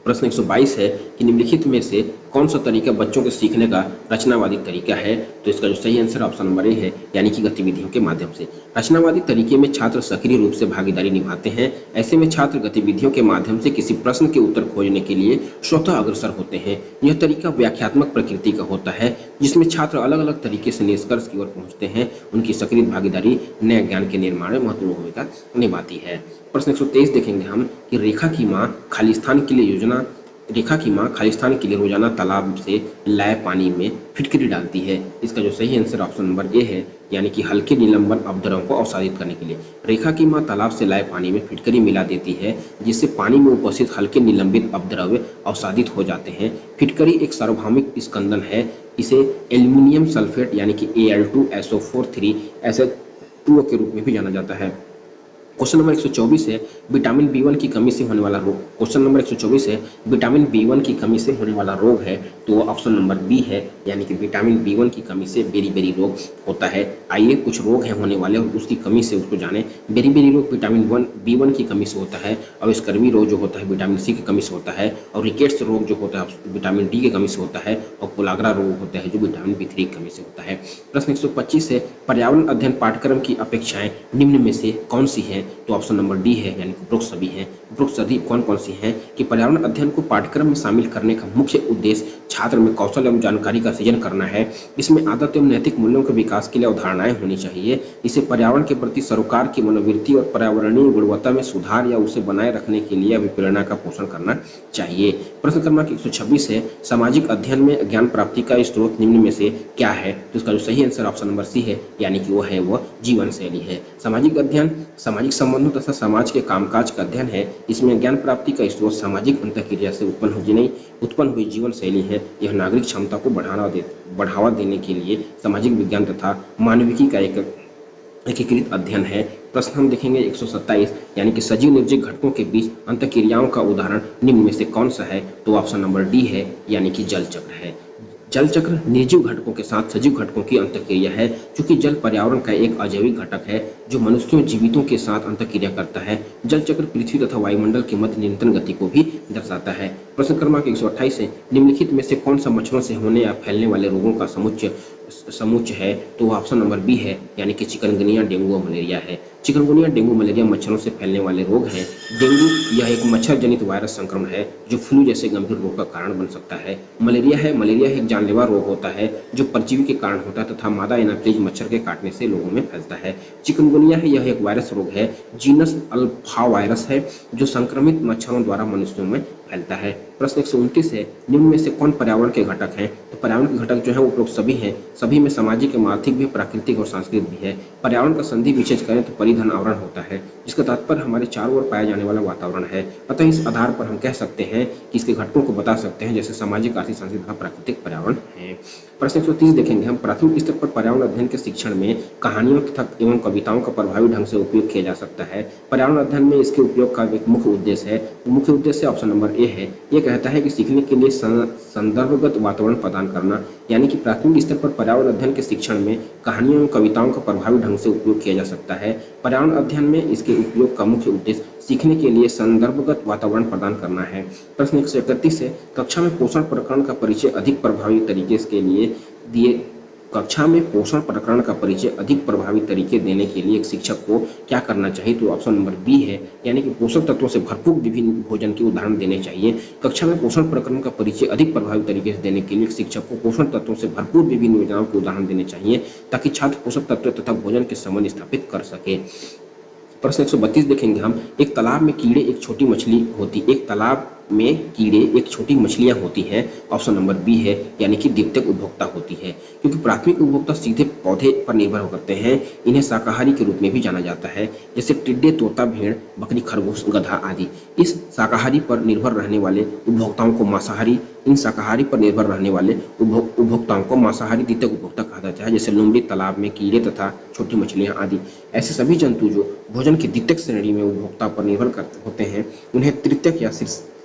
Speaker 1: प्रश्न 122 है कि निम्नलिखित में से कौन सा तरीका बच्चों के सीखने का रचनावादी तरीका है। तो इसका जो सही आंसर ऑप्शन नंबर ए है, यानी कि गतिविधियों के माध्यम से। रचनावादी तरीके में छात्र सक्रिय रूप से भागीदारी निभाते हैं। ऐसे में छात्र गतिविधियों के माध्यम से किसी प्रश्न के उत्तर खोजने के लिए स्वतः अग्रसर होते हैं। यह तरीका व्याख्यात्मक प्रकृति का होता है जिसमें छात्र अलग अलग तरीके से निष्कर्ष की ओर पहुंचते हैं। उनकी सक्रिय भागीदारी नए ज्ञान के निर्माण में महत्वपूर्ण भूमिका निभाती है। प्रश्न 123 देखेंगे हम कि रेखा की माँ खालिस्तान के लिए रोजाना तालाब से लाए पानी में फिटकरी डालती है। इसका जो सही आंसर ऑप्शन नंबर ए है, यानी कि हल्के निलंबन अपद्रव को अवसादित करने के लिए रेखा की माँ तालाब से लाए पानी में फिटकरी मिला देती है, जिससे पानी में उपस्थित हल्के निलंबित अपद्रव्य अवसादित हो जाते हैं। फिटकरी एक सार्वभौमिक स्कंदन है। इसे एल्यूमिनियम सल्फेट यानी कि Al2SO4 के रूप में भी जाना जाता है। क्वेश्चन नंबर 124 है विटामिन बी1 की कमी से होने वाला रोग। क्वेश्चन नंबर 124 है विटामिन बी1 की कमी से होने वाला रोग है। तो ऑप्शन नंबर बी है, यानी कि विटामिन बी1 की कमी से बेरी-बेरी रोग होता है। आइए कुछ रोग हैं होने वाले और उसकी कमी से उसको जाने। बेरी-बेरी रोग विटामिन बी1 की कमी से होता है। और स्कर्वी रोग जो होता है विटामिन सी की कमी से होता है। और रिकेट्स रोग जो होता है विटामिन डी की कमी से होता है। और पोलाग्रा रोग होता है जो विटामिन बी3 की कमी से होता है। प्रश्न 125 है पर्यावरण अध्ययन पाठ्यक्रम की अपेक्षाएं निम्न में से कौन सी है। तो ऑप्शन नंबर डी है, यानी कि उपरोक्त सभी हैं। उपरोक्त सभी कौन कौन सी हैं कि पर्यावरण अध्ययन को पाठ्यक्रम में शामिल करने का मुख्य उद्देश्य छात्र में कौशल एवं जानकारी का सृजन करना है। इसमें आदत एवं नैतिक मूल्यों के विकास के लिए अवधारणाएं होनी चाहिए। इसे पर्यावरण के प्रति सरोकार की मनोवृत्ति और पर्यावरणीय गुणवत्ता में सुधार या उसे बनाए रखने के लिए अभिप्रेरणा का पोषण करना चाहिए। प्रश्न क्रमांक 126 है सामाजिक अध्ययन में ज्ञान प्राप्ति का स्रोत निम्न में से क्या है। तो इसका जो सही आंसर ऑप्शन नंबर सी है, यानी कि वह जीवन शैली है। सामाजिक अध्ययन सामाजिक संबंधों तथा समाज के कामकाज का अध्ययन है। इसमें ज्ञान प्राप्ति का स्रोत सामाजिक अंतःक्रिया से उत्पन्न हुई जीवन शैली है। यह नागरिक क्षमता को बढ़ावा देने के लिए सामाजिक विज्ञान तथा मानविकी का एक एकीकृत अध्ययन है। प्रश्न हम देखेंगे 127, यानी कि सजीव निर्जीव घटकों के बीच अंतःक्रियाओं का उदाहरण निम्न में से कौन सा है। तो ऑप्शन नंबर डी है, यानी कि जल चक्र है। जल चक्र निर्जीव घटकों के साथ सजीव घटकों की अंतःक्रिया है। चूंकि जल पर्यावरण का एक अजैविक घटक है जो मनुष्यों जीवितों के साथ अंतःक्रिया करता है। जल चक्र पृथ्वी तथा वायुमंडल के मध्य निरंतर गति को भी दर्शाता है। प्रश्न क्रमांक 128 है निम्नलिखित में से कौन सा मच्छरों से होने या फैलने वाले रोगों का समुच्चय समुच्च है तो ऑप्शन नंबर बी है, यानी कि चिकनगुनिया, डेंगू और मलेरिया है। चिकनगुनिया, डेंगू, मलेरिया मच्छरों से फैलने वाले रोग हैं। डेंगू यह एक मच्छर जनित वायरस संक्रमण है जो फ्लू जैसे गंभीर रोग का कारण बन सकता है। मलेरिया एक जानलेवा रोग होता है जो परजीवी के कारण होता है तथा मादा एनाफिलीज मच्छर के काटने से लोगों में फैलता है। चिकनगुनिया यह एक वायरस रोग है, जीनस अल्फा वायरस है जो संक्रमित मच्छरों द्वारा मनुष्यों में फैलता है। प्रश्न 129 है, निम्न में से कौन पर्यावरण के घटक हैं? तो पर्यावरण के घटक जो है उपरोक्त सभी हैं। सभी में सामाजिक एवं आर्थिक भी, प्राकृतिक और सांस्कृतिक भी है। पर्यावरण का संधि विशेष करें तो परिधन आवरण होता है, जिसका तात्पर्य हमारे चारों ओर पाया जाने वाला वातावरण है। अतः इस आधार पर हम कह सकते हैं कि इसके घटकों को बता सकते हैं, जैसे सामाजिक, आर्थिक, सांस्कृतिक तथा प्राकृतिक पर्यावरण है। प्रश्न 130 देखेंगे हम, प्राथमिक स्तर पर पर्यावरण अध्ययन के शिक्षण में कहानियों तथा एवं कविताओं का प्रभावी ढंग से उपयोग किया जा सकता है। पर्यावरण अध्ययन में इसके उपयोग का एक मुख्य उद्देश्य है। मुख्य उद्देश्य ऑप्शन नंबर ए है। यह कहता है कि सीखने के लिए संदर्भगत वातावरण प्रदान करना, यानी कि प्राथमिक स्तर पर पर्यावरण अध्ययन के शिक्षण में कहानियों एवं कविताओं का प्रभावी ढंग से उपयोग किया जा सकता है। पर्यावरण अध्ययन में इसके उपयोग का मुख्य उद्देश्य सीखने के लिए संदर्भगत वातावरण प्रदान करना है। प्रश्न 131 है, कक्षा में पोषण प्रकरण का परिचय अधिक प्रभावी तरीके के लिए दिए कक्षा में पोषण प्रकरण का परिचय अधिक प्रभावी तरीके देने के लिए एक शिक्षक को क्या करना चाहिए? तो ऑप्शन नंबर बी है, यानी कि पोषक तत्वों से भरपूर विभिन्न भोजन के उदाहरण देने चाहिए। कक्षा में पोषण प्रकरण का परिचय अधिक प्रभावी तरीके से देने के लिए शिक्षक को पोषण तत्वों से भरपूर विभिन्न योजनाओं के उदाहरण देने चाहिए, ताकि छात्र पोषक तत्व तथा भोजन के संबंध स्थापित कर सके। प्रश्न 132 देखेंगे हम, एक तालाब में कीड़े एक छोटी मछली होती एक तालाब में कीड़े एक छोटी मछलियां होती हैं। ऑप्शन नंबर बी है, यानी कि द्वितीयक उपभोक्ता होती है, क्योंकि प्राथमिक उपभोक्ता सीधे पौधे पर निर्भर करते हैं। इन्हें शाकाहारी के रूप में भी जाना जाता है, जैसे टिड्डे, तोता, भेड़, बकरी, खरगोश, गधा आदि। इस शाकाहारी पर निर्भर रहने वाले उपभोक्ताओं को मांसाहारी इन शाकाहारी पर निर्भर रहने वाले उपभोक्ताओं को मांसाहारी द्वितीयक उपभोक्ता कहा जाता है, जैसे लोमड़ी, तालाब में कीड़े तथा छोटी मछलियां आदि। ऐसे सभी जंतु जो भोजन की द्वितीयक श्रेणी में उपभोक्ता पर निर्भर होते हैं उन्हें तृतीयक या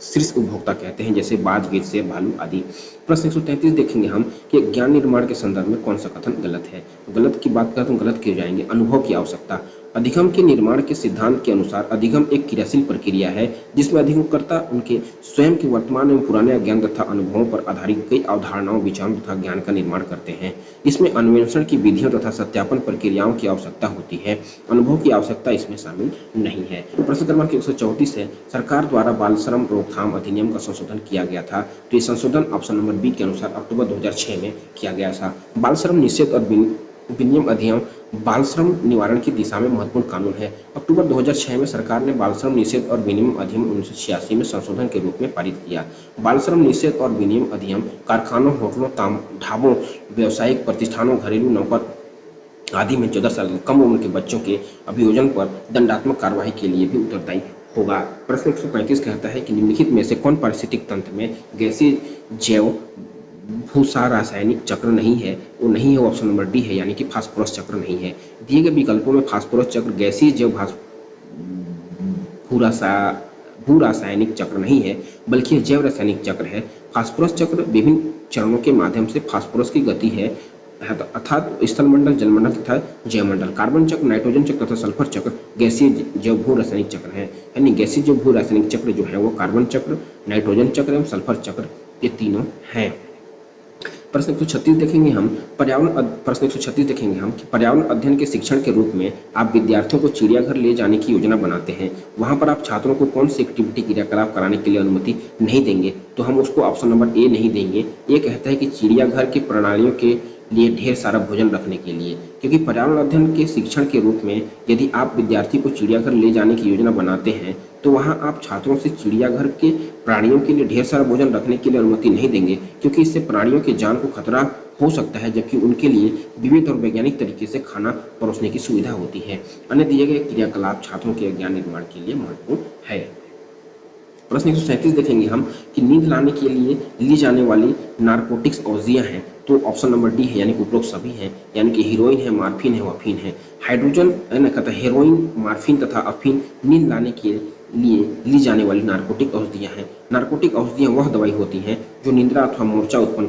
Speaker 1: शीर्ष उपभोक्ता कहते हैं, जैसे बाज, गिद्ध, शेर, भालू आदि। प्रश्न 133 देखेंगे हम कि ज्ञान निर्माण के संदर्भ में कौन सा कथन गलत है? गलत की बात करें तो गलत क्यों जाएंगे? अनुभव की आवश्यकता। अधिगम के निर्माण के सिद्धांत के अनुसार अधिगम एक क्रियाशील प्रक्रिया है जिसमें अधिगमकर्ता उनके स्वयं के वर्तमान एवं पुराने ज्ञान तथा अनुभवों पर आधारित कई अवधारणाओं, विचारों तथा ज्ञान का निर्माण करते हैं। इसमें अन्वेषण की विधियों तथा सत्यापन प्रक्रियाओं की आवश्यकता होती है। अनुभव की आवश्यकता इसमें शामिल नहीं है। प्रश्न क्रमांक 134 है, सरकार द्वारा बाल श्रम रोकथाम अधिनियम का संशोधन किया गया था। तो ये संशोधन ऑप्शन नंबर बी के अनुसार अक्टूबर 2006 में किया गया था। बाल श्रम निषेध और विनियम अधिनियम बाल श्रम निवारण की दिशा में महत्वपूर्ण कानून है। अक्टूबर 2006 में सरकार ने बाल श्रम निषेध और विनियम अधिनियम 1986 में संशोधन के रूप में पारित किया। बाल श्रम निषेध और विनियम अधिनियम कारखानों, होटलों, ढाबों, व्यावसायिक प्रतिष्ठानों, घरेलू नौकर आदि में 14 साल की कम उम्र के बच्चों के अभियोजन पर दंडात्मक कार्रवाई के लिए भी उत्तरदायी होगा। प्रश्न 135 कहता है कि निम्नलिखित में से कौन पारिस्थितिक तंत्र में गैसीय जैव भूसा रासायनिक चक्र नहीं है? वो नहीं है, ऑप्शन नंबर डी है, यानी कि फास्फोरस चक्र नहीं है। दिए गए विकल्पों में फास्फोरस चक्र गैसीय जैव भू रासायनिक चक्र नहीं है, बल्कि यह जैव रासायनिक चक्र है। फास्फोरस चक्र विभिन्न चरणों के माध्यम से फास्फोरस की गति है, अर्थात स्थलमंडल, जलमंडल तथा जैवमंडल। कार्बन चक्र, नाइट्रोजन चक्र तथा सल्फर चक्र गैसीय जैव भू रासायनिक चक्र है। यानी गैसीय जैव भू रासायनिक चक्र जो है वो कार्बन चक्र, नाइट्रोजन चक्र एवं सल्फर चक्र ये तीनों हैं। प्रश्न 136 देखेंगे हम कि पर्यावरण अध्ययन के शिक्षण के रूप में आप विद्यार्थियों को चिड़ियाघर ले जाने की योजना बनाते हैं। वहां पर आप छात्रों को कौन सी एक्टिविटी, क्रियाकलाप कराने के लिए अनुमति नहीं देंगे? तो हम उसको ऑप्शन नंबर ए नहीं देंगे। ये कहता है कि चिड़ियाघर की प्रणालियों के लिए ढेर सारा भोजन रखने के लिए, क्योंकि पर्यावरण अध्ययन के शिक्षण के रूप में यदि आप विद्यार्थी को चिड़ियाघर ले जाने की योजना बनाते हैं तो वहां आप छात्रों से चिड़ियाघर के प्राणियों के लिए ढेर सारा भोजन रखने के लिए अनुमति नहीं देंगे, क्योंकि इससे प्राणियों के जान को खतरा हो सकता है, जबकि उनके लिए विविध और वैज्ञानिक तरीके से खाना परोसने की सुविधा होती है। अन्य दिए गए क्रियाकलाप छात्रों के ज्ञान निर्माण के लिए महत्वपूर्ण है। प्रश्न 137 देखेंगे हम कि नींद लाने के लिए ली जाने वाली नारकोटिक्स औषधियां हैं। तो ऑप्शन नंबर डी है, यानी कि उपरोक्त सभी हैं, यानी कि हीरोइन है, मॉर्फिन है, अफीन है। हाइड्रोजन कहता है हेरोइन, मॉर्फिन तथा अफीन नींद लाने के लिए ली जाने वाली नारकोटिक औषधियां हैं। नारकोटिक औषधियां वह दवाई होती हैं जो निद्रा अथवा मूर्छा उत्पन्न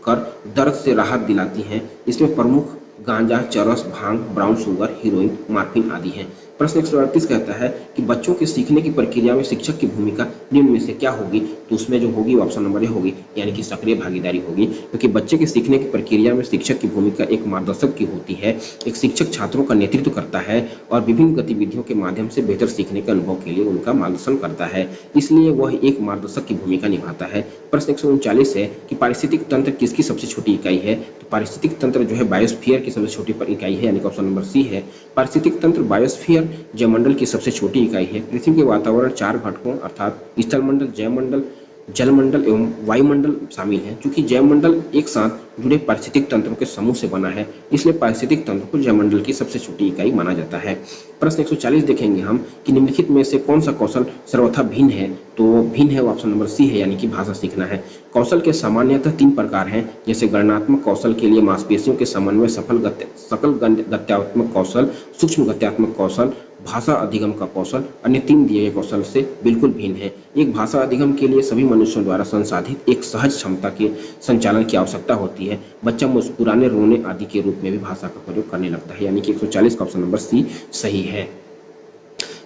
Speaker 1: कर दर्द से राहत दिलाती हैं। इसमें प्रमुख गांजा, चरस, भांग, ब्राउन शुगर, हीरोइन, मॉर्फिन आदि हैं। प्रश्न 138 कहता है कि बच्चों के सीखने की प्रक्रिया में शिक्षक की भूमिका निम्न में से क्या होगी? तो उसमें जो होगी ऑप्शन नंबर ए होगी, यानी कि सक्रिय भागीदारी होगी, क्योंकि बच्चे के सीखने की प्रक्रिया में शिक्षक की भूमिका एक मार्गदर्शक की होती है। एक शिक्षक छात्रों का नेतृत्व करता है और विभिन्न गतिविधियों के माध्यम से बेहतर सीखने के अनुभव के लिए उनका मार्गदर्शन करता है, इसलिए वह एक मार्गदर्शक की भूमिका निभाता है। प्रश्न 139 है कि पारिस्थितिक तंत्र किसकी सबसे छोटी इकाई है? तो पारिस्थितिक तंत्र जो है बायोस्फीयर की सबसे छोटी इकाई है, यानी कि ऑप्शन नंबर सी है। पारिस्थितिक तंत्र बायोस्फीयर जयमंडल की सबसे छोटी इकाई है। पृथ्वी के वातावरण 4 घटकों अर्थात स्थलमंडल, जयमंडल, जलमंडल एवं वायुमंडल शामिल है। चूंकि जयमंडल एक साथ जुड़े पारिस्थितिक तंत्रों के समूह से बना है, इसलिए पारिस्थितिक तंत्र को जयमंडल की सबसे छोटी इकाई माना जाता है। प्रश्न 140 देखेंगे हम कि निम्नलिखित में से कौन सा कौशल सर्वथा भिन्न है? तो भिन्न है ऑप्शन नंबर सी है, यानी कि भाषा सीखना है। कौशल के सामान्यतः 3 प्रकार हैं, जैसे गणनात्मक कौशल के लिए मांसपेशियों के समन्वय, सकल गत्यात्मक कौशल, सूक्ष्म गत्यात्मक कौशल, भाषा अधिगम का कौशल। अन्य 3 दिए गए कौशल से बिल्कुल भिन्न है। एक भाषा अधिगम के लिए सभी मनुष्यों द्वारा संसाधित एक सहज क्षमता के संचालन की आवश्यकता होती है। बच्चा मुस्कुराने, रोने आदि के रूप में भी भाषा का प्रयोग करने लगता है, यानी कि 140 का ऑप्शन नंबर सी सही है।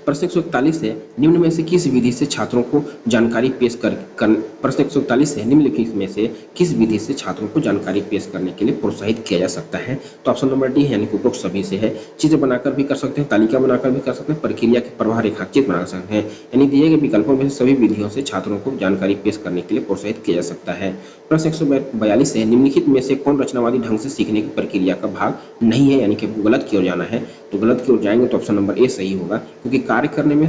Speaker 1: प्रश्न 141 है निम्न में से किस विधि से छात्रों को जानकारी पेश कर प्रश्न 141 है निम्नलिखित में से किस विधि से छात्रों को जानकारी पेश करने के लिए प्रोत्साहित किया जा सकता है? तो ऑप्शन नंबर डी यानी कि उपरोक्त सभी से है। चित्र बनाकर भी कर सकते हैं, तालिका बनाकर भी कर सकते हैं, प्रक्रिया के प्रवाह रेखाचित बना सकते हैं, यानी दिए गए विकल्पों में से सभी विधियों से छात्रों को जानकारी पेश करने के लिए प्रोत्साहित किया जा सकता है। प्रश्न 142 है निम्नलिखित में से कौन रचनावादी ढंग से सीखने की प्रक्रिया का भाग नहीं है, यानी कि गलत की ओर जाना है। तो गलत की ओर जाएंगे तो ऑप्शन नंबर ए सही होगा, क्योंकि कार्य करने में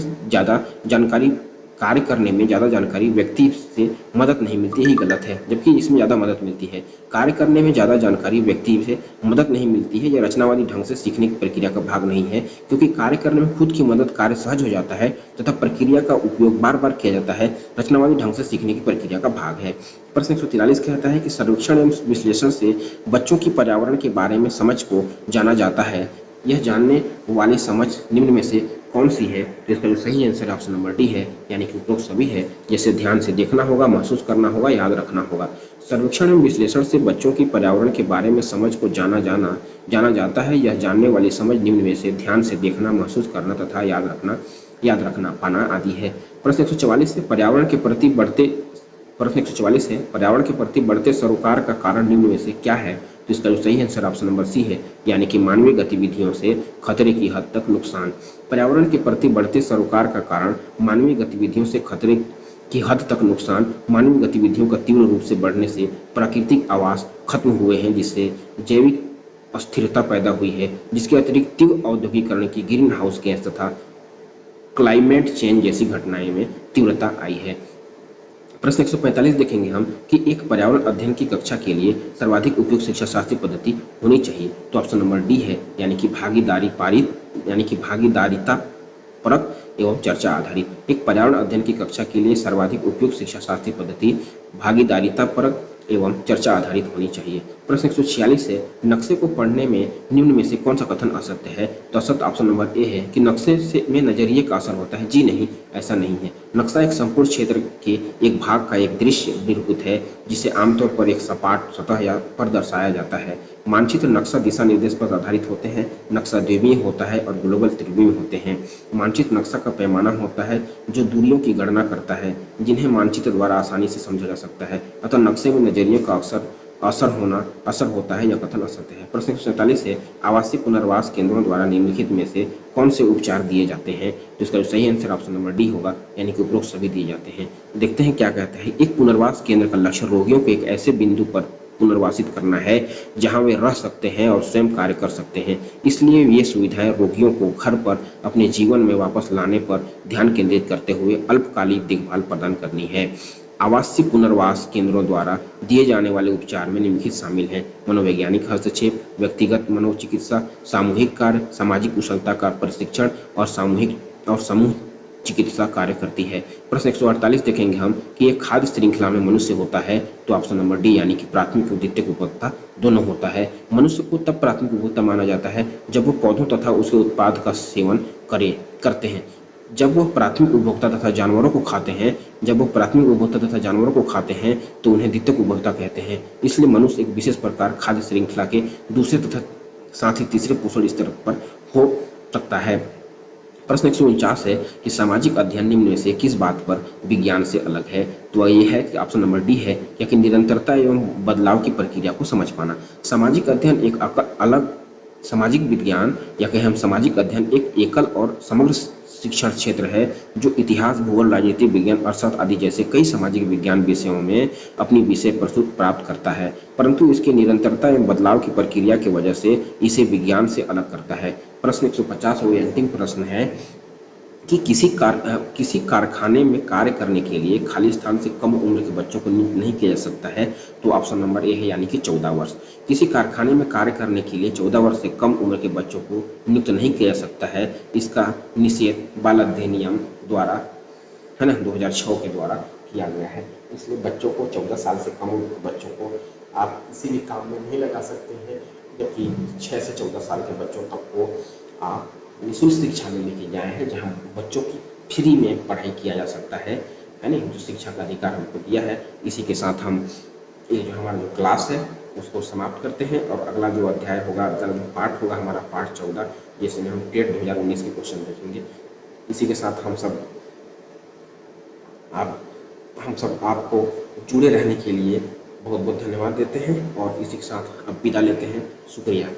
Speaker 1: ज़्यादा जानकारी व्यक्ति से मदद नहीं मिलती, यही गलत है, जबकि इसमें ज़्यादा मदद मिलती है। कार्य करने में ज़्यादा जानकारी व्यक्ति से मदद नहीं मिलती है, यह रचनावादी ढंग से सीखने की प्रक्रिया का भाग नहीं है, क्योंकि कार्य करने में खुद की मदद कार्य सहज हो जाता है तथा प्रक्रिया का उपयोग बार बार किया जाता है, रचनावादी ढंग से सीखने की प्रक्रिया का भाग है। प्रश्न 143 कहता है कि सर्वेक्षण एवं विश्लेषण से बच्चों की पर्यावरण के बारे में समझ को जाना जाता है। यह जानने वाली समझ निम्न में से कौन सी है? तो इसका जो सही आंसर ऑप्शन नंबर डी है, यानी कि उपरोक्त सभी है। जैसे ध्यान से देखना होगा, महसूस करना होगा, याद रखना होगा। सर्वेक्षण एवं विश्लेषण से बच्चों की पर्यावरण के बारे में समझ को जाना जाता है। यह जानने वाली समझ निम्न में से ध्यान से देखना, महसूस करना तथा याद रखना पाना आदि है। प्रश्न 144 है पर्यावरण के प्रति बढ़ते सरोकार का कारण निम्न में से क्या है? तो इसका जो सही आंसर ऑप्शन नंबर सी है, यानी कि मानवीय गतिविधियों से खतरे की हद तक नुकसान। पर्यावरण के प्रति बढ़ते सरोकार का कारण मानवीय गतिविधियों से खतरे की हद तक नुकसान। मानवीय गतिविधियों का तीव्र रूप से बढ़ने से प्राकृतिक आवास खत्म हुए हैं, जिससे जैविक अस्थिरता पैदा हुई है। जिसके अतिरिक्त तीव्र औद्योगिकरण की ग्रीन हाउस गैस तथा क्लाइमेट चेंज जैसी घटनाएं में तीव्रता आई है। प्रश्न 145 देखेंगे हम कि एक पर्यावरण अध्ययन की कक्षा के लिए सर्वाधिक उपयुक्त शिक्षा शास्त्रीय पद्धति होनी चाहिए। तो ऑप्शन नंबर डी है, यानी कि भागीदारिता परक एवं चर्चा आधारित। एक पर्यावरण अध्ययन की कक्षा के लिए सर्वाधिक उपयुक्त शिक्षा शास्त्रीय पद्धति भागीदारिता परक एवं चर्चा आधारित होनी चाहिए। प्रश्न 146 है नक्शे को पढ़ने में निम्न में से कौन सा कथन असत्य है? तो असत्य ऑप्शन नंबर ए है कि नक्शे से में नजरिए का असर होता है। जी नहीं, ऐसा नहीं है। नक्शा एक संपूर्ण क्षेत्र के एक भाग का एक दृश्य निरूपित है, जिसे आमतौर पर एक सपाट सतह पर दर्शाया जाता है। मानचित्र नक्शा दिशा निर्देश पर आधारित होते हैं। नक्शा द्विमीय होता है और ग्लोबल त्रिविमीय होते हैं। मानचित्र नक्शा का पैमाना होता है जो दूरियों की गणना करता है, जिन्हें मानचित्र द्वारा आसानी से समझा जा सकता है। अतः नक्शे में नजरियों का असर होता है, यह कथन असत्य है। प्रश्न 147 है आवासीय पुनर्वास केंद्रों द्वारा निम्नलिखित में से कौन से उपचार दिए जाते हैं? तो इसका जो सही आंसर ऑप्शन नंबर डी होगा, यानी कि उपरोक्त सभी दिए जाते हैं। देखते हैं क्या कहता है। एक पुनर्वास केंद्र का लक्ष्य रोगियों को एक ऐसे बिंदु पर पुनर्वासित करना है जहां वे रह सकते हैं और स्वयं कार्य कर सकते हैं। इसलिए ये सुविधाएं रोगियों को घर पर अपने जीवन में वापस लाने पर ध्यान केंद्रित करते हुए अल्पकालिक देखभाल प्रदान करनी है। आवासीय पुनर्वास केंद्रों द्वारा दिए जाने वाले उपचार में निम्नलिखित शामिल हैं: मनोवैज्ञानिक हस्तक्षेप, व्यक्तिगत मनोचिकित्सा, सामूहिक कार्य, सामाजिक कुशलता का प्रशिक्षण और समूह चिकित्सा कार्य करती है। प्रश्न 148 देखेंगे हम कि एक खाद्य श्रृंखला में मनुष्य होता है। तो ऑप्शन नंबर डी, यानी कि प्राथमिक और द्वितीयक उपभोक्ता दोनों होता है। मनुष्य को तब प्राथमिक उपभोक्ता माना जाता है जब वो पौधों तथा उसके उत्पाद का सेवन करते हैं। जब वो प्राथमिक उपभोक्ता तथा जानवरों को खाते हैं तो उन्हें द्वितीयक उपभोक्ता कहते हैं। इसलिए मनुष्य एक विशेष प्रकार खाद्य श्रृंखला के दूसरे तथा साथ ही तीसरे पोषण स्तर पर हो सकता है। प्रश्न 149 है कि सामाजिक अध्ययन निम्न में से किस बात पर विज्ञान से अलग है। तो ये है कि ऑप्शन नंबर डी है कि निरंतरता एवं बदलाव की प्रक्रिया को समझ पाना। सामाजिक अध्ययन एक अलग सामाजिक विज्ञान या कहें हम सामाजिक अध्ययन एक एकल और समग्र शिक्षण क्षेत्र है जो इतिहास, भूगोल, राजनीतिक विज्ञान, अर्थशास्त्र आदि जैसे कई सामाजिक विज्ञान विषयों में अपनी विषय प्रस्तुत प्राप्त करता है, परंतु इसके निरंतरता एवं बदलाव की प्रक्रिया की वजह से इसे विज्ञान से अलग करता है। प्रश्न 150 और अंतिम प्रश्न है कि किसी कारखाने में कार्य करने के लिए खाली स्थान से कम उम्र के बच्चों को नियुक्त नहीं किया जा सकता है। तो ऑप्शन नंबर ए है यानी कि 14 वर्ष। किसी कारखाने में कार्य करने के लिए 14 वर्ष से कम उम्र के बच्चों को नियुक्त नहीं किया जा सकता है। इसका निषेध बाल अधिनियम द्वारा, है ना, 2006 के द्वारा किया गया है। इसलिए बच्चों को 14 साल से कम उम्र के बच्चों को आप किसी भी काम में नहीं लगा सकते हैं, जबकि 6 से 14 साल के बच्चों तक को आप निःशुल्क शिक्षा में लेके गए हैं, जहां बच्चों की फ्री में पढ़ाई किया जा सकता है ना, जो शिक्षा का अधिकार हमको दिया है। इसी के साथ हम ये जो हमारा जो क्लास है उसको समाप्त करते हैं और अगला जो अध्याय होगा, अगला जो पाठ होगा हमारा पाठ 14, जिसमें हम टेट 2019 के क्वेश्चन देखेंगे। इसी के साथ हम सब आपको जुड़े रहने के लिए बहुत बहुत धन्यवाद देते हैं और इसी के साथ अब विदा लेते हैं। शुक्रिया।